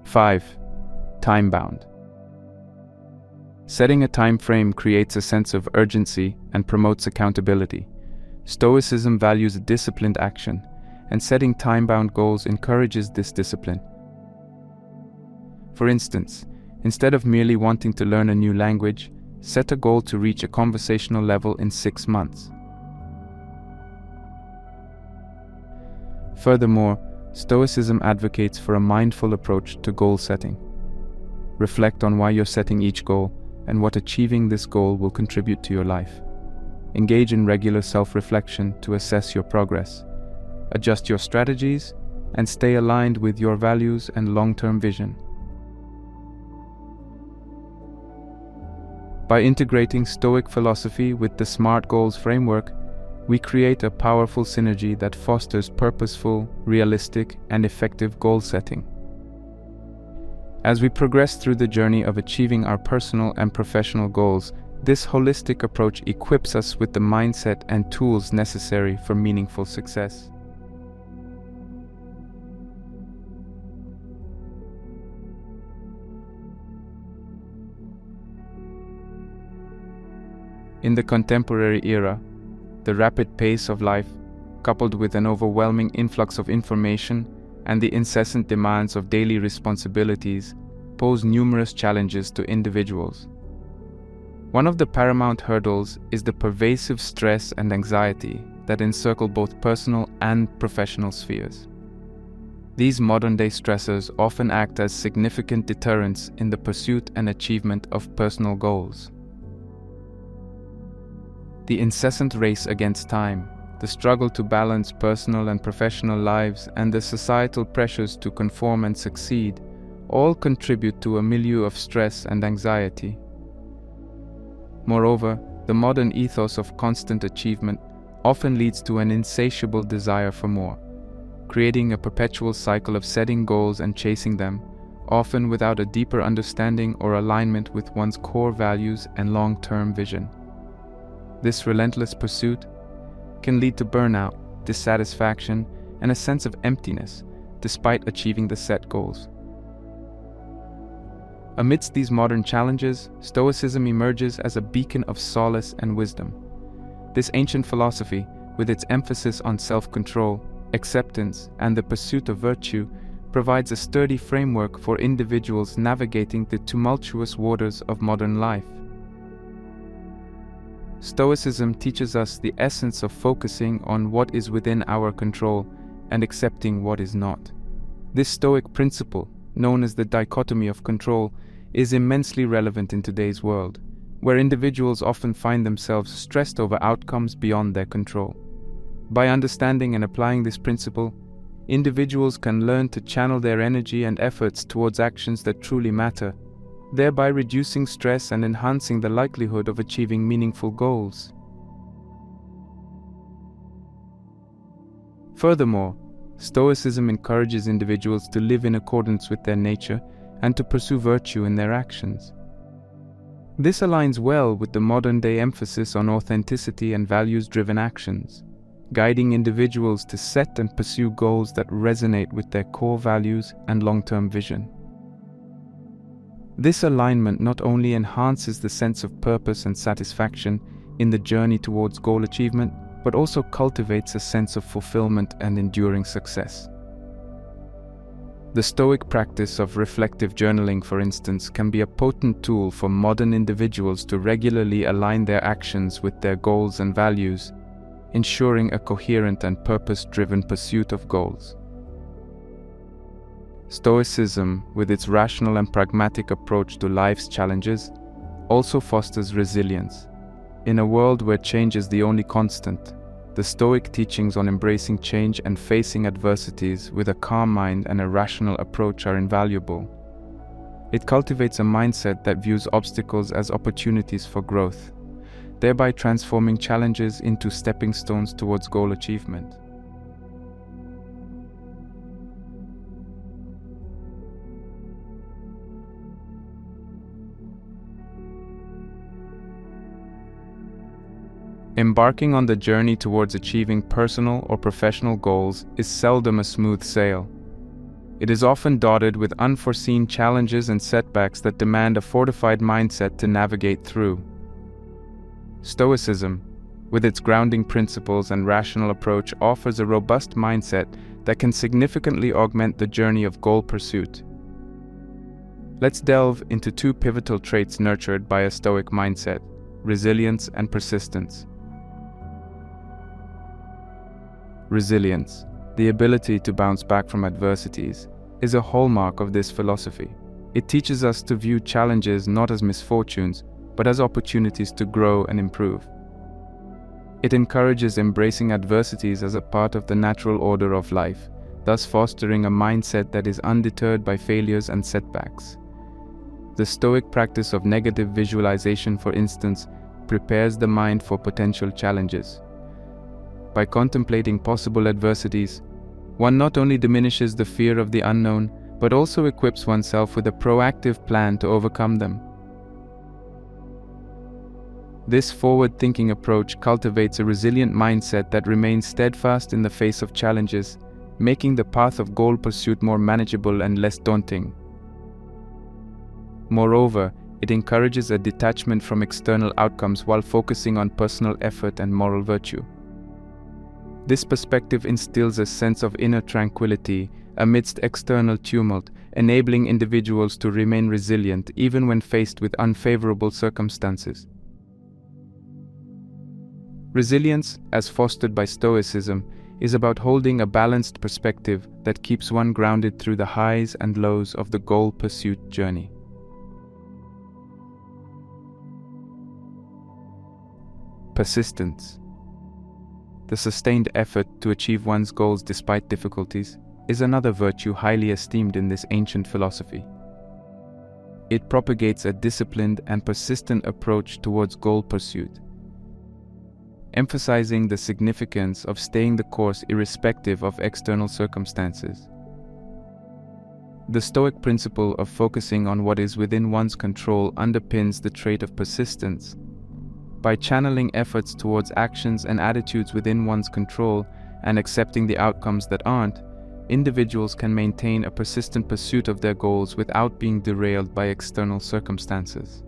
5. Time-bound. Setting a time frame creates a sense of urgency and promotes accountability. Stoicism values disciplined action, and setting time-bound goals encourages this discipline. For instance, instead of merely wanting to learn a new language, set a goal to reach a conversational level in 6 months. Furthermore, Stoicism advocates for a mindful approach to goal setting. Reflect on why you're setting each goal and what achieving this goal will contribute to your life. Engage in regular self-reflection to assess your progress. Adjust your strategies and stay aligned with your values and long-term vision. By integrating Stoic philosophy with the SMART goals framework, we create a powerful synergy that fosters purposeful, realistic, and effective goal setting. As we progress through the journey of achieving our personal and professional goals, this holistic approach equips us with the mindset and tools necessary for meaningful success. In the contemporary era, the rapid pace of life, coupled with an overwhelming influx of information and the incessant demands of daily responsibilities, pose numerous challenges to individuals. One of the paramount hurdles is the pervasive stress and anxiety that encircle both personal and professional spheres. These modern-day stressors often act as significant deterrents in the pursuit and achievement of personal goals. The incessant race against time, the struggle to balance personal and professional lives, and the societal pressures to conform and succeed all contribute to a milieu of stress and anxiety. Moreover, the modern ethos of constant achievement often leads to an insatiable desire for more, creating a perpetual cycle of setting goals and chasing them, often without a deeper understanding or alignment with one's core values and long-term vision. This relentless pursuit can lead to burnout, dissatisfaction, and a sense of emptiness despite achieving the set goals. Amidst these modern challenges, Stoicism emerges as a beacon of solace and wisdom. This ancient philosophy, with its emphasis on self-control, acceptance, and the pursuit of virtue, provides a sturdy framework for individuals navigating the tumultuous waters of modern life. Stoicism teaches us the essence of focusing on what is within our control and accepting what is not. This Stoic principle, known as the dichotomy of control, is immensely relevant in today's world, where individuals often find themselves stressed over outcomes beyond their control. By understanding and applying this principle, individuals can learn to channel their energy and efforts towards actions that truly matter, thereby reducing stress and enhancing the likelihood of achieving meaningful goals. Furthermore, Stoicism encourages individuals to live in accordance with their nature and to pursue virtue in their actions. This aligns well with the modern-day emphasis on authenticity and values-driven actions, guiding individuals to set and pursue goals that resonate with their core values and long-term vision. This alignment not only enhances the sense of purpose and satisfaction in the journey towards goal achievement, but also cultivates a sense of fulfillment and enduring success. The Stoic practice of reflective journaling, for instance, can be a potent tool for modern individuals to regularly align their actions with their goals and values, ensuring a coherent and purpose-driven pursuit of goals. Stoicism, with its rational and pragmatic approach to life's challenges, also fosters resilience. In a world where change is the only constant, the Stoic teachings on embracing change and facing adversities with a calm mind and a rational approach are invaluable. It cultivates a mindset that views obstacles as opportunities for growth, thereby transforming challenges into stepping stones towards goal achievement. Embarking on the journey towards achieving personal or professional goals is seldom a smooth sail. It is often dotted with unforeseen challenges and setbacks that demand a fortified mindset to navigate through. Stoicism, with its grounding principles and rational approach, offers a robust mindset that can significantly augment the journey of goal pursuit. Let's delve into two pivotal traits nurtured by a Stoic mindset: resilience and persistence. Resilience, the ability to bounce back from adversities, is a hallmark of this philosophy. It teaches us to view challenges not as misfortunes, but as opportunities to grow and improve. It encourages embracing adversities as a part of the natural order of life, thus fostering a mindset that is undeterred by failures and setbacks. The Stoic practice of negative visualization, for instance, prepares the mind for potential challenges. By contemplating possible adversities, one not only diminishes the fear of the unknown, but also equips oneself with a proactive plan to overcome them. This forward-thinking approach cultivates a resilient mindset that remains steadfast in the face of challenges, making the path of goal pursuit more manageable and less daunting. Moreover, it encourages a detachment from external outcomes while focusing on personal effort and moral virtue. This perspective instills a sense of inner tranquility amidst external tumult, enabling individuals to remain resilient even when faced with unfavorable circumstances. Resilience, as fostered by Stoicism, is about holding a balanced perspective that keeps one grounded through the highs and lows of the goal pursuit journey. Persistence. The sustained effort to achieve one's goals despite difficulties is another virtue highly esteemed in this ancient philosophy. It propagates a disciplined and persistent approach towards goal pursuit, emphasizing the significance of staying the course irrespective of external circumstances. The Stoic principle of focusing on what is within one's control underpins the trait of persistence. By channeling efforts towards actions and attitudes within one's control and accepting the outcomes that aren't, individuals can maintain a persistent pursuit of their goals without being derailed by external circumstances.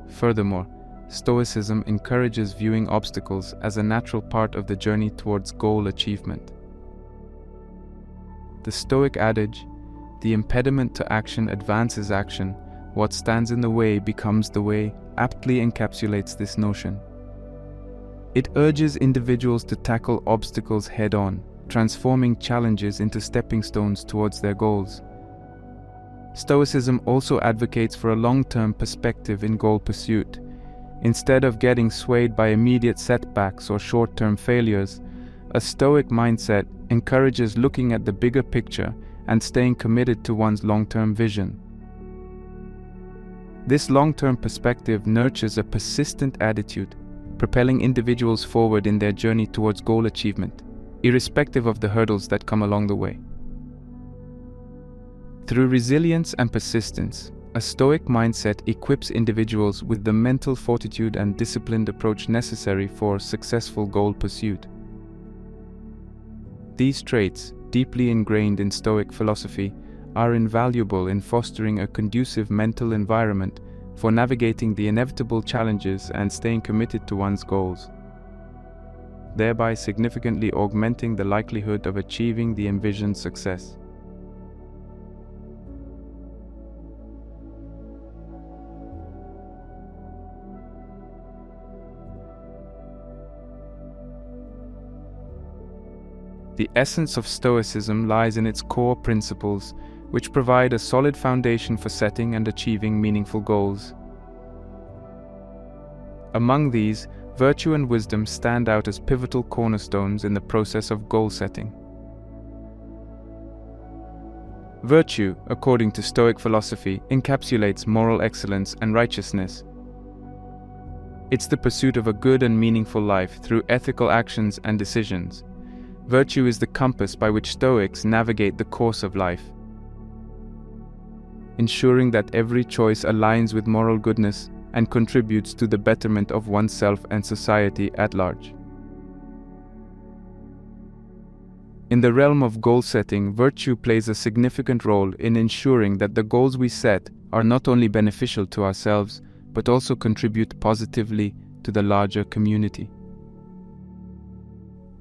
Furthermore, Stoicism encourages viewing obstacles as a natural part of the journey towards goal achievement. The Stoic adage, "The impediment to action advances action, what stands in the way becomes the way," aptly encapsulates this notion. It urges individuals to tackle obstacles head-on, transforming challenges into stepping stones towards their goals. Stoicism also advocates for a long-term perspective in goal pursuit. Instead of getting swayed by immediate setbacks or short-term failures, a Stoic mindset encourages looking at the bigger picture and staying committed to one's long-term vision. This long-term perspective nurtures a persistent attitude, propelling individuals forward in their journey towards goal achievement, irrespective of the hurdles that come along the way. Through resilience and persistence, a Stoic mindset equips individuals with the mental fortitude and disciplined approach necessary for successful goal pursuit. These traits, deeply ingrained in Stoic philosophy, are invaluable in fostering a conducive mental environment for navigating the inevitable challenges and staying committed to one's goals, thereby significantly augmenting the likelihood of achieving the envisioned success. The essence of Stoicism lies in its core principles, which provide a solid foundation for setting and achieving meaningful goals. Among these, virtue and wisdom stand out as pivotal cornerstones in the process of goal setting. Virtue, according to Stoic philosophy, encapsulates moral excellence and righteousness. It's the pursuit of a good and meaningful life through ethical actions and decisions. Virtue is the compass by which Stoics navigate the course of life, ensuring that every choice aligns with moral goodness and contributes to the betterment of oneself and society at large. In the realm of goal setting, virtue plays a significant role in ensuring that the goals we set are not only beneficial to ourselves, but also contribute positively to the larger community.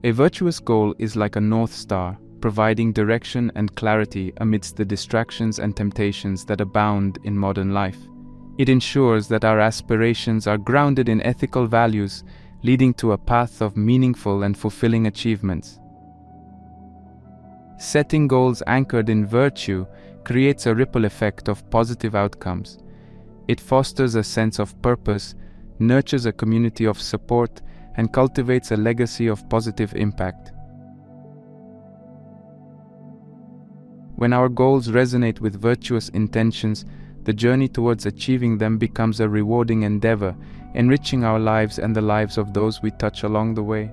A virtuous goal is like a North Star, providing direction and clarity amidst the distractions and temptations that abound in modern life. It ensures that our aspirations are grounded in ethical values, leading to a path of meaningful and fulfilling achievements. Setting goals anchored in virtue creates a ripple effect of positive outcomes. It fosters a sense of purpose, nurtures a community of support, and cultivates a legacy of positive impact. When our goals resonate with virtuous intentions, the journey towards achieving them becomes a rewarding endeavor, enriching our lives and the lives of those we touch along the way.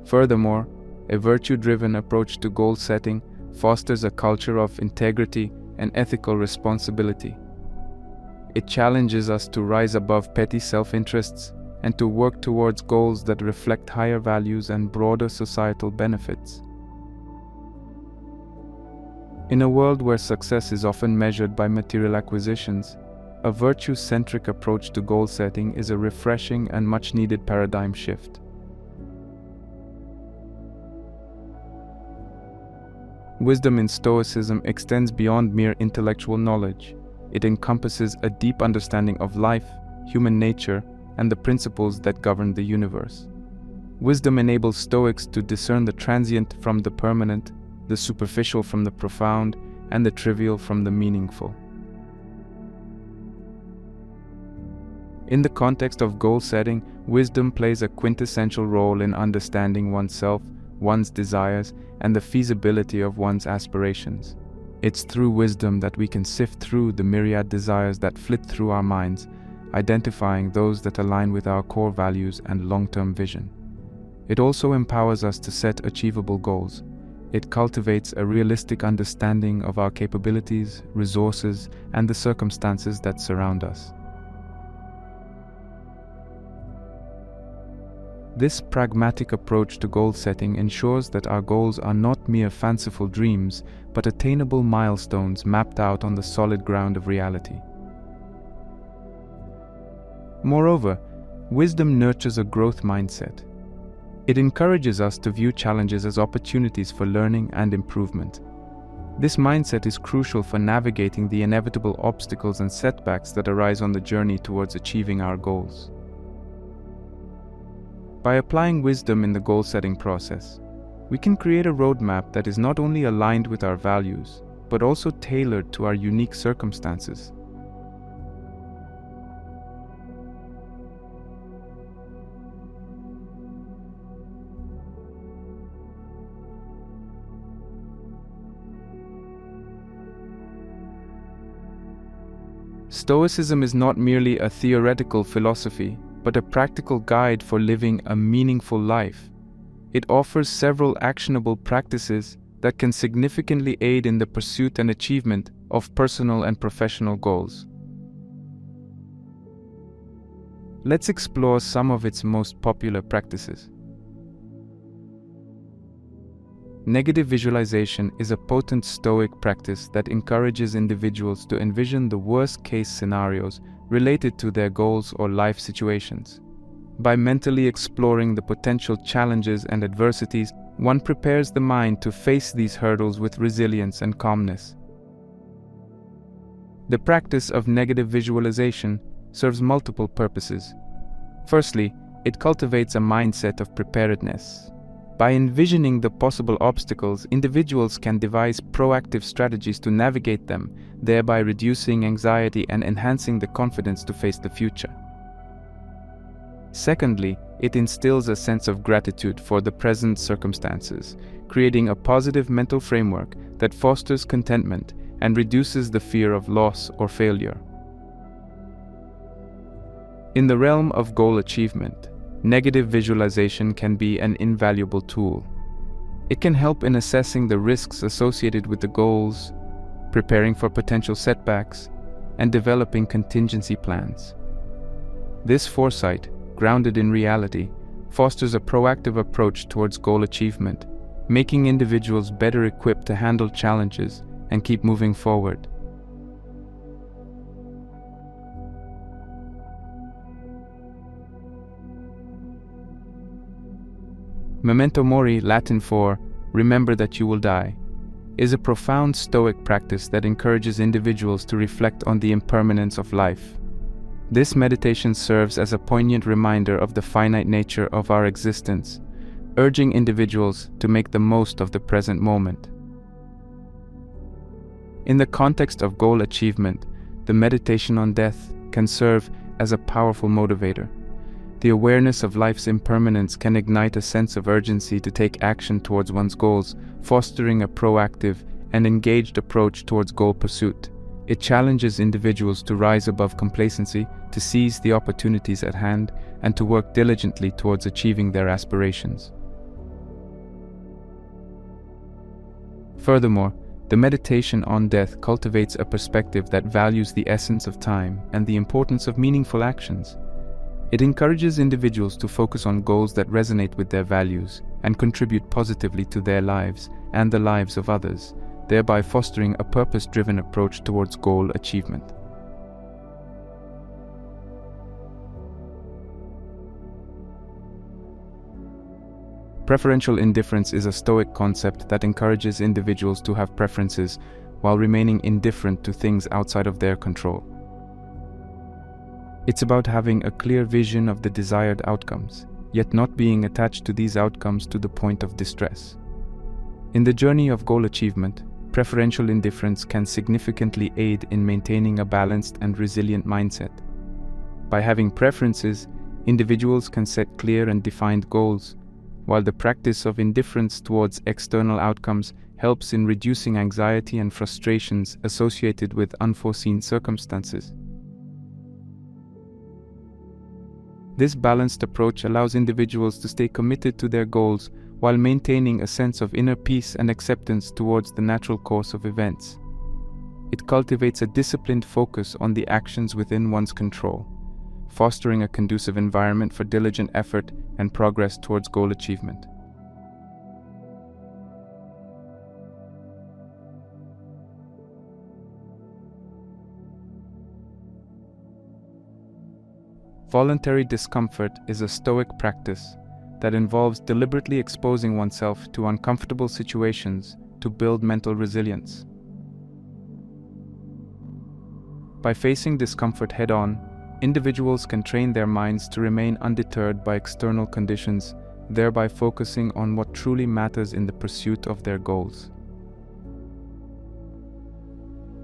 Furthermore, a virtue-driven approach to goal setting fosters a culture of integrity and ethical responsibility. It challenges us to rise above petty self-interests and to work towards goals that reflect higher values and broader societal benefits. In a world where success is often measured by material acquisitions, a virtue-centric approach to goal setting is a refreshing and much-needed paradigm shift. Wisdom in Stoicism extends beyond mere intellectual knowledge. It encompasses a deep understanding of life, human nature, and the principles that govern the universe. Wisdom enables Stoics to discern the transient from the permanent, the superficial from the profound, and the trivial from the meaningful. In the context of goal setting, wisdom plays a quintessential role in understanding oneself, one's desires, and the feasibility of one's aspirations. It's through wisdom that we can sift through the myriad desires that flit through our minds, identifying those that align with our core values and long-term vision. It also empowers us to set achievable goals. It cultivates a realistic understanding of our capabilities, resources, and the circumstances that surround us. This pragmatic approach to goal setting ensures that our goals are not mere fanciful dreams, but attainable milestones mapped out on the solid ground of reality. Moreover, wisdom nurtures a growth mindset. It encourages us to view challenges as opportunities for learning and improvement. This mindset is crucial for navigating the inevitable obstacles and setbacks that arise on the journey towards achieving our goals. By applying wisdom in the goal-setting process, We can create a roadmap that is not only aligned with our values, but also tailored to our unique circumstances. Stoicism is not merely a theoretical philosophy, but a practical guide for living a meaningful life. It offers several actionable practices that can significantly aid in the pursuit and achievement of personal and professional goals. Let's explore some of its most popular practices. Negative visualization is a potent Stoic practice that encourages individuals to envision the worst-case scenarios related to their goals or life situations. By mentally exploring the potential challenges and adversities, one prepares the mind to face these hurdles with resilience and calmness. The practice of negative visualization serves multiple purposes. Firstly, it cultivates a mindset of preparedness. By envisioning the possible obstacles, individuals can devise proactive strategies to navigate them, thereby reducing anxiety and enhancing the confidence to face the future. Secondly, it instills a sense of gratitude for the present circumstances, creating a positive mental framework that fosters contentment and reduces the fear of loss or failure. In the realm of goal achievement, negative visualization can be an invaluable tool. It can help in assessing the risks associated with the goals, preparing for potential setbacks, and developing contingency plans. This foresight, grounded in reality, fosters a proactive approach towards goal achievement, making individuals better equipped to handle challenges and keep moving forward. Memento mori, Latin for "remember that you will die," is a profound Stoic practice that encourages individuals to reflect on the impermanence of life. This meditation serves as a poignant reminder of the finite nature of our existence, urging individuals to make the most of the present moment. In the context of goal achievement, the meditation on death can serve as a powerful motivator. The awareness of life's impermanence can ignite a sense of urgency to take action towards one's goals, fostering a proactive and engaged approach towards goal pursuit. It challenges individuals to rise above complacency, to seize the opportunities at hand, and to work diligently towards achieving their aspirations. Furthermore, the meditation on death cultivates a perspective that values the essence of time and the importance of meaningful actions. It encourages individuals to focus on goals that resonate with their values and contribute positively to their lives and the lives of others, thereby fostering a purpose-driven approach towards goal achievement. Preferential indifference is a Stoic concept that encourages individuals to have preferences while remaining indifferent to things outside of their control. It's about having a clear vision of the desired outcomes, yet not being attached to these outcomes to the point of distress. In the journey of goal achievement, preferential indifference can significantly aid in maintaining a balanced and resilient mindset. By having preferences, individuals can set clear and defined goals, while the practice of indifference towards external outcomes helps in reducing anxiety and frustrations associated with unforeseen circumstances. This balanced approach allows individuals to stay committed to their goals while maintaining a sense of inner peace and acceptance towards the natural course of events. It cultivates a disciplined focus on the actions within one's control, fostering a conducive environment for diligent effort and progress towards goal achievement. Voluntary discomfort is a Stoic practice that involves deliberately exposing oneself to uncomfortable situations to build mental resilience. By facing discomfort head-on, individuals can train their minds to remain undeterred by external conditions thereby focusing on what truly matters in the pursuit of their goals.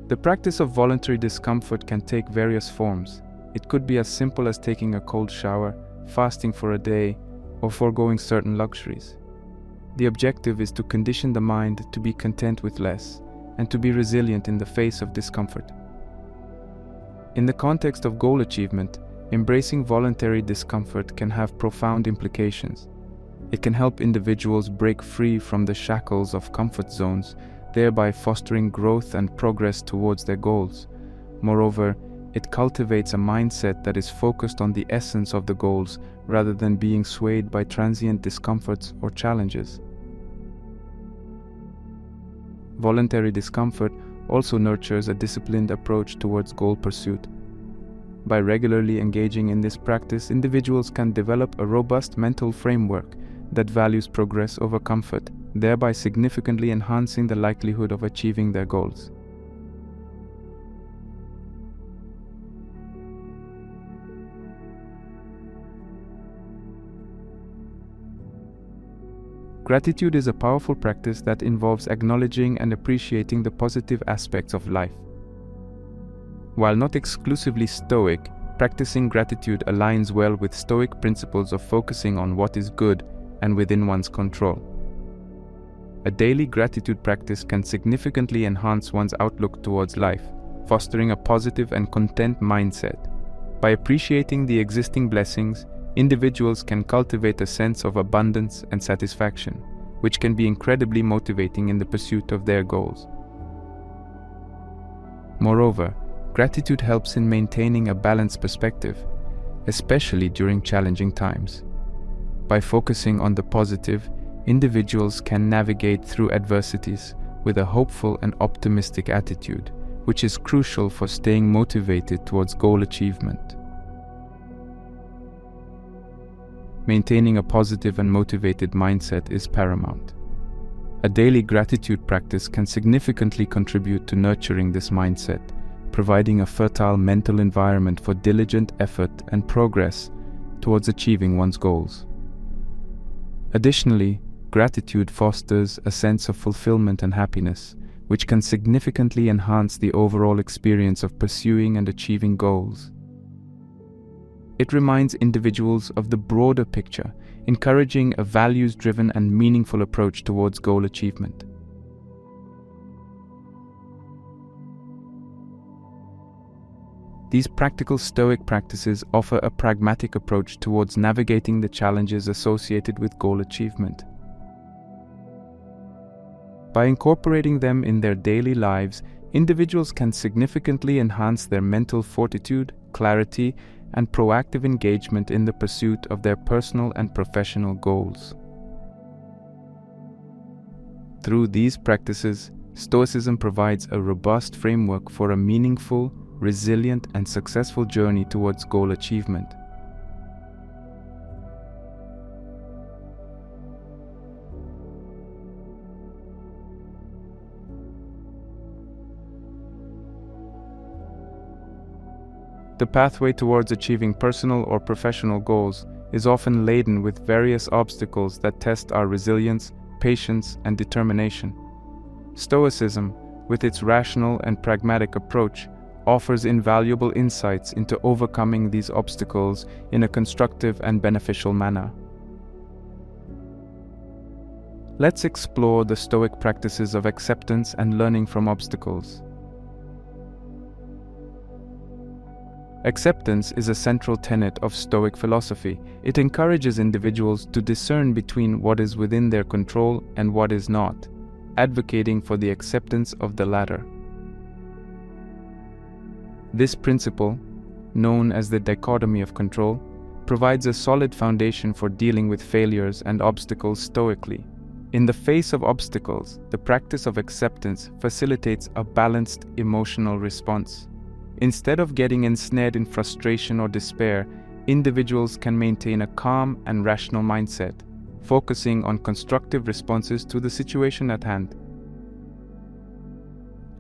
The practice of voluntary discomfort can take various forms. It could be as simple as taking a cold shower, fasting for a day, or foregoing certain luxuries. The objective is to condition the mind to be content with less and to be resilient in the face of discomfort. In the context of goal achievement, embracing voluntary discomfort can have profound implications. It can help individuals break free from the shackles of comfort zones, thereby fostering growth and progress towards their goals. Moreover, it cultivates a mindset that is focused on the essence of the goals rather than being swayed by transient discomforts or challenges. Voluntary discomfort also nurtures a disciplined approach towards goal pursuit. By regularly engaging in this practice, individuals can develop a robust mental framework that values progress over comfort, thereby significantly enhancing the likelihood of achieving their goals. Gratitude is a powerful practice that involves acknowledging and appreciating the positive aspects of life. While not exclusively Stoic, practicing gratitude aligns well with Stoic principles of focusing on what is good and within one's control. A daily gratitude practice can significantly enhance one's outlook towards life, fostering a positive and content mindset. By appreciating the existing blessings, individuals can cultivate a sense of abundance and satisfaction, which can be incredibly motivating in the pursuit of their goals. Moreover, gratitude helps in maintaining a balanced perspective, especially during challenging times. By focusing on the positive, individuals can navigate through adversities with a hopeful and optimistic attitude, which is crucial for staying motivated towards goal achievement. Maintaining a positive and motivated mindset is paramount. A daily gratitude practice can significantly contribute to nurturing this mindset, providing a fertile mental environment for diligent effort and progress towards achieving one's goals. Additionally, gratitude fosters a sense of fulfillment and happiness, which can significantly enhance the overall experience of pursuing and achieving goals. It reminds individuals of the broader picture, encouraging a values-driven and meaningful approach towards goal achievement. These practical Stoic practices offer a pragmatic approach towards navigating the challenges associated with goal achievement. By incorporating them in their daily lives, individuals can significantly enhance their mental fortitude, clarity, and proactive engagement in the pursuit of their personal and professional goals. Through these practices, Stoicism provides a robust framework for a meaningful, resilient, and successful journey towards goal achievement. The pathway towards achieving personal or professional goals is often laden with various obstacles that test our resilience, patience, and determination. Stoicism, with its rational and pragmatic approach, offers invaluable insights into overcoming these obstacles in a constructive and beneficial manner. Let's explore the Stoic practices of acceptance and learning from obstacles. Acceptance is a central tenet of Stoic philosophy. It encourages individuals to discern between what is within their control and what is not, advocating for the acceptance of the latter. This principle, known as the dichotomy of control, provides a solid foundation for dealing with failures and obstacles stoically. In the face of obstacles, the practice of acceptance facilitates a balanced emotional response. Instead of getting ensnared in frustration or despair, individuals can maintain a calm and rational mindset, focusing on constructive responses to the situation at hand.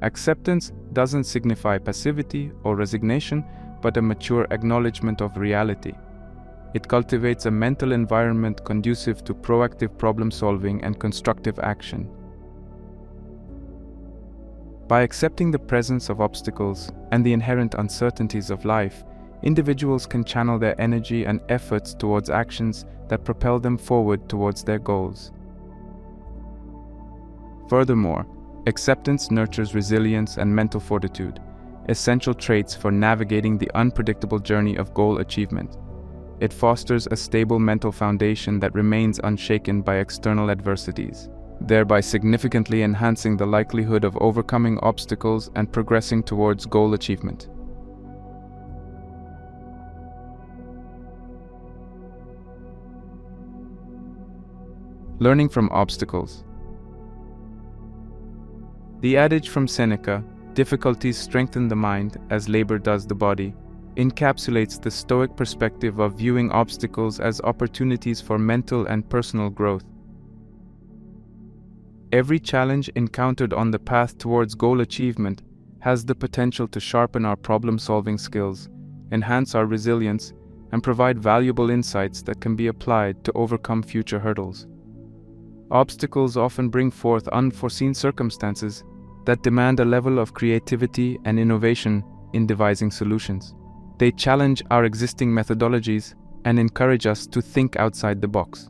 Acceptance doesn't signify passivity or resignation, but a mature acknowledgement of reality. It cultivates a mental environment conducive to proactive problem-solving and constructive action. By accepting the presence of obstacles and the inherent uncertainties of life, individuals can channel their energy and efforts towards actions that propel them forward towards their goals. Furthermore, acceptance nurtures resilience and mental fortitude, essential traits for navigating the unpredictable journey of goal achievement. It fosters a stable mental foundation that remains unshaken by external adversities, thereby significantly enhancing the likelihood of overcoming obstacles and progressing towards goal achievement. Learning from obstacles. The adage from Seneca, "Difficulties strengthen the mind as labor does the body," encapsulates the Stoic perspective of viewing obstacles as opportunities for mental and personal growth. Every challenge encountered on the path towards goal achievement has the potential to sharpen our problem-solving skills, enhance our resilience, and provide valuable insights that can be applied to overcome future hurdles. Obstacles often bring forth unforeseen circumstances that demand a level of creativity and innovation in devising solutions. They challenge our existing methodologies and encourage us to think outside the box.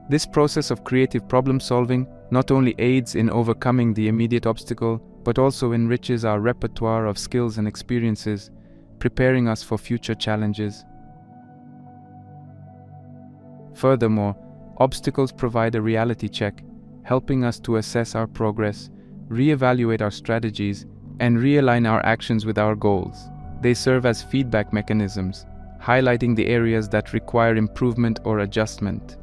This process of creative problem-solving not only aids in overcoming the immediate obstacle, but also enriches our repertoire of skills and experiences, preparing us for future challenges. Furthermore, obstacles provide a reality check, helping us to assess our progress, reevaluate our strategies, and realign our actions with our goals. They serve as feedback mechanisms, highlighting the areas that require improvement or adjustment.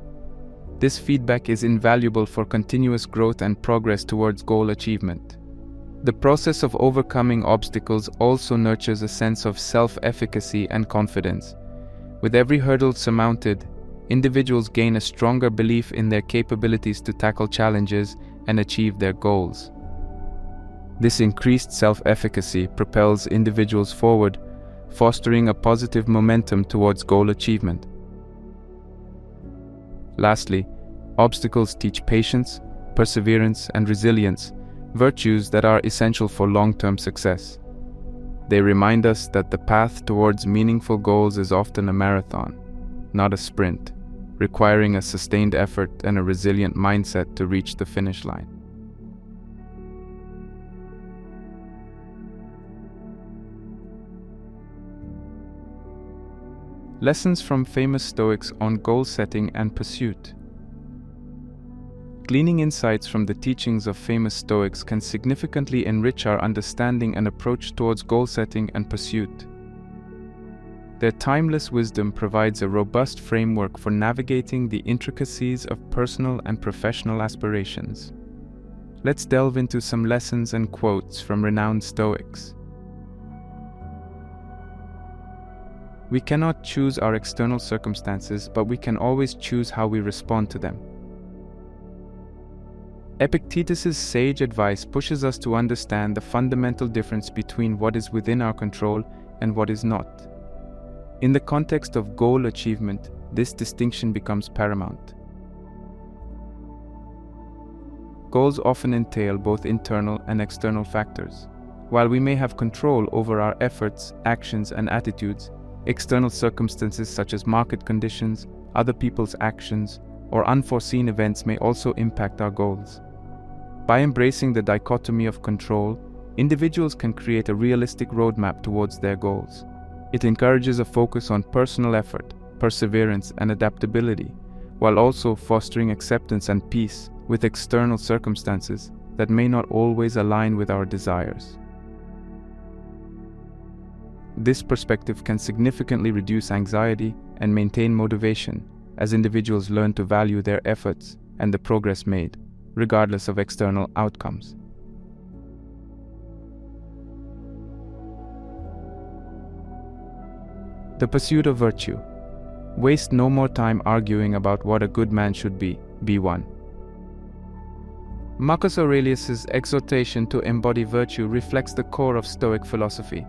This feedback is invaluable for continuous growth and progress towards goal achievement. The process of overcoming obstacles also nurtures a sense of self-efficacy and confidence. With every hurdle surmounted, individuals gain a stronger belief in their capabilities to tackle challenges and achieve their goals. This increased self-efficacy propels individuals forward, fostering a positive momentum towards goal achievement. Lastly, obstacles teach patience, perseverance, and resilience, virtues that are essential for long-term success. They remind us that the path towards meaningful goals is often a marathon, not a sprint, requiring a sustained effort and a resilient mindset to reach the finish line. Lessons from famous Stoics on goal setting and pursuit. Gleaning insights from the teachings of famous Stoics can significantly enrich our understanding and approach towards goal setting and pursuit. Their timeless wisdom provides a robust framework for navigating the intricacies of personal and professional aspirations. Let's delve into some lessons and quotes from renowned Stoics. We cannot choose our external circumstances, but we can always choose how we respond to them. Epictetus's sage advice pushes us to understand the fundamental difference between what is within our control and what is not. In the context of goal achievement, this distinction becomes paramount. Goals often entail both internal and external factors. While we may have control over our efforts, actions, and attitudes, external circumstances such as market conditions, other people's actions, or unforeseen events may also impact our goals. By embracing the dichotomy of control, individuals can create a realistic roadmap towards their goals. It encourages a focus on personal effort, perseverance, and adaptability, while also fostering acceptance and peace with external circumstances that may not always align with our desires. This perspective can significantly reduce anxiety and maintain motivation as individuals learn to value their efforts and the progress made, regardless of external outcomes. The pursuit of virtue. Waste no more time arguing about what a good man should be one. Marcus Aurelius's exhortation to embody virtue reflects the core of Stoic philosophy.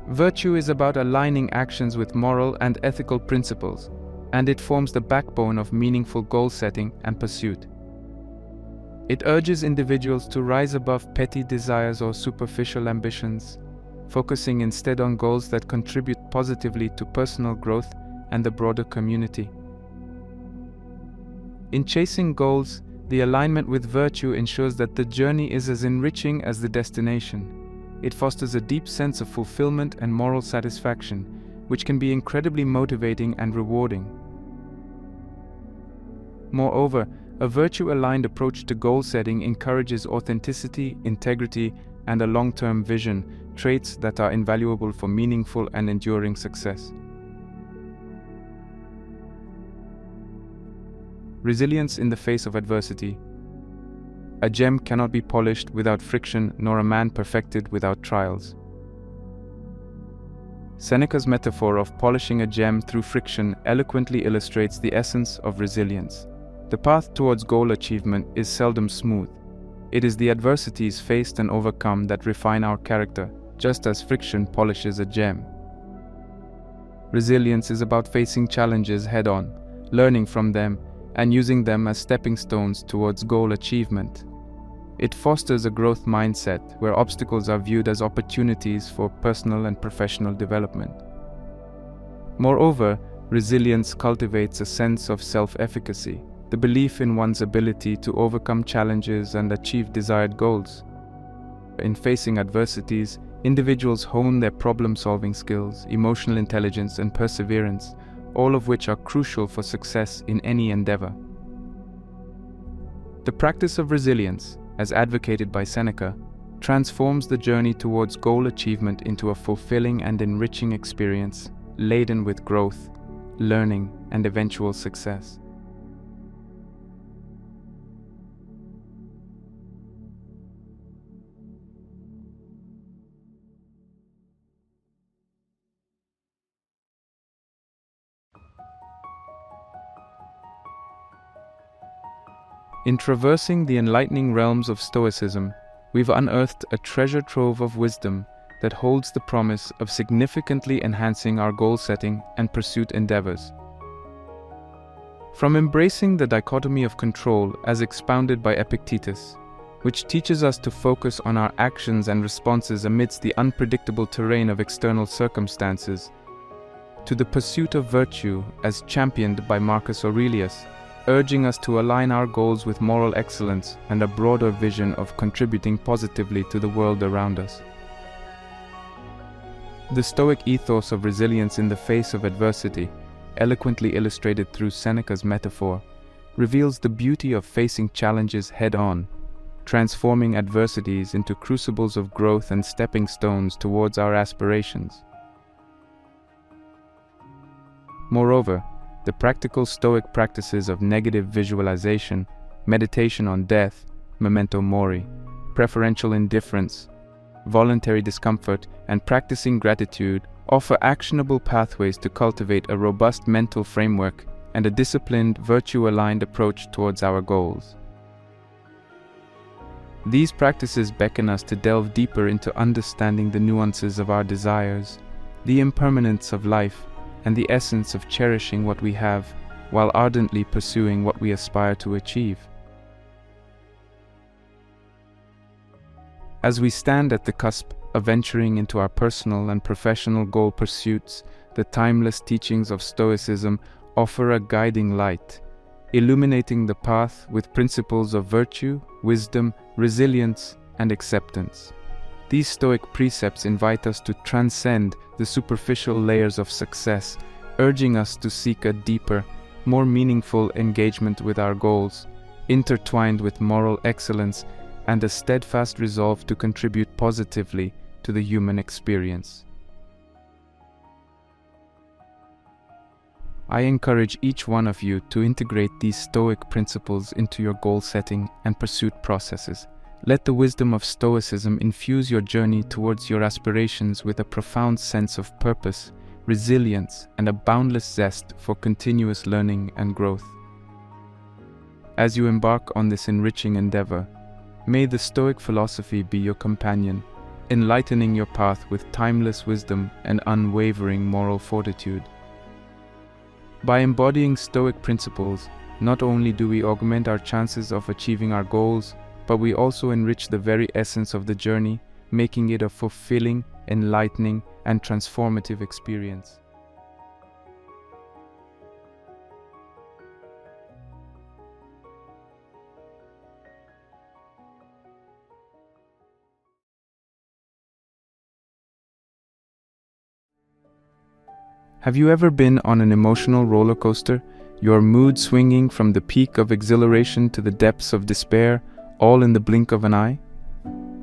Virtue is about aligning actions with moral and ethical principles, and it forms the backbone of meaningful goal setting and pursuit. It urges individuals to rise above petty desires or superficial ambitions, focusing instead on goals that contribute positively to personal growth and the broader community. In chasing goals, the alignment with virtue ensures that the journey is as enriching as the destination. It fosters a deep sense of fulfillment and moral satisfaction, which can be incredibly motivating and rewarding. Moreover, a virtue-aligned approach to goal setting encourages authenticity, integrity, and a long-term vision, traits that are invaluable for meaningful and enduring success. Resilience in the face of adversity. A gem cannot be polished without friction, nor a man perfected without trials. Seneca's metaphor of polishing a gem through friction eloquently illustrates the essence of resilience. The path towards goal achievement is seldom smooth. It is the adversities faced and overcome that refine our character, just as friction polishes a gem. Resilience is about facing challenges head-on, learning from them, and using them as stepping stones towards goal achievement. It fosters a growth mindset where obstacles are viewed as opportunities for personal and professional development. Moreover, resilience cultivates a sense of self-efficacy, the belief in one's ability to overcome challenges and achieve desired goals. In facing adversities, individuals hone their problem-solving skills, emotional intelligence, and perseverance, all of which are crucial for success in any endeavor. The practice of resilience, as advocated by Seneca, transforms the journey towards goal achievement into a fulfilling and enriching experience, laden with growth, learning, and eventual success. In traversing the enlightening realms of Stoicism, we've unearthed a treasure trove of wisdom that holds the promise of significantly enhancing our goal-setting and pursuit endeavors. From embracing the dichotomy of control as expounded by Epictetus, which teaches us to focus on our actions and responses amidst the unpredictable terrain of external circumstances, to the pursuit of virtue as championed by Marcus Aurelius, urging us to align our goals with moral excellence and a broader vision of contributing positively to the world around us. The Stoic ethos of resilience in the face of adversity, eloquently illustrated through Seneca's metaphor, reveals the beauty of facing challenges head-on, transforming adversities into crucibles of growth and stepping stones towards our aspirations. Moreover, the practical Stoic practices of negative visualization, meditation on death, memento mori, preferential indifference, voluntary discomfort, and practicing gratitude offer actionable pathways to cultivate a robust mental framework and a disciplined, virtue-aligned approach towards our goals. These practices beckon us to delve deeper into understanding the nuances of our desires, the impermanence of life, and the essence of cherishing what we have while ardently pursuing what we aspire to achieve. As we stand at the cusp of venturing into our personal and professional goal pursuits, the timeless teachings of Stoicism offer a guiding light, illuminating the path with principles of virtue, wisdom, resilience, and acceptance. These Stoic precepts invite us to transcend the superficial layers of success, urging us to seek a deeper, more meaningful engagement with our goals, intertwined with moral excellence and a steadfast resolve to contribute positively to the human experience. I encourage each one of you to integrate these Stoic principles into your goal-setting and pursuit processes. Let the wisdom of Stoicism infuse your journey towards your aspirations with a profound sense of purpose, resilience, and a boundless zest for continuous learning and growth. As you embark on this enriching endeavor, may the Stoic philosophy be your companion, enlightening your path with timeless wisdom and unwavering moral fortitude. By embodying Stoic principles, not only do we augment our chances of achieving our goals, but we also enrich the very essence of the journey, making it a fulfilling, enlightening, and transformative experience. Have you ever been on an emotional roller coaster, your mood swinging from the peak of exhilaration to the depths of despair, all in the blink of an eye?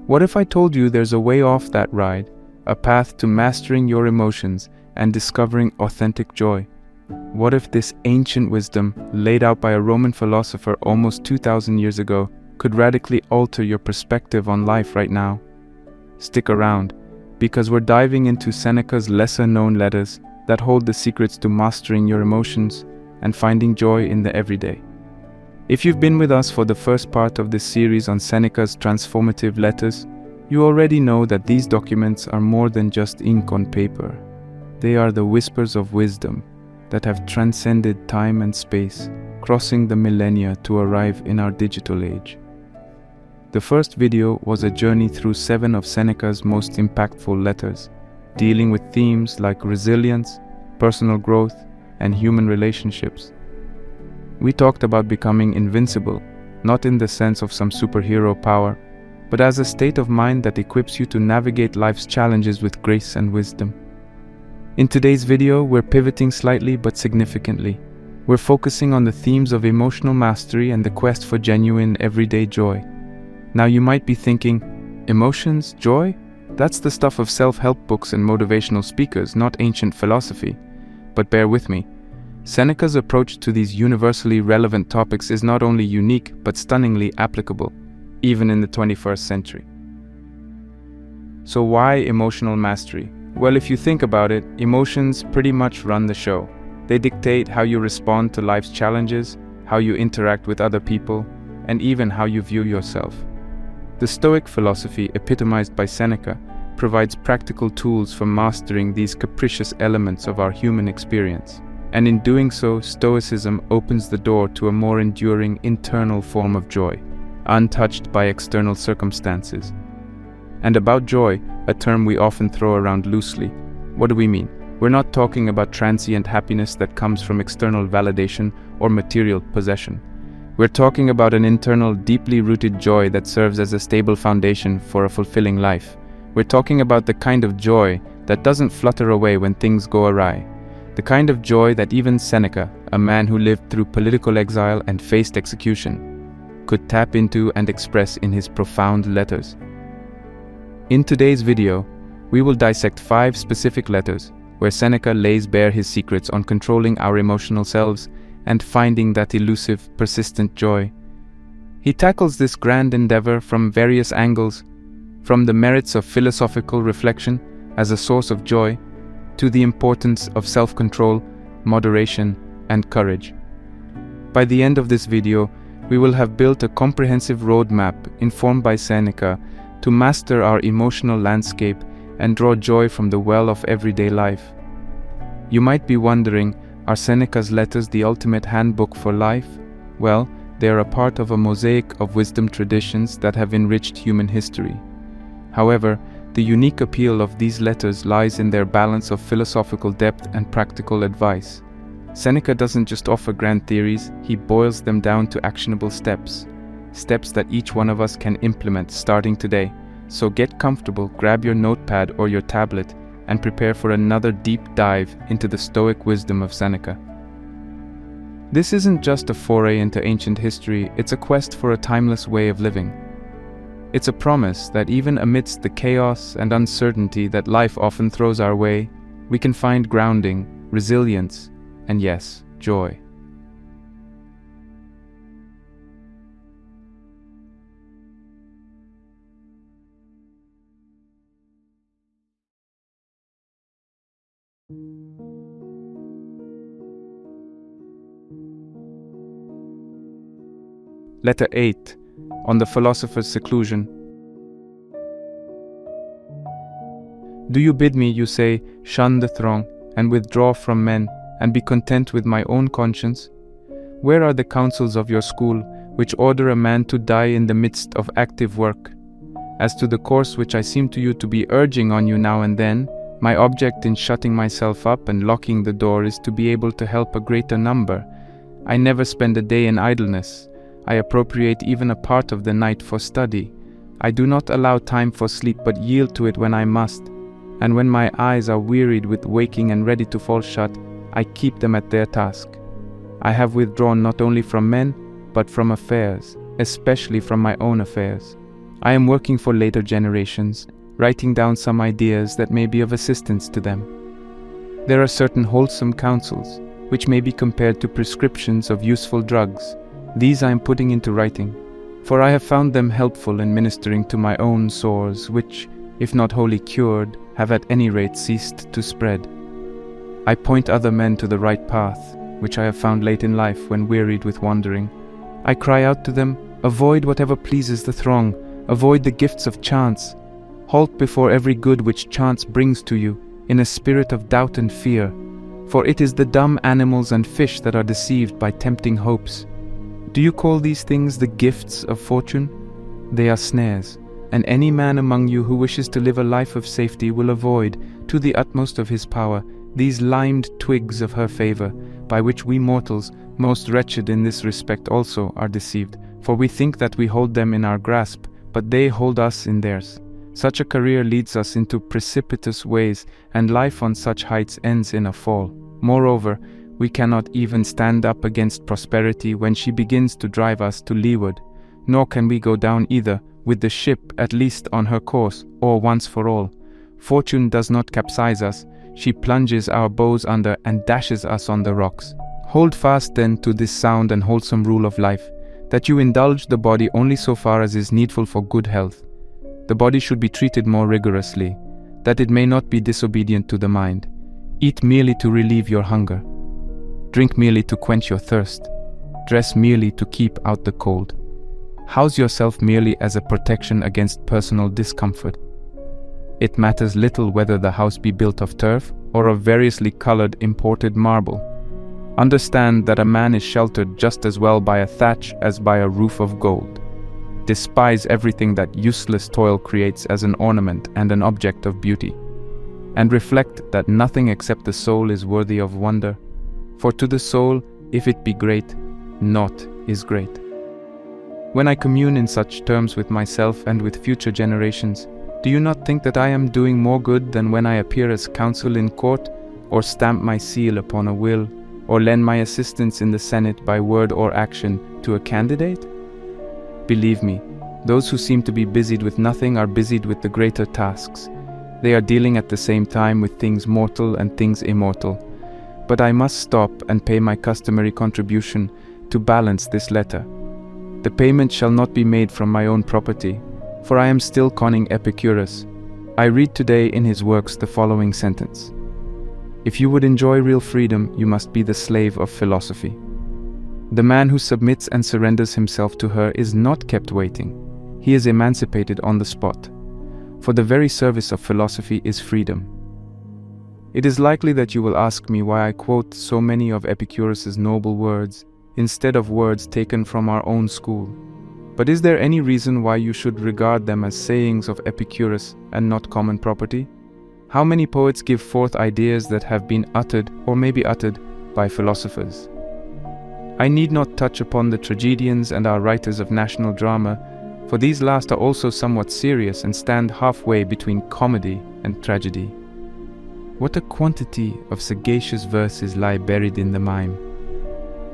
What if I told you there's a way off that ride, a path to mastering your emotions and discovering authentic joy? What if this ancient wisdom, laid out by a Roman philosopher almost 2,000 years ago, could radically alter your perspective on life right now? Stick around, because we're diving into Seneca's lesser-known letters that hold the secrets to mastering your emotions and finding joy in the everyday. If you've been with us for the first part of this series on Seneca's transformative letters, you already know that these documents are more than just ink on paper. They are the whispers of wisdom that have transcended time and space, crossing the millennia to arrive in our digital age. The first video was a journey through 7 of Seneca's most impactful letters, dealing with themes like resilience, personal growth, and human relationships. We talked about becoming invincible, not in the sense of some superhero power, but as a state of mind that equips you to navigate life's challenges with grace and wisdom. In today's video, we're pivoting slightly but significantly. We're focusing on the themes of emotional mastery and the quest for genuine everyday joy. Now you might be thinking, emotions, joy? That's the stuff of self-help books and motivational speakers, not ancient philosophy. But bear with me. Seneca's approach to these universally relevant topics is not only unique, but stunningly applicable, even in the 21st century. So why emotional mastery? Well, if you think about it, emotions pretty much run the show. They dictate how you respond to life's challenges, how you interact with other people, and even how you view yourself. The Stoic philosophy, epitomized by Seneca, provides practical tools for mastering these capricious elements of our human experience. And in doing so, Stoicism opens the door to a more enduring internal form of joy, untouched by external circumstances. And about joy, a term we often throw around loosely. What do we mean? We're not talking about transient happiness that comes from external validation or material possession. We're talking about an internal, deeply rooted joy that serves as a stable foundation for a fulfilling life. We're talking about the kind of joy that doesn't flutter away when things go awry. The kind of joy that even Seneca, a man who lived through political exile and faced execution, could tap into and express in his profound letters. In today's video, we will dissect 5 specific letters where Seneca lays bare his secrets on controlling our emotional selves and finding that elusive, persistent joy. He tackles this grand endeavor from various angles, from the merits of philosophical reflection as a source of joy, to the importance of self-control, moderation, and courage. By the end of this video, we will have built a comprehensive roadmap informed by Seneca to master our emotional landscape and draw joy from the well of everyday life. You might be wondering, are Seneca's letters the ultimate handbook for life? Well, they are a part of a mosaic of wisdom traditions that have enriched human history. However, the unique appeal of these letters lies in their balance of philosophical depth and practical advice. Seneca doesn't just offer grand theories, he boils them down to actionable steps that each one of us can implement starting today. So get comfortable, grab your notepad or your tablet, and prepare for another deep dive into the Stoic wisdom of Seneca. This isn't just a foray into ancient history, it's a quest for a timeless way of living. It's a promise that even amidst the chaos and uncertainty that life often throws our way, we can find grounding, resilience, and yes, joy. Letter 8, on the philosopher's seclusion. Do you bid me, you say, shun the throng, and withdraw from men, and be content with my own conscience? Where are the counsels of your school, which order a man to die in the midst of active work? As to the course which I seem to you to be urging on you now and then, my object in shutting myself up and locking the door is to be able to help a greater number. I never spend a day in idleness. I appropriate even a part of the night for study. I do not allow time for sleep, but yield to it when I must. And when my eyes are wearied with waking and ready to fall shut, I keep them at their task. I have withdrawn not only from men, but from affairs, especially from my own affairs. I am working for later generations, writing down some ideas that may be of assistance to them. There are certain wholesome counsels, which may be compared to prescriptions of useful drugs. These I am putting into writing, for I have found them helpful in ministering to my own sores, which, if not wholly cured, have at any rate ceased to spread. I point other men to the right path, which I have found late in life when wearied with wandering. I cry out to them, avoid whatever pleases the throng, avoid the gifts of chance. Halt before every good which chance brings to you, in a spirit of doubt and fear, for it is the dumb animals and fish that are deceived by tempting hopes. Do you call these things the gifts of fortune? They are snares, and any man among you who wishes to live a life of safety will avoid, to the utmost of his power, these limed twigs of her favor, by which we mortals, most wretched in this respect also, are deceived, for we think that we hold them in our grasp, but they hold us in theirs. Such a career leads us into precipitous ways, and life on such heights ends in a fall. Moreover, we cannot even stand up against prosperity when she begins to drive us to leeward, nor can we go down either, with the ship at least on her course, or once for all. Fortune does not capsize us, she plunges our bows under and dashes us on the rocks. Hold fast then to this sound and wholesome rule of life, that you indulge the body only so far as is needful for good health. The body should be treated more rigorously, that it may not be disobedient to the mind. Eat merely to relieve your hunger. Drink merely to quench your thirst. Dress merely to keep out the cold. House yourself merely as a protection against personal discomfort. It matters little whether the house be built of turf or of variously colored imported marble. Understand that a man is sheltered just as well by a thatch as by a roof of gold. Despise everything that useless toil creates as an ornament and an object of beauty, and reflect that nothing except the soul is worthy of wonder, for to the soul, if it be great, naught is great. When I commune in such terms with myself and with future generations, do you not think that I am doing more good than when I appear as counsel in court, or stamp my seal upon a will, or lend my assistance in the Senate by word or action to a candidate? Believe me, those who seem to be busied with nothing are busied with the greater tasks. They are dealing at the same time with things mortal and things immortal. But I must stop and pay my customary contribution to balance this letter. The payment shall not be made from my own property, for I am still conning Epicurus. I read today in his works the following sentence: if you would enjoy real freedom, you must be the slave of philosophy. The man who submits and surrenders himself to her is not kept waiting. He is emancipated on the spot. For the very service of philosophy is freedom. It is likely that you will ask me why I quote so many of Epicurus's noble words, instead of words taken from our own school. But is there any reason why you should regard them as sayings of Epicurus and not common property? How many poets give forth ideas that have been uttered or may be uttered by philosophers? I need not touch upon the tragedians and our writers of national drama, for these last are also somewhat serious and stand halfway between comedy and tragedy. What a quantity of sagacious verses lie buried in the mime!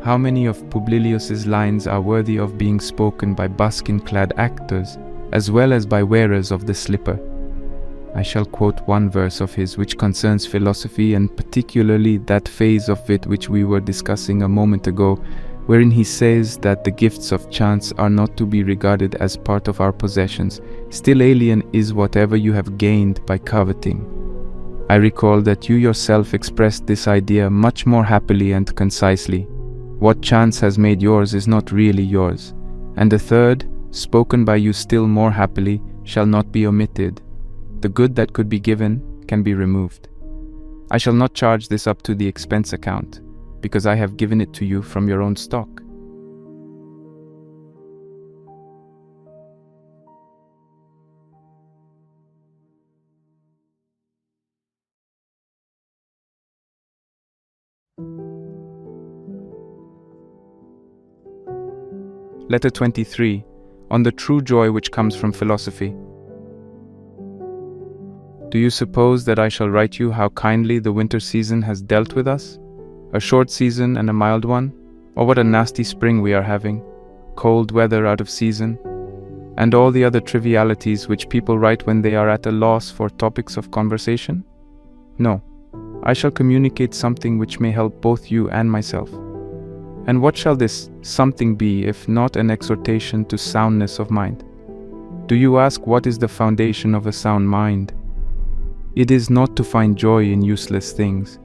How many of Publilius's lines are worthy of being spoken by buskin-clad actors, as well as by wearers of the slipper? I shall quote one verse of his which concerns philosophy, and particularly that phase of it which we were discussing a moment ago, wherein he says that the gifts of chance are not to be regarded as part of our possessions. Still alien is whatever you have gained by coveting. I recall that you yourself expressed this idea much more happily and concisely. What chance has made yours is not really yours. And the third, spoken by you still more happily, shall not be omitted. The good that could be given can be removed. I shall not charge this up to the expense account, because I have given it to you from your own stock. Letter 23, on the true joy which comes from philosophy. Do you suppose that I shall write you how kindly the winter season has dealt with us? A short season and a mild one? Or what a nasty spring we are having? Cold weather out of season? And all the other trivialities which people write when they are at a loss for topics of conversation? No, I shall communicate something which may help both you and myself. And what shall this something be if not an exhortation to soundness of mind? Do you ask what is the foundation of a sound mind? It is not to find joy in useless things.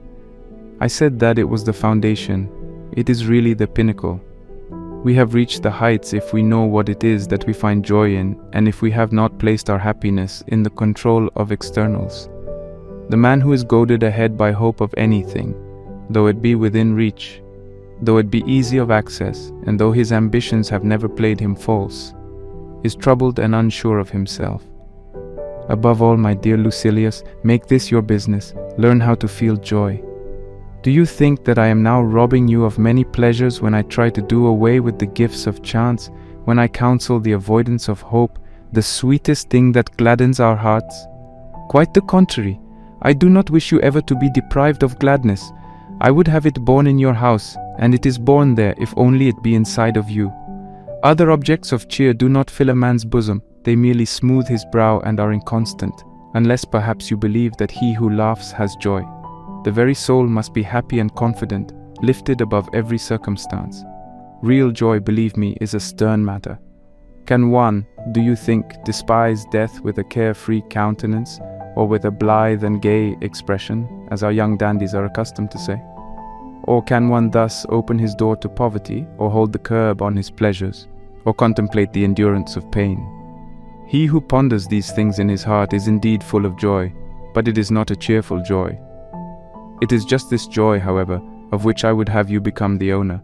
I said that it was the foundation. It is really the pinnacle. We have reached the heights if we know what it is that we find joy in, and if we have not placed our happiness in the control of externals. The man who is goaded ahead by hope of anything, though it be within reach, though it be easy of access, and though his ambitions have never played him false, is troubled and unsure of himself. Above all, my dear Lucilius, make this your business. Learn how to feel joy. Do you think that I am now robbing you of many pleasures when I try to do away with the gifts of chance, when I counsel the avoidance of hope, the sweetest thing that gladdens our hearts? Quite the contrary. I do not wish you ever to be deprived of gladness. I would have it born in your house, and it is born there if only it be inside of you. Other objects of cheer do not fill a man's bosom, they merely smooth his brow and are inconstant, unless perhaps you believe that he who laughs has joy. The very soul must be happy and confident, lifted above every circumstance. Real joy, believe me, is a stern matter. Can one, do you think, despise death with a carefree countenance, or with a blithe and gay expression, as our young dandies are accustomed to say? Or can one thus open his door to poverty, or hold the curb on his pleasures, or contemplate the endurance of pain? He who ponders these things in his heart is indeed full of joy, but it is not a cheerful joy. It is just this joy, however, of which I would have you become the owner,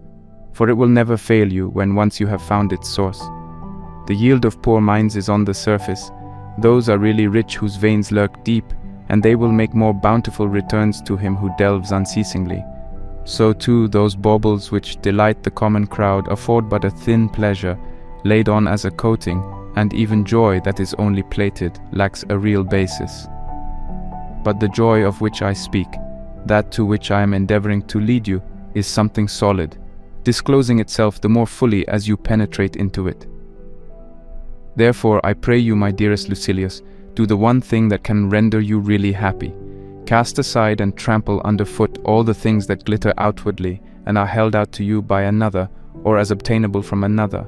for it will never fail you when once you have found its source. The yield of poor minds is on the surface. Those are really rich whose veins lurk deep, and they will make more bountiful returns to him who delves unceasingly. So too those baubles which delight the common crowd afford but a thin pleasure, laid on as a coating, and even joy that is only plated lacks a real basis. But the joy of which I speak, that to which I am endeavoring to lead you, is something solid, disclosing itself the more fully as you penetrate into it. Therefore, I pray you, my dearest Lucilius, do the one thing that can render you really happy. Cast aside and trample underfoot all the things that glitter outwardly and are held out to you by another, or as obtainable from another.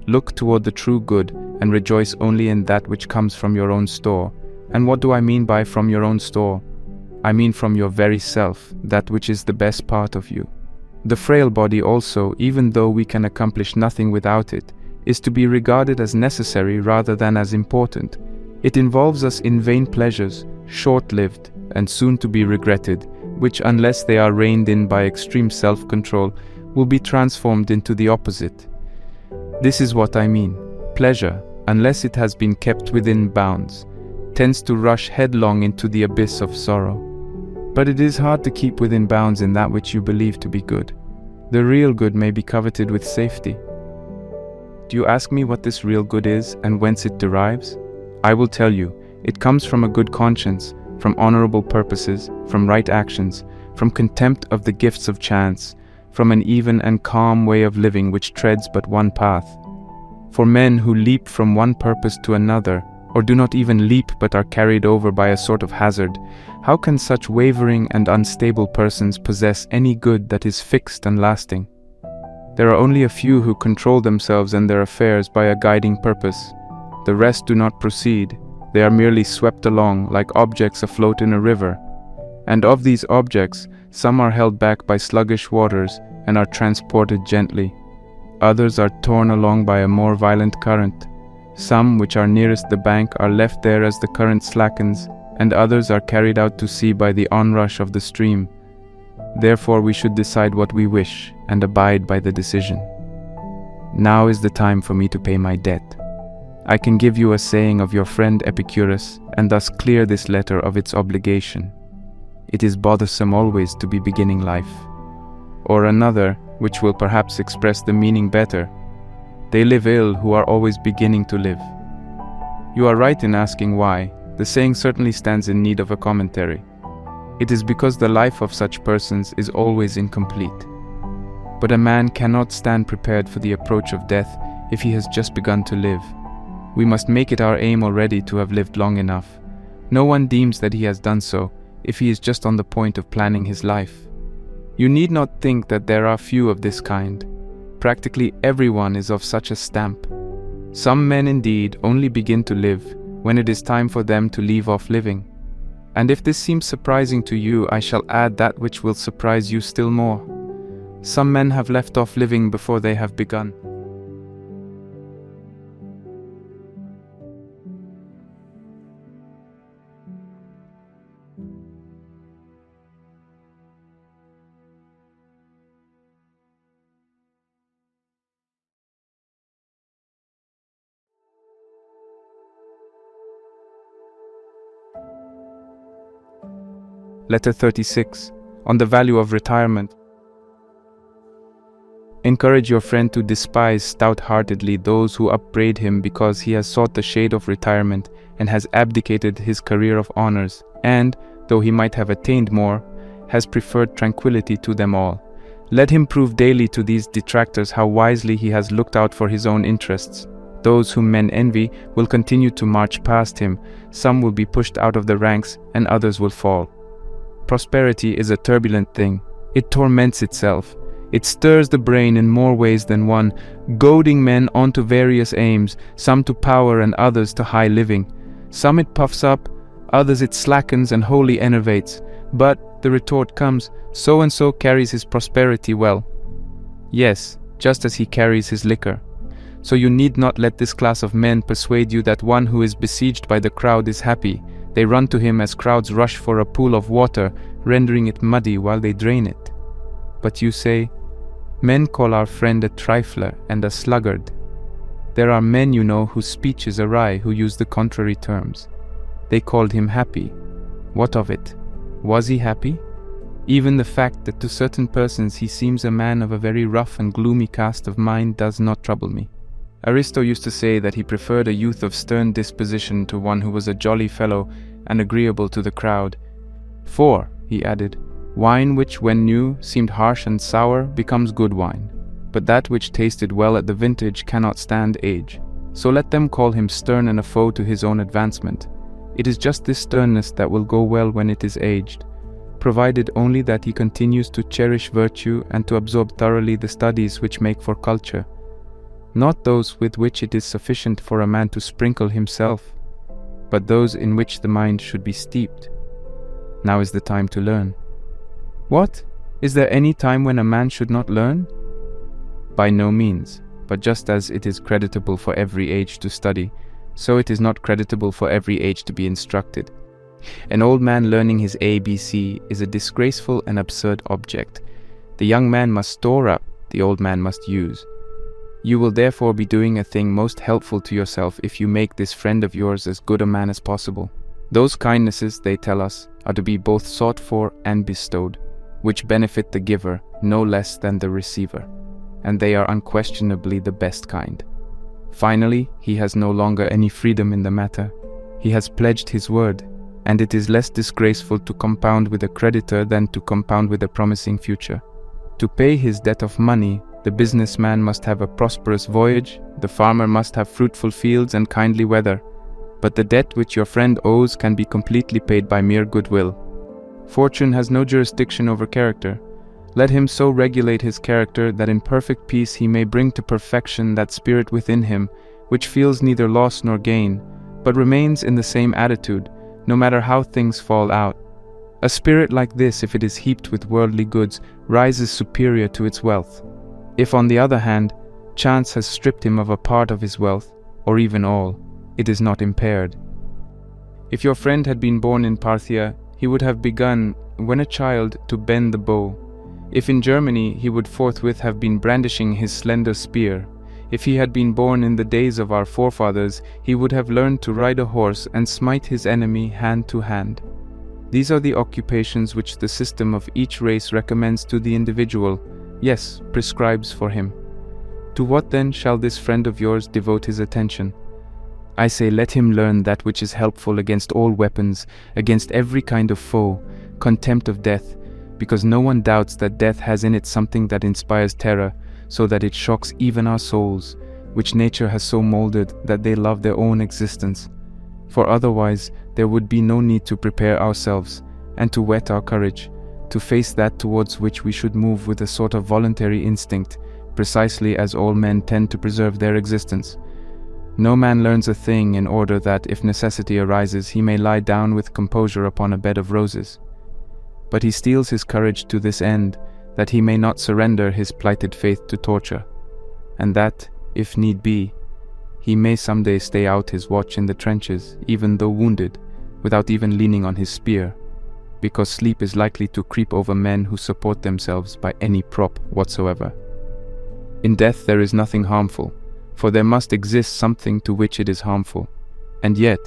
Look toward the true good and rejoice only in that which comes from your own store. And what do I mean by from your own store? I mean from your very self, that which is the best part of you. The frail body also, even though we can accomplish nothing without it, is to be regarded as necessary rather than as important. It involves us in vain pleasures, short-lived and soon to be regretted, which, unless they are reined in by extreme self-control, will be transformed into the opposite. This is what I mean. Pleasure, unless it has been kept within bounds, tends to rush headlong into the abyss of sorrow. But it is hard to keep within bounds in that which you believe to be good. The real good may be coveted with safety. Do you ask me what this real good is and whence it derives? I will tell you. It comes from a good conscience, from honorable purposes, from right actions, from contempt of the gifts of chance, from an even and calm way of living which treads but one path. For men who leap from one purpose to another, or do not even leap but are carried over by a sort of hazard, how can such wavering and unstable persons possess any good that is fixed and lasting? There are only a few who control themselves and their affairs by a guiding purpose. The rest do not proceed. They are merely swept along like objects afloat in a river. And of these objects, some are held back by sluggish waters and are transported gently. Others are torn along by a more violent current. Some, which are nearest the bank, are left there as the current slackens, and others are carried out to sea by the onrush of the stream. Therefore we should decide what we wish and abide by the decision. Now is the time for me to pay my debt. I can give you a saying of your friend Epicurus, and thus clear this letter of its obligation. It is bothersome always to be beginning life. Or another, which will perhaps express the meaning better. They live ill who are always beginning to live. You are right in asking why. The saying certainly stands in need of a commentary. It is because the life of such persons is always incomplete. But a man cannot stand prepared for the approach of death if he has just begun to live. We must make it our aim already to have lived long enough. No one deems that he has done so if he is just on the point of planning his life. You need not think that there are few of this kind. Practically everyone is of such a stamp. Some men indeed only begin to live when it is time for them to leave off living. And if this seems surprising to you, I shall add that which will surprise you still more. Some men have left off living before they have begun. Letter 36, on the value of retirement. Encourage your friend to despise stout-heartedly those who upbraid him because he has sought the shade of retirement and has abdicated his career of honors, and, though he might have attained more, has preferred tranquility to them all. Let him prove daily to these detractors how wisely he has looked out for his own interests. Those whom men envy will continue to march past him, some will be pushed out of the ranks, and others will fall. Prosperity is a turbulent thing. It torments itself. It stirs the brain in more ways than one, goading men on to various aims, some to power and others to high living. Some it puffs up, others it slackens and wholly enervates. But, the retort comes, so-and-so carries his prosperity well. Yes, just as he carries his liquor. So you need not let this class of men persuade you that one who is besieged by the crowd is happy. They run to him as crowds rush for a pool of water, rendering it muddy while they drain it. But you say, men call our friend a trifler and a sluggard. There are men you know whose speech is awry who use the contrary terms. They called him happy. What of it? Was he happy? Even the fact that to certain persons he seems a man of a very rough and gloomy cast of mind does not trouble me. Aristo used to say that he preferred a youth of stern disposition to one who was a jolly fellow and agreeable to the crowd. For, he added, wine which when new seemed harsh and sour becomes good wine, but that which tasted well at the vintage cannot stand age. So let them call him stern and a foe to his own advancement. It is just this sternness that will go well when it is aged, provided only that he continues to cherish virtue and to absorb thoroughly the studies which make for culture, not those with which it is sufficient for a man to sprinkle himself, but those in which the mind should be steeped. Now is the time to learn. What? Is there any time when a man should not learn? By no means, but just as it is creditable for every age to study, so it is not creditable for every age to be instructed. An old man learning his ABC is a disgraceful and absurd object. The young man must store up, the old man must use. You will therefore be doing a thing most helpful to yourself if you make this friend of yours as good a man as possible. Those kindnesses, they tell us, are to be both sought for and bestowed, which benefit the giver no less than the receiver, and they are unquestionably the best kind. Finally, he has no longer any freedom in the matter. He has pledged his word, and it is less disgraceful to compound with a creditor than to compound with a promising future. To pay his debt of money, the businessman must have a prosperous voyage, the farmer must have fruitful fields and kindly weather, but the debt which your friend owes can be completely paid by mere goodwill. Fortune has no jurisdiction over character. Let him so regulate his character that in perfect peace he may bring to perfection that spirit within him, which feels neither loss nor gain, but remains in the same attitude, no matter how things fall out. A spirit like this, if it is heaped with worldly goods, rises superior to its wealth. If, on the other hand, chance has stripped him of a part of his wealth, or even all, it is not impaired. If your friend had been born in Parthia, he would have begun, when a child, to bend the bow. If in Germany, he would forthwith have been brandishing his slender spear. If he had been born in the days of our forefathers, he would have learned to ride a horse and smite his enemy hand to hand. These are the occupations which the system of each race recommends to the individual, yes, prescribes for him. To what then shall this friend of yours devote his attention? I say, let him learn that which is helpful against all weapons, against every kind of foe, contempt of death, because no one doubts that death has in it something that inspires terror, so that it shocks even our souls, which nature has so molded that they love their own existence. For otherwise, there would be no need to prepare ourselves, and to whet our courage, to face that towards which we should move with a sort of voluntary instinct, precisely as all men tend to preserve their existence. No man learns a thing in order that, if necessity arises, he may lie down with composure upon a bed of roses. But he steels his courage to this end, that he may not surrender his plighted faith to torture, and that, if need be, he may someday stay out his watch in the trenches, even though wounded, without even leaning on his spear, because sleep is likely to creep over men who support themselves by any prop whatsoever. In death there is nothing harmful, for there must exist something to which it is harmful. And yet,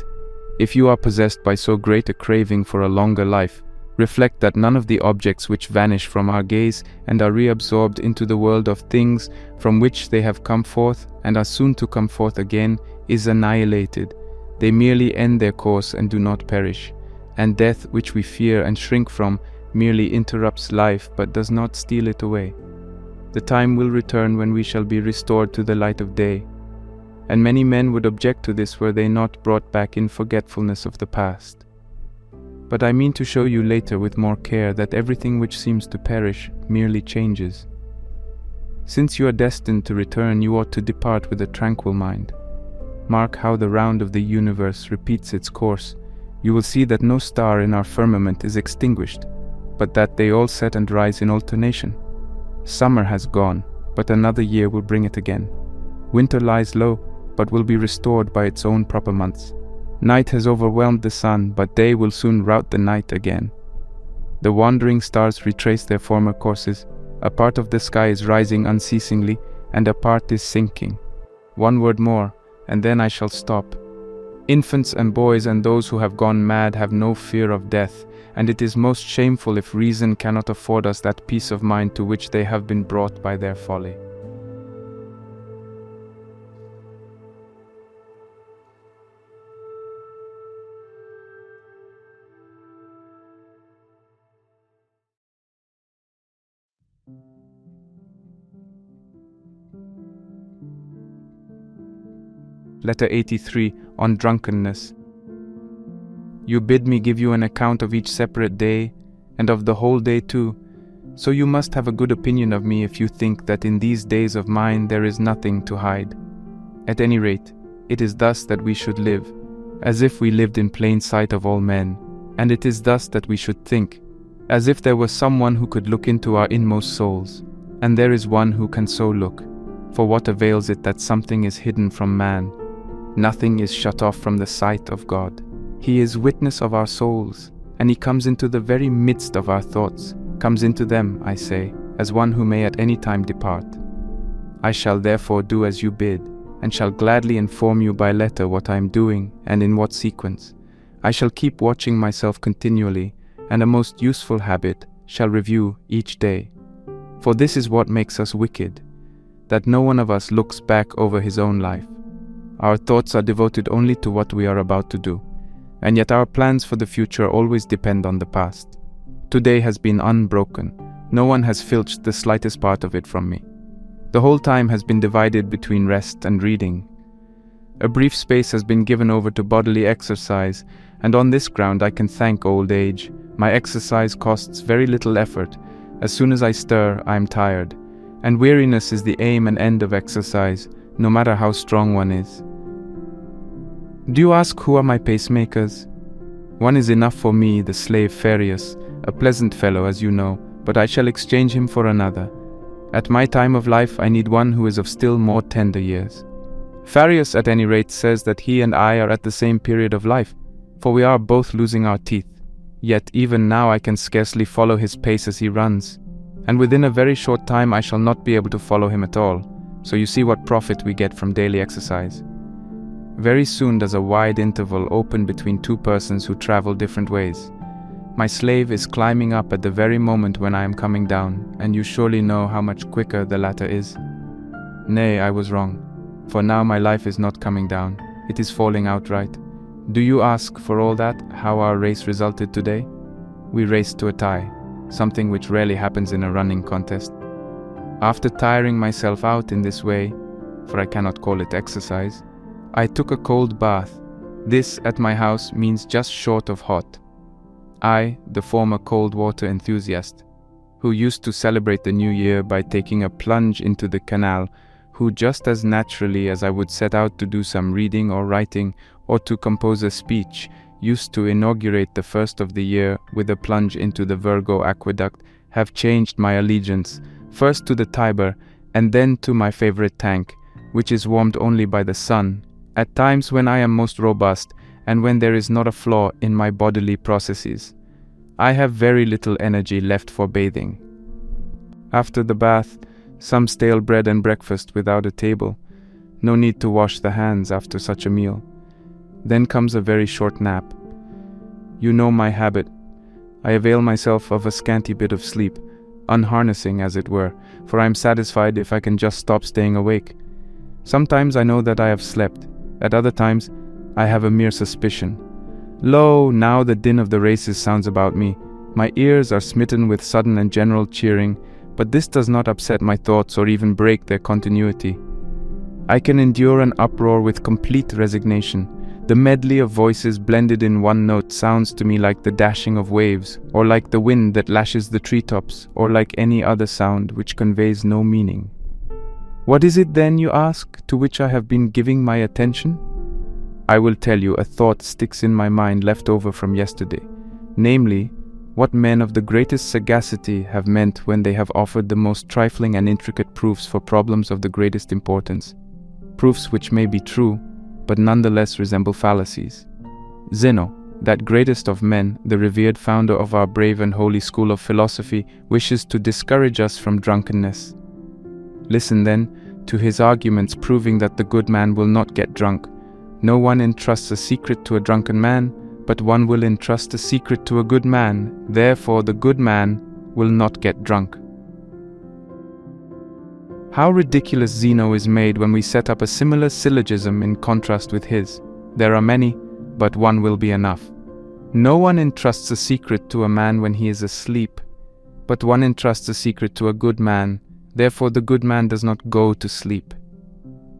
if you are possessed by so great a craving for a longer life, reflect that none of the objects which vanish from our gaze and are reabsorbed into the world of things from which they have come forth and are soon to come forth again is annihilated. They merely end their course and do not perish. And death, which we fear and shrink from, merely interrupts life but does not steal it away. The time will return when we shall be restored to the light of day. And many men would object to this were they not brought back in forgetfulness of the past. But I mean to show you later with more care that everything which seems to perish merely changes. Since you are destined to return, you ought to depart with a tranquil mind. Mark how the round of the universe repeats its course. You will see that no star in our firmament is extinguished, but that they all set and rise in alternation. Summer has gone, but another year will bring it again. Winter lies low, but will be restored by its own proper months. Night has overwhelmed the sun, but day will soon rout the night again. The wandering stars retrace their former courses. A part of the sky is rising unceasingly, and a part is sinking. One word more, and then I shall stop. Infants and boys and those who have gone mad have no fear of death, and it is most shameful if reason cannot afford us that peace of mind to which they have been brought by their folly. Letter 83, on drunkenness. You bid me give you an account of each separate day, and of the whole day too, so you must have a good opinion of me if you think that in these days of mine there is nothing to hide. At any rate, it is thus that we should live, as if we lived in plain sight of all men, and it is thus that we should think, as if there was someone who could look into our inmost souls, and there is one who can so look. For what avails it that something is hidden from man? Nothing is shut off from the sight of God. He is witness of our souls, and he comes into the very midst of our thoughts, comes into them, I say, as one who may at any time depart. I shall therefore do as you bid, and shall gladly inform you by letter what I am doing and in what sequence. I shall keep watching myself continually, and a most useful habit shall review each day. For this is what makes us wicked, that no one of us looks back over his own life. Our thoughts are devoted only to what we are about to do, and yet our plans for the future always depend on the past. Today has been unbroken. No one has filched the slightest part of it from me. The whole time has been divided between rest and reading. A brief space has been given over to bodily exercise, and on this ground I can thank old age. My exercise costs very little effort. As soon as I stir, I am tired, and weariness is the aim and end of exercise, no matter how strong one is. Do you ask who are my pacemakers? One is enough for me, the slave Farius, a pleasant fellow as you know, but I shall exchange him for another. At my time of life I need one who is of still more tender years. Farius at any rate says that he and I are at the same period of life, for we are both losing our teeth. Yet even now I can scarcely follow his pace as he runs, and within a very short time I shall not be able to follow him at all, so you see what profit we get from daily exercise. Very soon does a wide interval open between two persons who travel different ways. My slave is climbing up at the very moment when I am coming down, and you surely know how much quicker the latter is. Nay, I was wrong, for now my life is not coming down, it is falling outright. Do you ask, for all that, how our race resulted today? We raced to a tie, something which rarely happens in a running contest. After tiring myself out in this way, for I cannot call it exercise, I took a cold bath. This at my house means just short of hot. I, the former cold water enthusiast, who used to celebrate the new year by taking a plunge into the canal, who just as naturally as I would set out to do some reading or writing or to compose a speech, used to inaugurate the first of the year with a plunge into the Virgo aqueduct, have changed my allegiance, first to the Tiber and then to my favorite tank, which is warmed only by the sun, at times when I am most robust and when there is not a flaw in my bodily processes. I have very little energy left for bathing. After the bath, some stale bread and breakfast without a table. No need to wash the hands after such a meal. Then comes a very short nap. You know my habit. I avail myself of a scanty bit of sleep, unharnessing as it were, for I am satisfied if I can just stop staying awake. Sometimes I know that I have slept, at other times I have a mere suspicion. Lo, now the din of the races sounds about me. My ears are smitten with sudden and general cheering, but this does not upset my thoughts or even break their continuity. I can endure an uproar with complete resignation. The medley of voices blended in one note sounds to me like the dashing of waves, or like the wind that lashes the treetops, or like any other sound which conveys no meaning. What is it then, you ask, to which I have been giving my attention? I will tell you, a thought sticks in my mind left over from yesterday, namely, what men of the greatest sagacity have meant when they have offered the most trifling and intricate proofs for problems of the greatest importance, proofs which may be true, but nonetheless resemble fallacies. Zeno, that greatest of men, the revered founder of our brave and holy school of philosophy, wishes to discourage us from drunkenness. Listen then to his arguments proving that the good man will not get drunk. No one entrusts a secret to a drunken man, but one will entrust a secret to a good man, therefore the good man will not get drunk. How ridiculous Zeno is made when we set up a similar syllogism in contrast with his. There are many, but one will be enough. No one entrusts a secret to a man when he is asleep, but one entrusts a secret to a good man, therefore the good man does not go to sleep.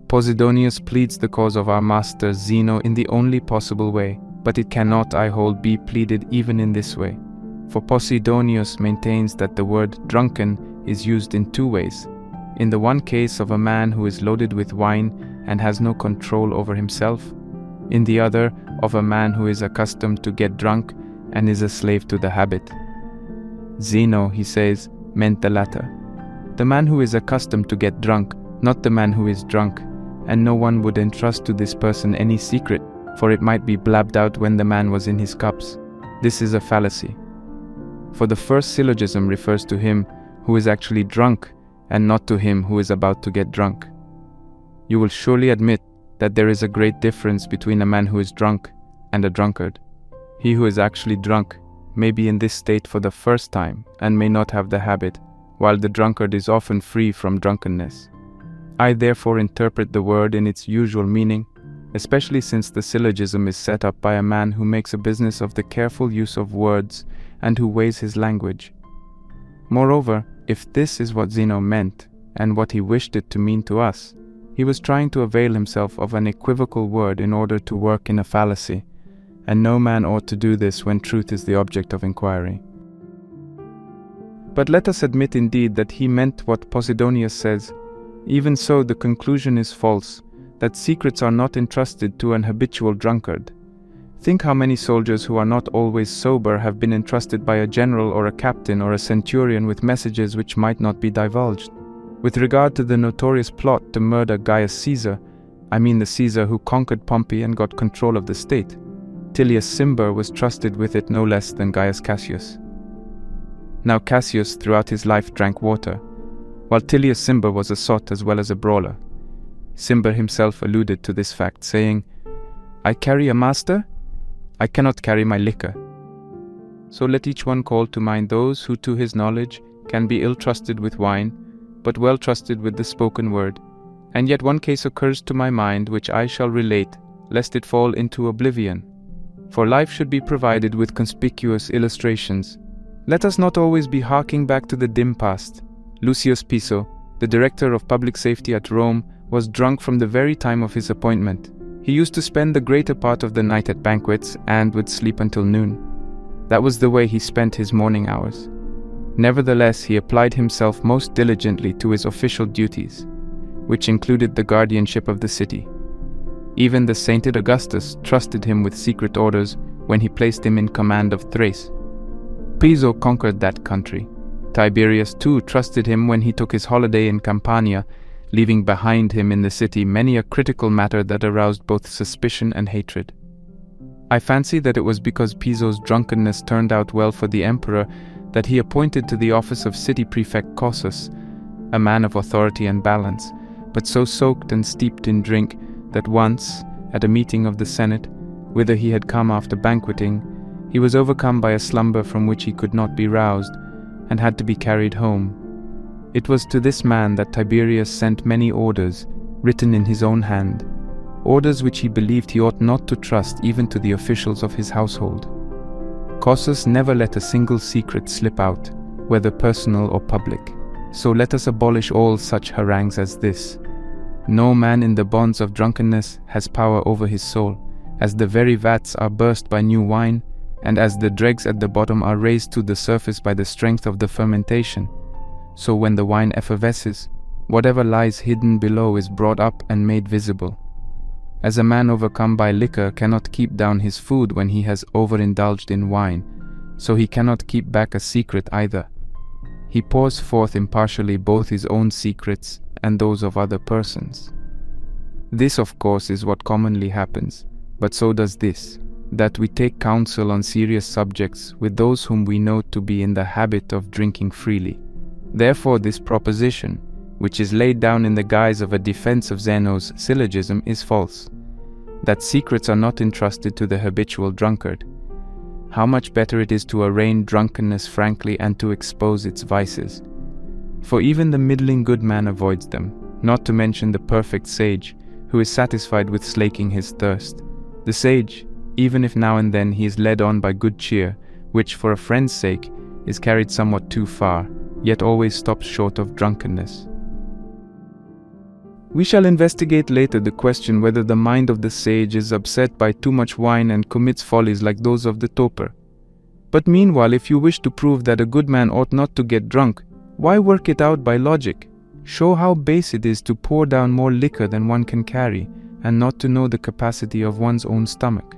Posidonius pleads the cause of our master Zeno in the only possible way, but it cannot, I hold, be pleaded even in this way. For Posidonius maintains that the word drunken is used in two ways. In the one case of a man who is loaded with wine and has no control over himself. In the other, of a man who is accustomed to get drunk and is a slave to the habit. Zeno, he says, meant the latter. The man who is accustomed to get drunk, not the man who is drunk, and no one would entrust to this person any secret, for it might be blabbed out when the man was in his cups. This is a fallacy. For the first syllogism refers to him who is actually drunk, and not to him who is about to get drunk. You will surely admit that there is a great difference between a man who is drunk and a drunkard. He who is actually drunk may be in this state for the first time and may not have the habit, while the drunkard is often free from drunkenness. I therefore interpret the word in its usual meaning, especially since the syllogism is set up by a man who makes a business of the careful use of words and who weighs his language. Moreover, if this is what Zeno meant, and what he wished it to mean to us, he was trying to avail himself of an equivocal word in order to work in a fallacy, and no man ought to do this when truth is the object of inquiry. But let us admit indeed that he meant what Posidonius says. Even so, the conclusion is false, that secrets are not entrusted to an habitual drunkard. Think how many soldiers who are not always sober have been entrusted by a general or a captain or a centurion with messages which might not be divulged. With regard to the notorious plot to murder Gaius Caesar, I mean the Caesar who conquered Pompey and got control of the state, Tilius Cimber was trusted with it no less than Gaius Cassius. Now Cassius throughout his life drank water, while Tilius Cimber was a sot as well as a brawler. Cimber himself alluded to this fact, saying, "I carry a master, I cannot carry my liquor." So let each one call to mind those who to his knowledge can be ill-trusted with wine, but well-trusted with the spoken word. And yet one case occurs to my mind which I shall relate, lest it fall into oblivion. For life should be provided with conspicuous illustrations. Let us not always be harking back to the dim past. Lucius Piso, the director of public safety at Rome, was drunk from the very time of his appointment. He used to spend the greater part of the night at banquets and would sleep until noon. That was the way he spent his morning hours. Nevertheless, he applied himself most diligently to his official duties, which included the guardianship of the city. Even the sainted Augustus trusted him with secret orders when he placed him in command of Thrace. Piso conquered that country. Tiberius too trusted him when he took his holiday in Campania, leaving behind him in the city many a critical matter that aroused both suspicion and hatred. I fancy that it was because Piso's drunkenness turned out well for the emperor that he appointed to the office of city prefect Cossus, a man of authority and balance, but so soaked and steeped in drink that once, at a meeting of the Senate, whither he had come after banqueting, he was overcome by a slumber from which he could not be roused, and had to be carried home. It was to this man that Tiberius sent many orders, written in his own hand, orders which he believed he ought not to trust even to the officials of his household. Cossus never let a single secret slip out, whether personal or public. So let us abolish all such harangues as this. No man in the bonds of drunkenness has power over his soul, as the very vats are burst by new wine, and as the dregs at the bottom are raised to the surface by the strength of the fermentation. So when the wine effervesces, whatever lies hidden below is brought up and made visible. As a man overcome by liquor cannot keep down his food when he has overindulged in wine, so he cannot keep back a secret either. He pours forth impartially both his own secrets and those of other persons. This, of course, is what commonly happens, but so does this, that we take counsel on serious subjects with those whom we know to be in the habit of drinking freely. Therefore this proposition, which is laid down in the guise of a defense of Zeno's syllogism, is false, that secrets are not entrusted to the habitual drunkard. How much better it is to arraign drunkenness frankly and to expose its vices. For even the middling good man avoids them, not to mention the perfect sage, who is satisfied with slaking his thirst. The sage, even if now and then he is led on by good cheer, which for a friend's sake is carried somewhat too far, yet always stops short of drunkenness. We shall investigate later the question whether the mind of the sage is upset by too much wine and commits follies like those of the toper. But meanwhile, if you wish to prove that a good man ought not to get drunk, why work it out by logic? Show how base it is to pour down more liquor than one can carry, and not to know the capacity of one's own stomach.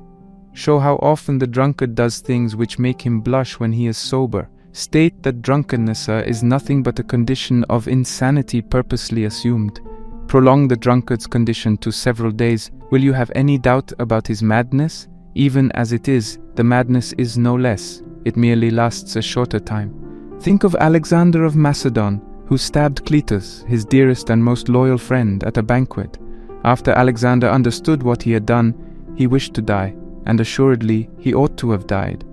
Show how often the drunkard does things which make him blush when he is sober. State that drunkenness is nothing but a condition of insanity purposely assumed. Prolong the drunkard's condition to several days. Will you have any doubt about his madness? Even as it is, the madness is no less. It merely lasts a shorter time. Think of Alexander of Macedon, who stabbed Cletus, his dearest and most loyal friend, at a banquet. After Alexander understood what he had done, he wished to die, and assuredly he ought to have died.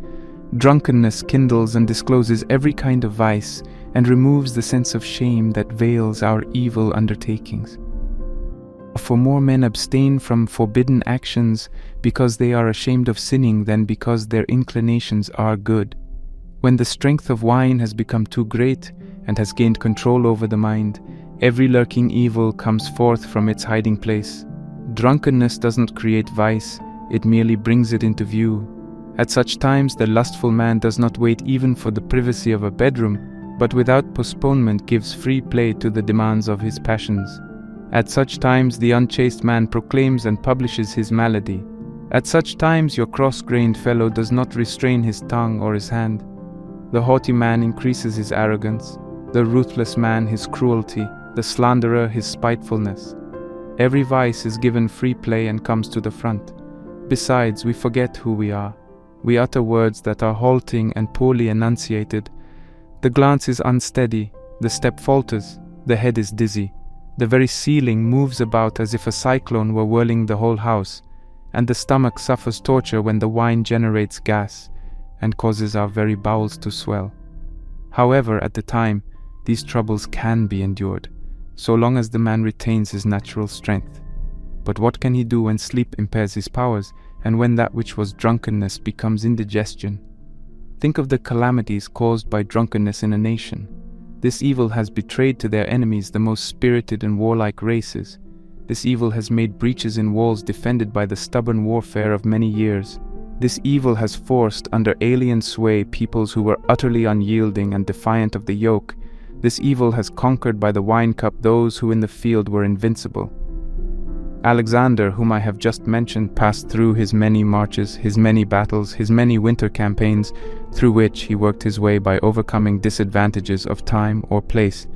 Drunkenness kindles and discloses every kind of vice, and removes the sense of shame that veils our evil undertakings. For more men abstain from forbidden actions because they are ashamed of sinning than because their inclinations are good. When the strength of wine has become too great and has gained control over the mind, every lurking evil comes forth from its hiding place. Drunkenness doesn't create vice, it merely brings it into view. At such times the lustful man does not wait even for the privacy of a bedroom, but without postponement gives free play to the demands of his passions. At such times the unchaste man proclaims and publishes his malady. At such times your cross-grained fellow does not restrain his tongue or his hand. The haughty man increases his arrogance, the ruthless man his cruelty, the slanderer his spitefulness. Every vice is given free play and comes to the front. Besides, we forget who we are. We utter words that are halting and poorly enunciated. The glance is unsteady, the step falters, the head is dizzy. The very ceiling moves about as if a cyclone were whirling the whole house, and the stomach suffers torture when the wine generates gas and causes our very bowels to swell. However, at the time, these troubles can be endured, so long as the man retains his natural strength. But what can he do when sleep impairs his powers, and when that which was drunkenness becomes indigestion? Think of the calamities caused by drunkenness in a nation. This evil has betrayed to their enemies the most spirited and warlike races. This evil has made breaches in walls defended by the stubborn warfare of many years. This evil has forced under alien sway peoples who were utterly unyielding and defiant of the yoke. This evil has conquered by the wine cup those who in the field were invincible. Alexander, whom I have just mentioned, passed through his many marches, his many battles, his many winter campaigns, through which he worked his way by overcoming disadvantages of time or place,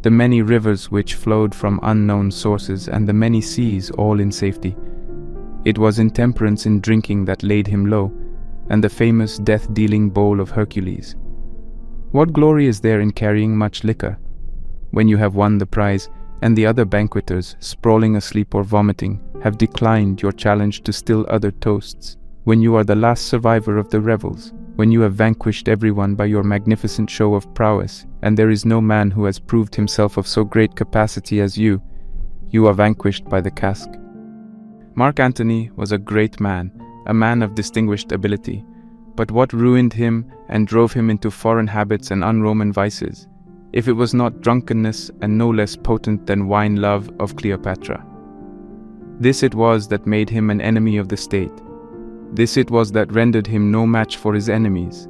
the many rivers which flowed from unknown sources, and the many seas, all in safety. It was intemperance in drinking that laid him low, and the famous death-dealing bowl of Hercules. What glory is there in carrying much liquor? When you have won the prize, and the other banqueters, sprawling asleep or vomiting, have declined your challenge to still other toasts, when you are the last survivor of the revels, when you have vanquished everyone by your magnificent show of prowess, and there is no man who has proved himself of so great capacity as you are vanquished by the cask. Mark Antony was a great man, a man of distinguished ability, but what ruined him and drove him into foreign habits and un-Roman vices, if it was not drunkenness and no less potent than wine love of Cleopatra? This it was that made him an enemy of the state. This it was that rendered him no match for his enemies.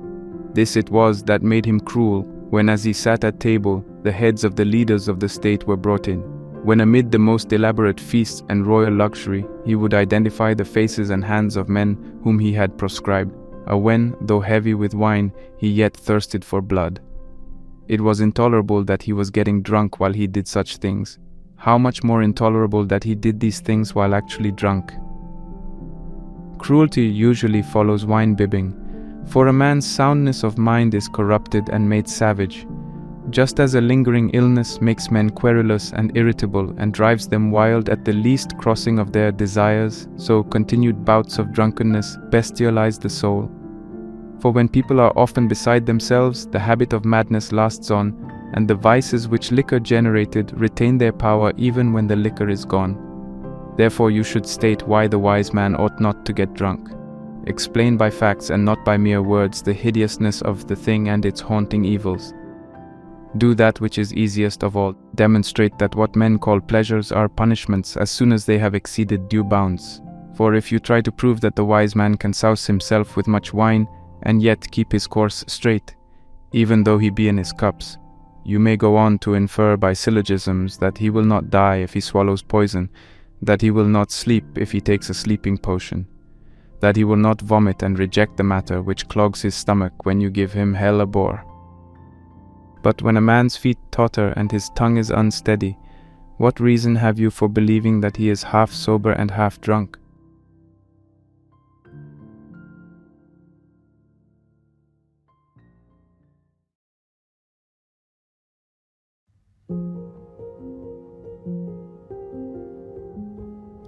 This it was that made him cruel when, as he sat at table, the heads of the leaders of the state were brought in, when amid the most elaborate feasts and royal luxury he would identify the faces and hands of men whom he had proscribed, or when, though heavy with wine, he yet thirsted for blood. It was intolerable that he was getting drunk while he did such things. How much more intolerable that he did these things while actually drunk. Cruelty usually follows wine-bibbing, for a man's soundness of mind is corrupted and made savage. Just as a lingering illness makes men querulous and irritable and drives them wild at the least crossing of their desires, so continued bouts of drunkenness bestialize the soul. For when people are often beside themselves, the habit of madness lasts on, and the vices which liquor generated retain their power even when the liquor is gone. Therefore you should state why the wise man ought not to get drunk. Explain by facts and not by mere words the hideousness of the thing and its haunting evils. Do that which is easiest of all. Demonstrate that what men call pleasures are punishments as soon as they have exceeded due bounds. For if you try to prove that the wise man can souse himself with much wine, and yet keep his course straight, even though he be in his cups, you may go on to infer by syllogisms that he will not die if he swallows poison, that he will not sleep if he takes a sleeping potion, that he will not vomit and reject the matter which clogs his stomach when you give him hellebore. But when a man's feet totter and his tongue is unsteady, what reason have you for believing that he is half sober and half drunk?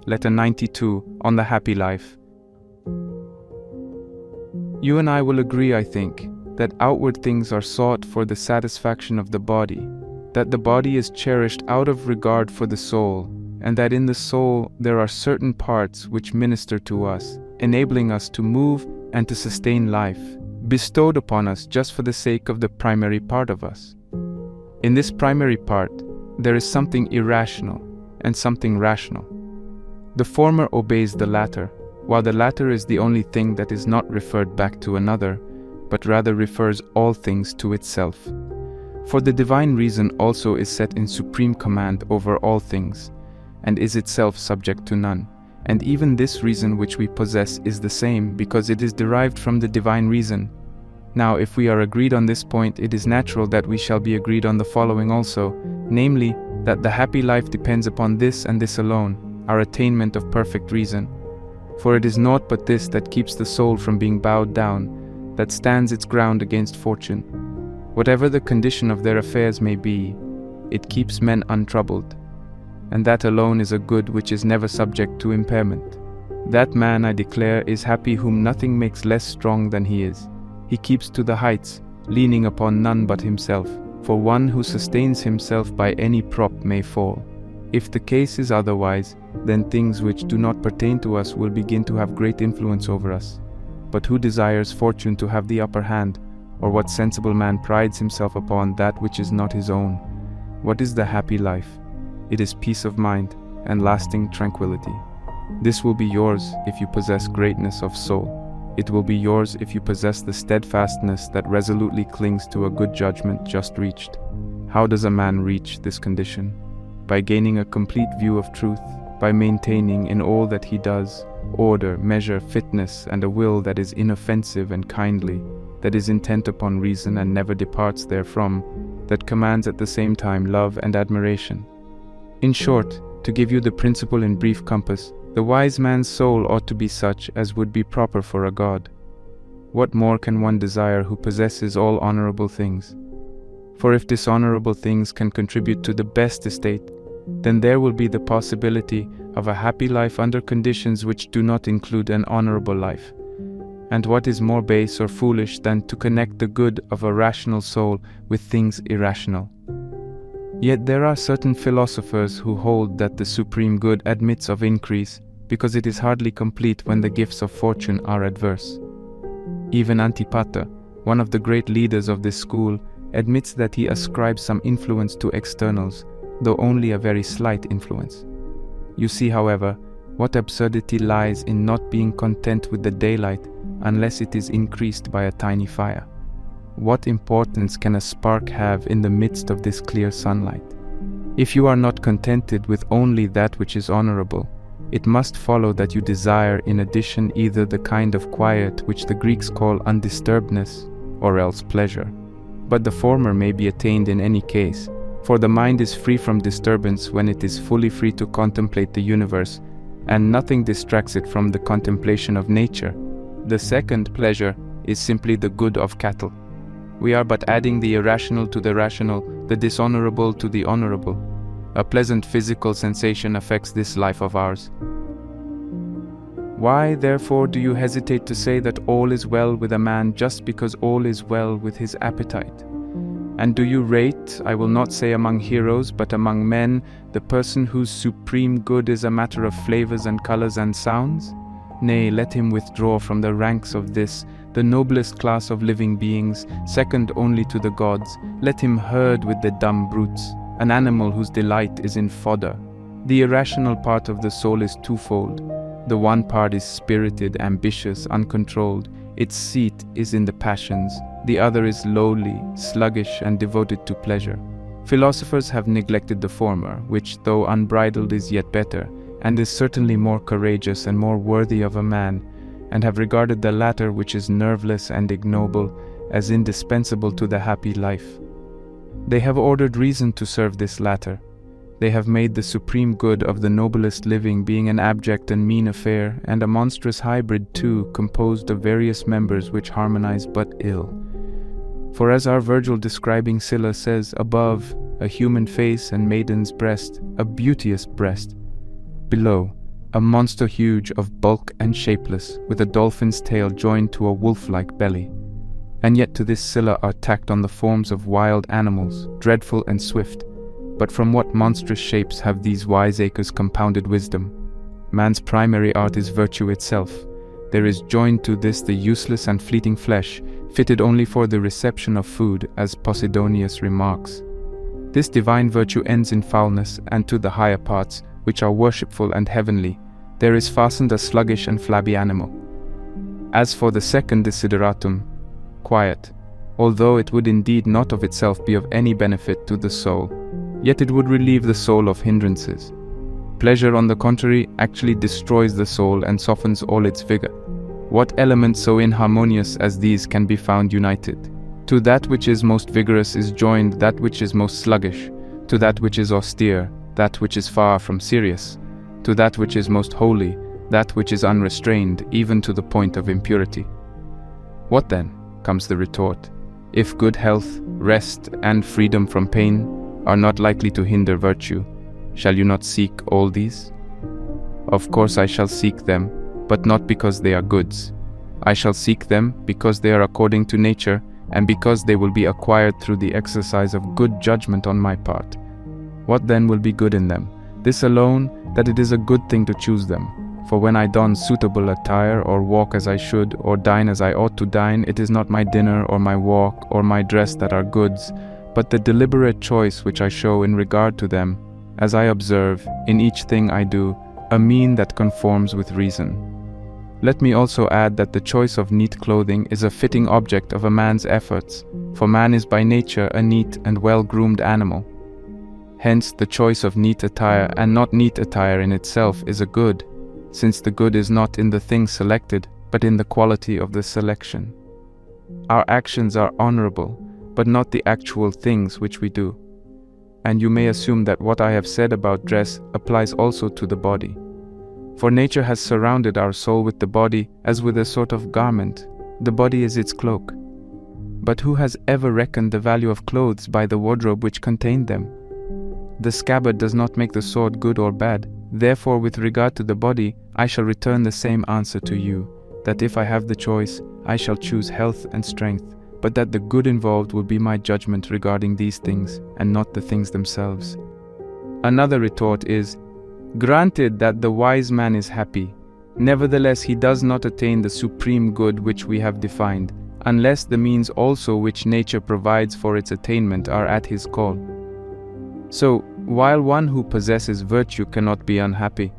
Letter 92, on the happy life. You and I will agree, I think, that outward things are sought for the satisfaction of the body, that the body is cherished out of regard for the soul, and that in the soul there are certain parts which minister to us, enabling us to move and to sustain life, bestowed upon us just for the sake of the primary part of us. In this primary part, there is something irrational and something rational. The former obeys the latter, while the latter is the only thing that is not referred back to another, but rather refers all things to itself. For the divine reason also is set in supreme command over all things, and is itself subject to none. And even this reason which we possess is the same, because it is derived from the divine reason. Now, if we are agreed on this point, it is natural that we shall be agreed on the following also, namely, that the happy life depends upon this and this alone, our attainment of perfect reason. For it is naught but this that keeps the soul from being bowed down, that stands its ground against fortune. Whatever the condition of their affairs may be, it keeps men untroubled, and that alone is a good which is never subject to impairment. That man, I declare, is happy whom nothing makes less strong than he is. He keeps to the heights, leaning upon none but himself, for one who sustains himself by any prop may fall. If the case is otherwise, then things which do not pertain to us will begin to have great influence over us. But who desires fortune to have the upper hand, or what sensible man prides himself upon that which is not his own? What is the happy life? It is peace of mind and lasting tranquility. This will be yours if you possess greatness of soul. It will be yours if you possess the steadfastness that resolutely clings to a good judgment just reached. How does a man reach this condition? By gaining a complete view of truth, by maintaining in all that he does order, measure, fitness, and a will that is inoffensive and kindly, that is intent upon reason and never departs therefrom, that commands at the same time love and admiration. In short, to give you the principle in brief compass, the wise man's soul ought to be such as would be proper for a god. What more can one desire who possesses all honorable things? For if dishonorable things can contribute to the best estate, then there will be the possibility of a happy life under conditions which do not include an honorable life. And what is more base or foolish than to connect the good of a rational soul with things irrational? Yet there are certain philosophers who hold that the supreme good admits of increase, because it is hardly complete when the gifts of fortune are adverse. Even Antipater, one of the great leaders of this school, admits that he ascribes some influence to externals, though only a very slight influence. You see, however, what absurdity lies in not being content with the daylight unless it is increased by a tiny fire. What importance can a spark have in the midst of this clear sunlight? If you are not contented with only that which is honorable, it must follow that you desire in addition either the kind of quiet which the Greeks call undisturbedness, or else pleasure. But the former may be attained in any case, for the mind is free from disturbance when it is fully free to contemplate the universe, and nothing distracts it from the contemplation of nature. The second pleasure is simply the good of cattle. We are but adding the irrational to the rational, the dishonorable to the honorable. A pleasant physical sensation affects this life of ours. Why, therefore, do you hesitate to say that all is well with a man just because all is well with his appetite? And do you rate, I will not say among heroes, but among men, the person whose supreme good is a matter of flavors and colors and sounds? Nay, let him withdraw from the ranks of this, the noblest class of living beings, second only to the gods. Let him herd with the dumb brutes, an animal whose delight is in fodder. The irrational part of the soul is twofold. The one part is spirited, ambitious, uncontrolled. Its seat is in the passions. The other is lowly, sluggish, and devoted to pleasure. Philosophers have neglected the former, which, though unbridled, is yet better, and is certainly more courageous and more worthy of a man, and have regarded the latter, which is nerveless and ignoble, as indispensable to the happy life. They have ordered reason to serve this latter. They have made the supreme good of the noblest living being an abject and mean affair, and a monstrous hybrid too, composed of various members which harmonize but ill. For as our Virgil describing Scylla says, above, a human face and maiden's breast, a beauteous breast. Below, a monster huge of bulk and shapeless, with a dolphin's tail joined to a wolf-like belly. And yet to this Scylla are tacked on the forms of wild animals, dreadful and swift. But from what monstrous shapes have these wiseacres compounded wisdom? Man's primary art is virtue itself. There is joined to this the useless and fleeting flesh, fitted only for the reception of food, as Posidonius remarks. This divine virtue ends in foulness, and to the higher parts, which are worshipful and heavenly, there is fastened a sluggish and flabby animal. As for the second desideratum, quiet, although it would indeed not of itself be of any benefit to the soul, yet it would relieve the soul of hindrances. Pleasure, on the contrary, actually destroys the soul and softens all its vigor. What elements so inharmonious as these can be found united? To that which is most vigorous is joined that which is most sluggish, to that which is austere, that which is far from serious, to that which is most holy, that which is unrestrained even to the point of impurity. What then, comes the retort, if good health, rest, and freedom from pain are not likely to hinder virtue, shall you not seek all these? Of course I shall seek them, but not because they are goods. I shall seek them because they are according to nature, and because they will be acquired through the exercise of good judgment on my part. What then will be good in them? This alone, that it is a good thing to choose them. For when I don suitable attire, or walk as I should, or dine as I ought to dine, it is not my dinner, or my walk, or my dress that are goods, but the deliberate choice which I show in regard to them, as I observe, in each thing I do, a mean that conforms with reason. Let me also add that the choice of neat clothing is a fitting object of a man's efforts, for man is by nature a neat and well-groomed animal. Hence the choice of neat attire and not neat attire in itself is a good, since the good is not in the thing selected, but in the quality of the selection. Our actions are honorable, but not the actual things which we do. And you may assume that what I have said about dress applies also to the body. For nature has surrounded our soul with the body as with a sort of garment. The body is its cloak. But who has ever reckoned the value of clothes by the wardrobe which contained them? The scabbard does not make the sword good or bad. Therefore, with regard to the body, I shall return the same answer to you, that if I have the choice, I shall choose health and strength, but that the good involved will be my judgment regarding these things, and not the things themselves. Another retort is, granted that the wise man is happy, nevertheless he does not attain the supreme good which we have defined, unless the means also which nature provides for its attainment are at his call. So, while one who possesses virtue cannot be unhappy,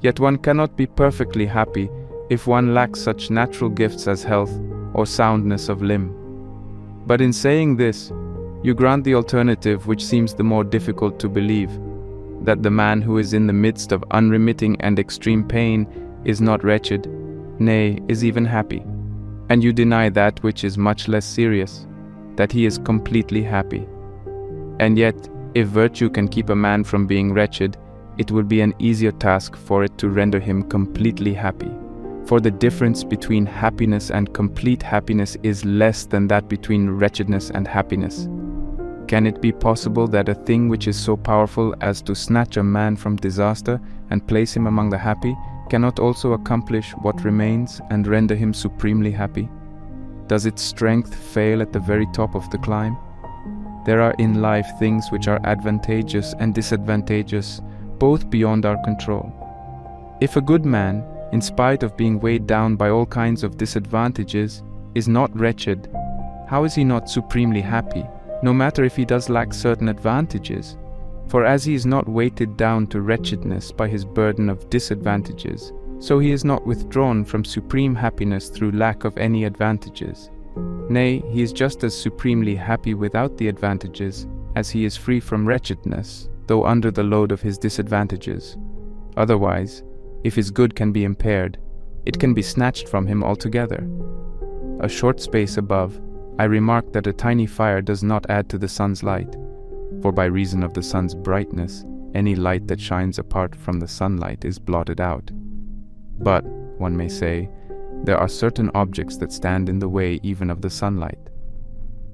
yet one cannot be perfectly happy if one lacks such natural gifts as health or soundness of limb. But in saying this, you grant the alternative which seems the more difficult to believe, that the man who is in the midst of unremitting and extreme pain is not wretched, nay, is even happy. And you deny that which is much less serious, that he is completely happy. And yet, if virtue can keep a man from being wretched, it will be an easier task for it to render him completely happy. For the difference between happiness and complete happiness is less than that between wretchedness and happiness. Can it be possible that a thing which is so powerful as to snatch a man from disaster and place him among the happy cannot also accomplish what remains and render him supremely happy? Does its strength fail at the very top of the climb? There are in life things which are advantageous and disadvantageous, both beyond our control. If a good man, in spite of being weighed down by all kinds of disadvantages, is not wretched, how is he not supremely happy, no matter if he does lack certain advantages? For as he is not weighted down to wretchedness by his burden of disadvantages, so he is not withdrawn from supreme happiness through lack of any advantages. Nay, he is just as supremely happy without the advantages as he is free from wretchedness, though under the load of his disadvantages. Otherwise, if his good can be impaired, it can be snatched from him altogether. A short space above, I remarked that a tiny fire does not add to the sun's light, for by reason of the sun's brightness, any light that shines apart from the sunlight is blotted out. But, one may say, there are certain objects that stand in the way even of the sunlight.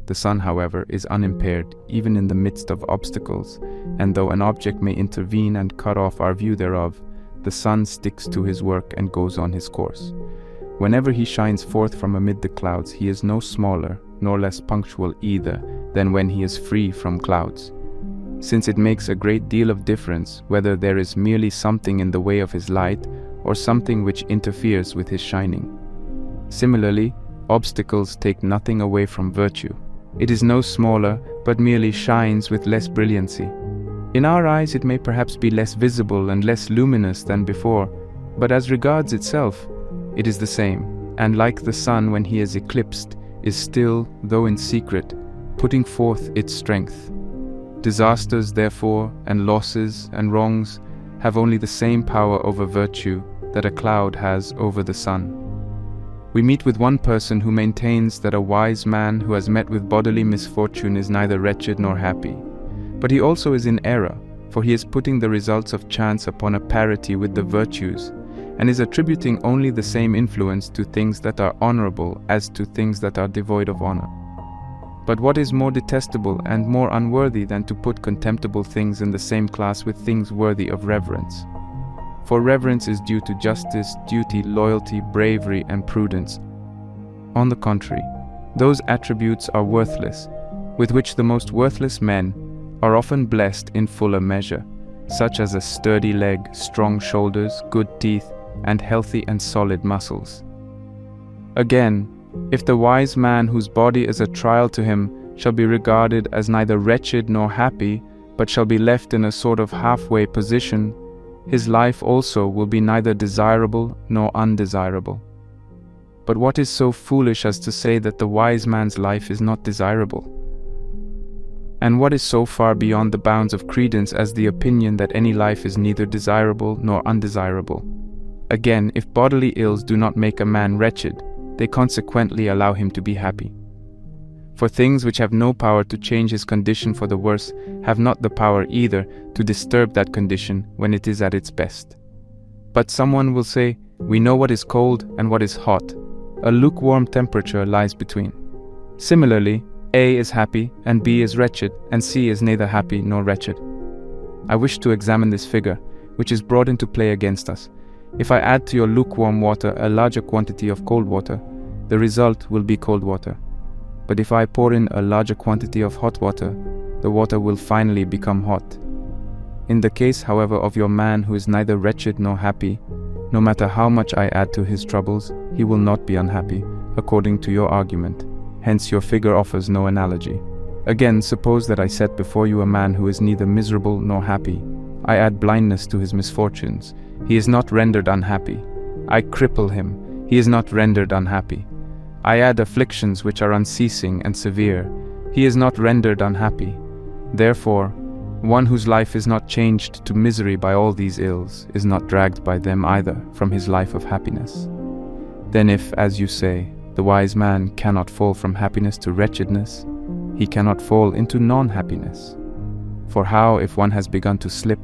The sun, however, is unimpaired even in the midst of obstacles, and though an object may intervene and cut off our view thereof, the sun sticks to his work and goes on his course. Whenever he shines forth from amid the clouds, he is no smaller, nor less punctual either, than when he is free from clouds. Since it makes a great deal of difference whether there is merely something in the way of his light, or something which interferes with his shining. Similarly, obstacles take nothing away from virtue. It is no smaller, but merely shines with less brilliancy. In our eyes it may perhaps be less visible and less luminous than before, but as regards itself, it is the same, and like the sun when he is eclipsed, is still, though in secret, putting forth its strength. Disasters, therefore, and losses and wrongs have only the same power over virtue that a cloud has over the sun. We meet with one person who maintains that a wise man who has met with bodily misfortune is neither wretched nor happy. But he also is in error, for he is putting the results of chance upon a parity with the virtues, and is attributing only the same influence to things that are honorable as to things that are devoid of honor. But what is more detestable and more unworthy than to put contemptible things in the same class with things worthy of reverence? For reverence is due to justice, duty, loyalty, bravery, and prudence. On the contrary, those attributes are worthless, with which the most worthless men are often blessed in fuller measure, such as a sturdy leg, strong shoulders, good teeth, and healthy and solid muscles. Again, if the wise man whose body is a trial to him shall be regarded as neither wretched nor happy, but shall be left in a sort of halfway position, his life also will be neither desirable nor undesirable. But what is so foolish as to say that the wise man's life is not desirable? And what is so far beyond the bounds of credence as the opinion that any life is neither desirable nor undesirable? Again, if bodily ills do not make a man wretched, they consequently allow him to be happy. For things which have no power to change his condition for the worse have not the power either to disturb that condition when it is at its best. But someone will say, we know what is cold and what is hot. A lukewarm temperature lies between. Similarly, A is happy and B is wretched, and C is neither happy nor wretched. I wish to examine this figure, which is brought into play against us. If I add to your lukewarm water a larger quantity of cold water, the result will be cold water. But if I pour in a larger quantity of hot water, the water will finally become hot. In the case, however, of your man who is neither wretched nor happy, no matter how much I add to his troubles, he will not be unhappy, according to your argument. Hence your figure offers no analogy. Again, suppose that I set before you a man who is neither miserable nor happy. I add blindness to his misfortunes. He is not rendered unhappy. I cripple him. He is not rendered unhappy. I add afflictions which are unceasing and severe. He is not rendered unhappy. Therefore, one whose life is not changed to misery by all these ills is not dragged by them either from his life of happiness. Then if, as you say, the wise man cannot fall from happiness to wretchedness, he cannot fall into non-happiness. For how, if one has begun to slip,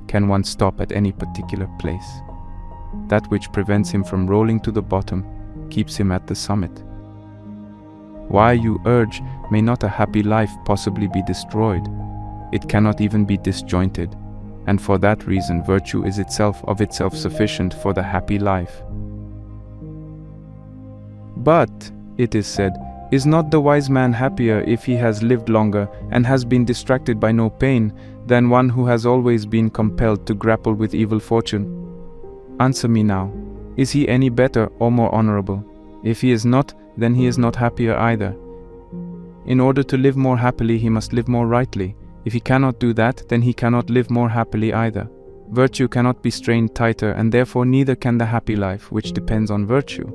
can one stop at any particular place? That which prevents him from rolling to the bottom keeps him at the summit. Why, you urge, may not a happy life possibly be destroyed? It cannot even be disjointed, and for that reason virtue is itself of itself sufficient for the happy life. But, it is said, is not the wise man happier if he has lived longer and has been distracted by no pain than one who has always been compelled to grapple with evil fortune? Answer me now, is he any better or more honorable? If he is not, then he is not happier either. In order to live more happily, he must live more rightly. If he cannot do that, then he cannot live more happily either. Virtue cannot be strained tighter, and therefore neither can the happy life, which depends on virtue.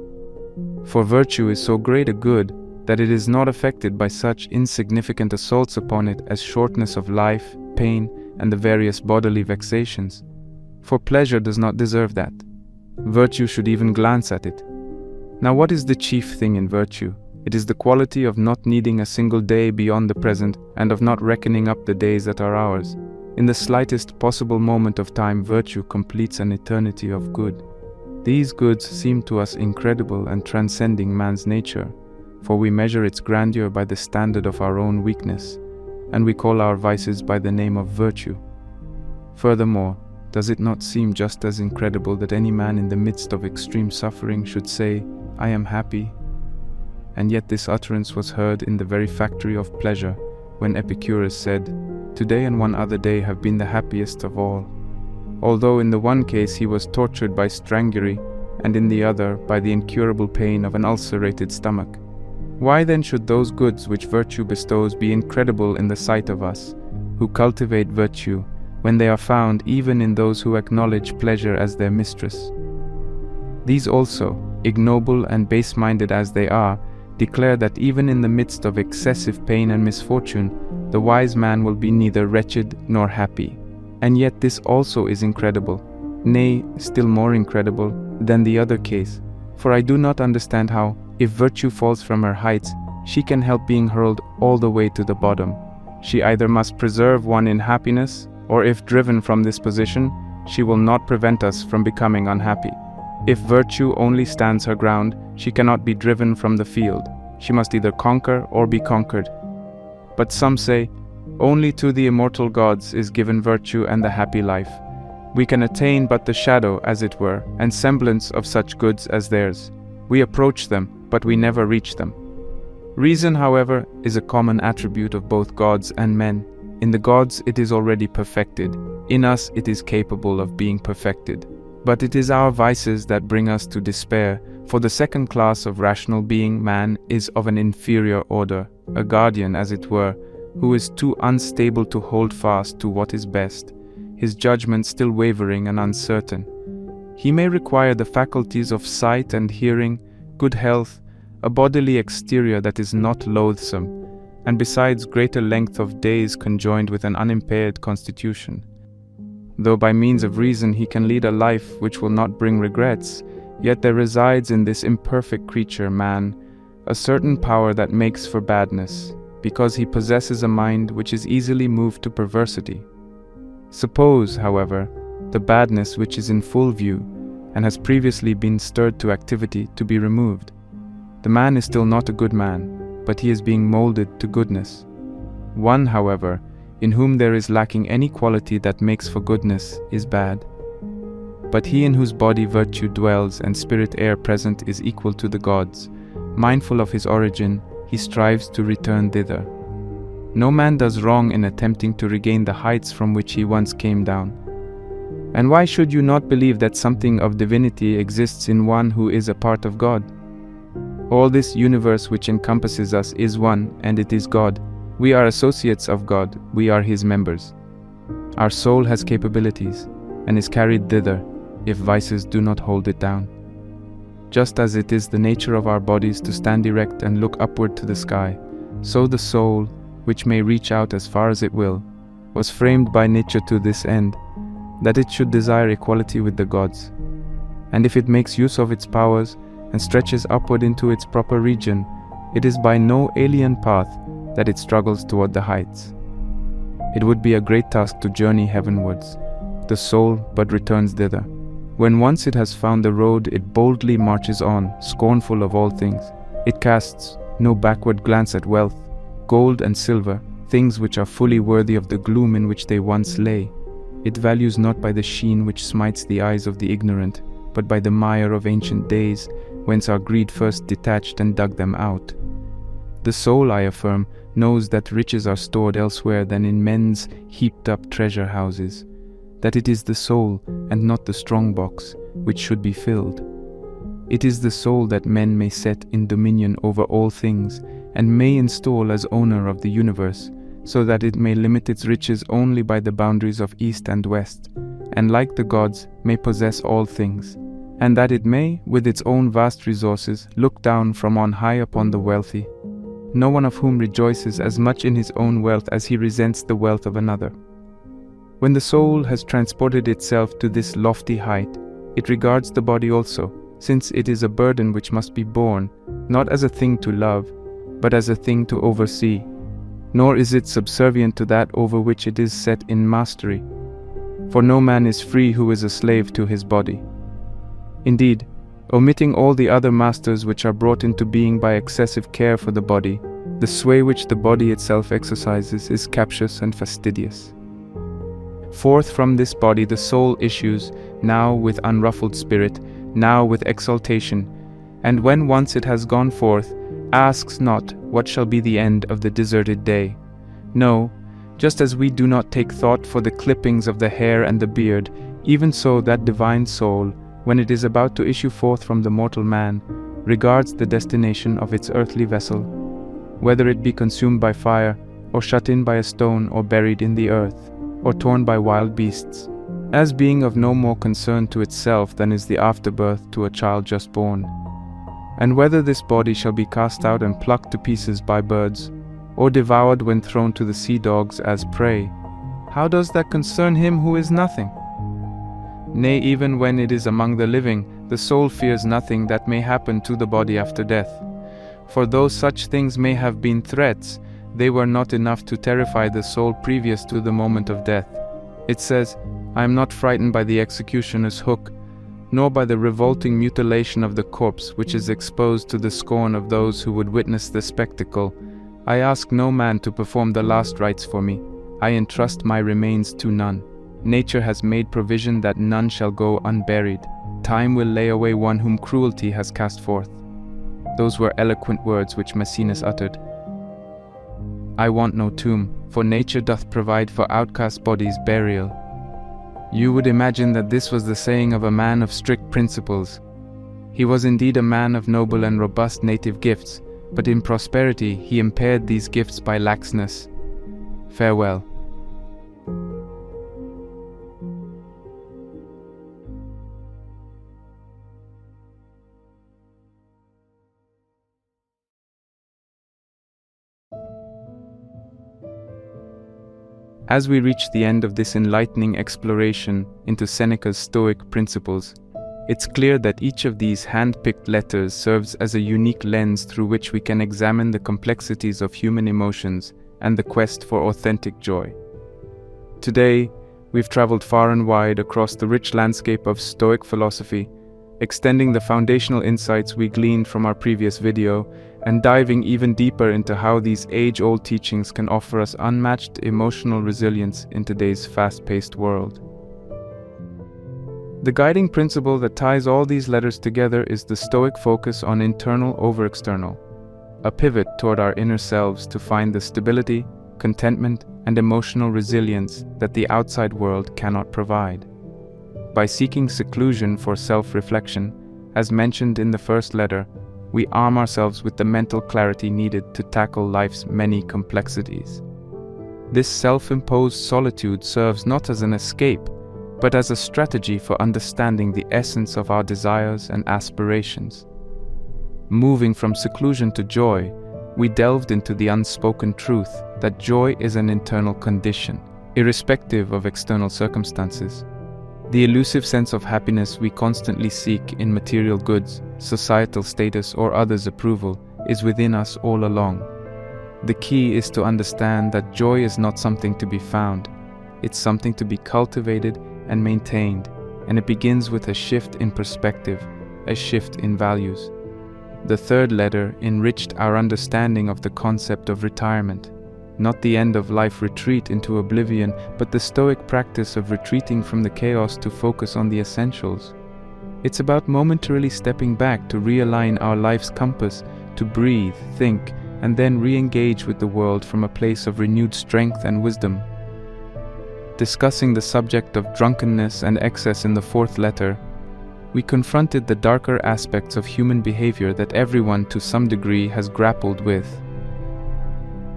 For virtue is so great a good that it is not affected by such insignificant assaults upon it as shortness of life, pain, and the various bodily vexations. For pleasure does not deserve that. Virtue should even glance at it. Now what is the chief thing in virtue? It is the quality of not needing a single day beyond the present and of not reckoning up the days that are ours. In the slightest possible moment of time, virtue completes an eternity of good. These goods seem to us incredible and transcending man's nature, for we measure its grandeur by the standard of our own weakness, and we call our vices by the name of virtue. Furthermore, does it not seem just as incredible that any man in the midst of extreme suffering should say, I am happy? And yet this utterance was heard in the very factory of pleasure, when Epicurus said, Today and one other day have been the happiest of all. Although in the one case he was tortured by strangury, and in the other by the incurable pain of an ulcerated stomach. Why then should those goods which virtue bestows be incredible in the sight of us, who cultivate virtue, when they are found even in those who acknowledge pleasure as their mistress? These also, ignoble and base-minded as they are, declare that even in the midst of excessive pain and misfortune, the wise man will be neither wretched nor happy. And yet this also is incredible, nay, still more incredible than the other case. For I do not understand how, if virtue falls from her heights, she can help being hurled all the way to the bottom. She either must preserve one in happiness, or if driven from this position, she will not prevent us from becoming unhappy. If virtue only stands her ground, she cannot be driven from the field. She must either conquer or be conquered. But some say, only to the immortal gods is given virtue and the happy life. We can attain but the shadow, as it were, and semblance of such goods as theirs. We approach them, but we never reach them. Reason, however, is a common attribute of both gods and men. In the gods it is already perfected. In us it is capable of being perfected. But it is our vices that bring us to despair, for the second class of rational being, man, is of an inferior order, a guardian, as it were, who is too unstable to hold fast to what is best, his judgment still wavering and uncertain. He may require the faculties of sight and hearing, good health, a bodily exterior that is not loathsome, and besides greater length of days conjoined with an unimpaired constitution. Though by means of reason he can lead a life which will not bring regrets, yet there resides in this imperfect creature, man, a certain power that makes for badness, because he possesses a mind which is easily moved to perversity. Suppose, however, the badness which is in full view, and has previously been stirred to activity, to be removed. The man is still not a good man, but he is being molded to goodness. One, however, in whom there is lacking any quality that makes for goodness, is bad. But he in whose body virtue dwells and spirit air present is equal to the gods. Mindful of his origin, he strives to return thither. No man does wrong in attempting to regain the heights from which he once came down. And why should you not believe that something of divinity exists in one who is a part of God? All this universe which encompasses us is one, and it is God. We are associates of God, we are His members. Our soul has capabilities, and is carried thither, if vices do not hold it down. Just as it is the nature of our bodies to stand erect and look upward to the sky, so the soul, which may reach out as far as it will, was framed by nature to this end, that it should desire equality with the gods. And if it makes use of its powers, and stretches upward into its proper region, it is by no alien path that it struggles toward the heights. It would be a great task to journey heavenwards. The soul but returns thither. When once it has found the road, it boldly marches on, scornful of all things. It casts no backward glance at wealth, gold and silver, things which are fully worthy of the gloom in which they once lay. It values not by the sheen which smites the eyes of the ignorant, but by the mire of ancient days, whence our greed first detached and dug them out. The soul, I affirm, knows that riches are stored elsewhere than in men's heaped-up treasure houses, that it is the soul, and not the strong box, which should be filled. It is the soul that men may set in dominion over all things, and may install as owner of the universe, so that it may limit its riches only by the boundaries of east and west, and like the gods, may possess all things, and that it may, with its own vast resources, look down from on high upon the wealthy, no one of whom rejoices as much in his own wealth as he resents the wealth of another. When the soul has transported itself to this lofty height, it regards the body also, since it is a burden which must be borne, not as a thing to love, but as a thing to oversee, nor is it subservient to that over which it is set in mastery. For no man is free who is a slave to his body. Indeed, omitting all the other masters which are brought into being by excessive care for the body, the sway which the body itself exercises is captious and fastidious. Forth from this body the soul issues, now with unruffled spirit, now with exaltation, and when once it has gone forth, asks not what shall be the end of the deserted day. No, just as we do not take thought for the clippings of the hair and the beard, even so that divine soul, when it is about to issue forth from the mortal man, regards the destination of its earthly vessel, whether it be consumed by fire, or shut in by a stone, or buried in the earth, or torn by wild beasts, as being of no more concern to itself than is the afterbirth to a child just born. And whether this body shall be cast out and plucked to pieces by birds, or devoured when thrown to the sea dogs as prey, how does that concern him who is nothing? Nay, even when it is among the living, the soul fears nothing that may happen to the body after death. For though such things may have been threats, they were not enough to terrify the soul previous to the moment of death. It says, I am not frightened by the executioner's hook, nor by the revolting mutilation of the corpse which is exposed to the scorn of those who would witness the spectacle. I ask no man to perform the last rites for me. I entrust my remains to none. Nature has made provision that none shall go unburied. Time will lay away one whom cruelty has cast forth. Those were eloquent words which Maecenas uttered. I want no tomb, for nature doth provide for outcast bodies burial. You would imagine that this was the saying of a man of strict principles. He was indeed a man of noble and robust native gifts, but in prosperity he impaired these gifts by laxness. Farewell. As we reach the end of this enlightening exploration into Seneca's Stoic principles, it's clear that each of these hand-picked letters serves as a unique lens through which we can examine the complexities of human emotions and the quest for authentic joy. Today, we've traveled far and wide across the rich landscape of Stoic philosophy, extending the foundational insights we gleaned from our previous video and diving even deeper into how these age-old teachings can offer us unmatched emotional resilience in today's fast-paced world. The guiding principle that ties all these letters together is the Stoic focus on internal over external, a pivot toward our inner selves to find the stability, contentment, and emotional resilience that the outside world cannot provide. By seeking seclusion for self-reflection, as mentioned in the first letter, we arm ourselves with the mental clarity needed to tackle life's many complexities. This self-imposed solitude serves not as an escape, but as a strategy for understanding the essence of our desires and aspirations. Moving from seclusion to joy, we delved into the unspoken truth that joy is an internal condition, irrespective of external circumstances. The elusive sense of happiness we constantly seek in material goods, societal status, or others' approval is within us all along. The key is to understand that joy is not something to be found. It's something to be cultivated and maintained, and it begins with a shift in perspective, a shift in values. The third letter enriched our understanding of the concept of retirement. Not the end-of-life retreat into oblivion, but the Stoic practice of retreating from the chaos to focus on the essentials. It's about momentarily stepping back to realign our life's compass, to breathe, think, and then re-engage with the world from a place of renewed strength and wisdom. Discussing the subject of drunkenness and excess in the fourth letter, we confronted the darker aspects of human behavior that everyone to some degree has grappled with.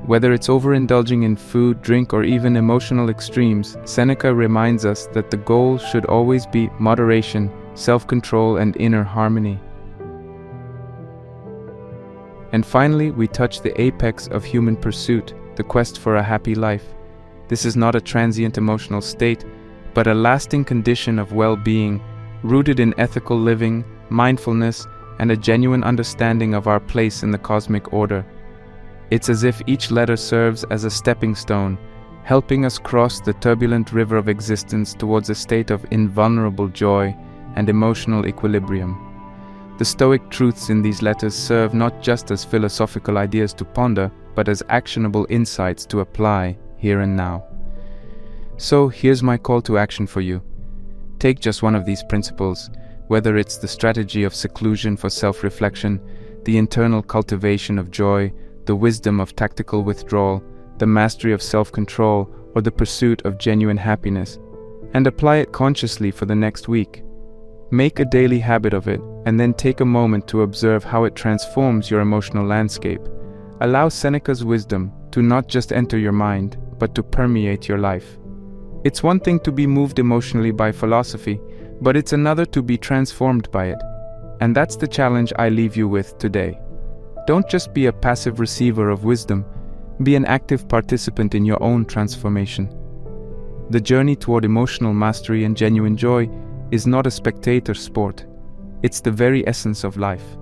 Whether it's overindulging in food, drink, or even emotional extremes, Seneca reminds us that the goal should always be moderation, self-control, and inner harmony. And finally, we touch the apex of human pursuit, the quest for a happy life. This is not a transient emotional state, but a lasting condition of well-being, rooted in ethical living, mindfulness, and a genuine understanding of our place in the cosmic order. It's as if each letter serves as a stepping stone, helping us cross the turbulent river of existence towards a state of invulnerable joy and emotional equilibrium. The Stoic truths in these letters serve not just as philosophical ideas to ponder, but as actionable insights to apply here and now. So here's my call to action for you. Take just one of these principles, whether it's the strategy of seclusion for self-reflection, the internal cultivation of joy, the wisdom of tactical withdrawal, the mastery of self-control, or the pursuit of genuine happiness, and apply it consciously for the next week. Make a daily habit of it, and then take a moment to observe how it transforms your emotional landscape. Allow Seneca's wisdom to not just enter your mind, but to permeate your life. It's one thing to be moved emotionally by philosophy, but it's another to be transformed by it. And that's the challenge I leave you with today. Don't just be a passive receiver of wisdom, be an active participant in your own transformation. The journey toward emotional mastery and genuine joy is not a spectator sport. It's the very essence of life.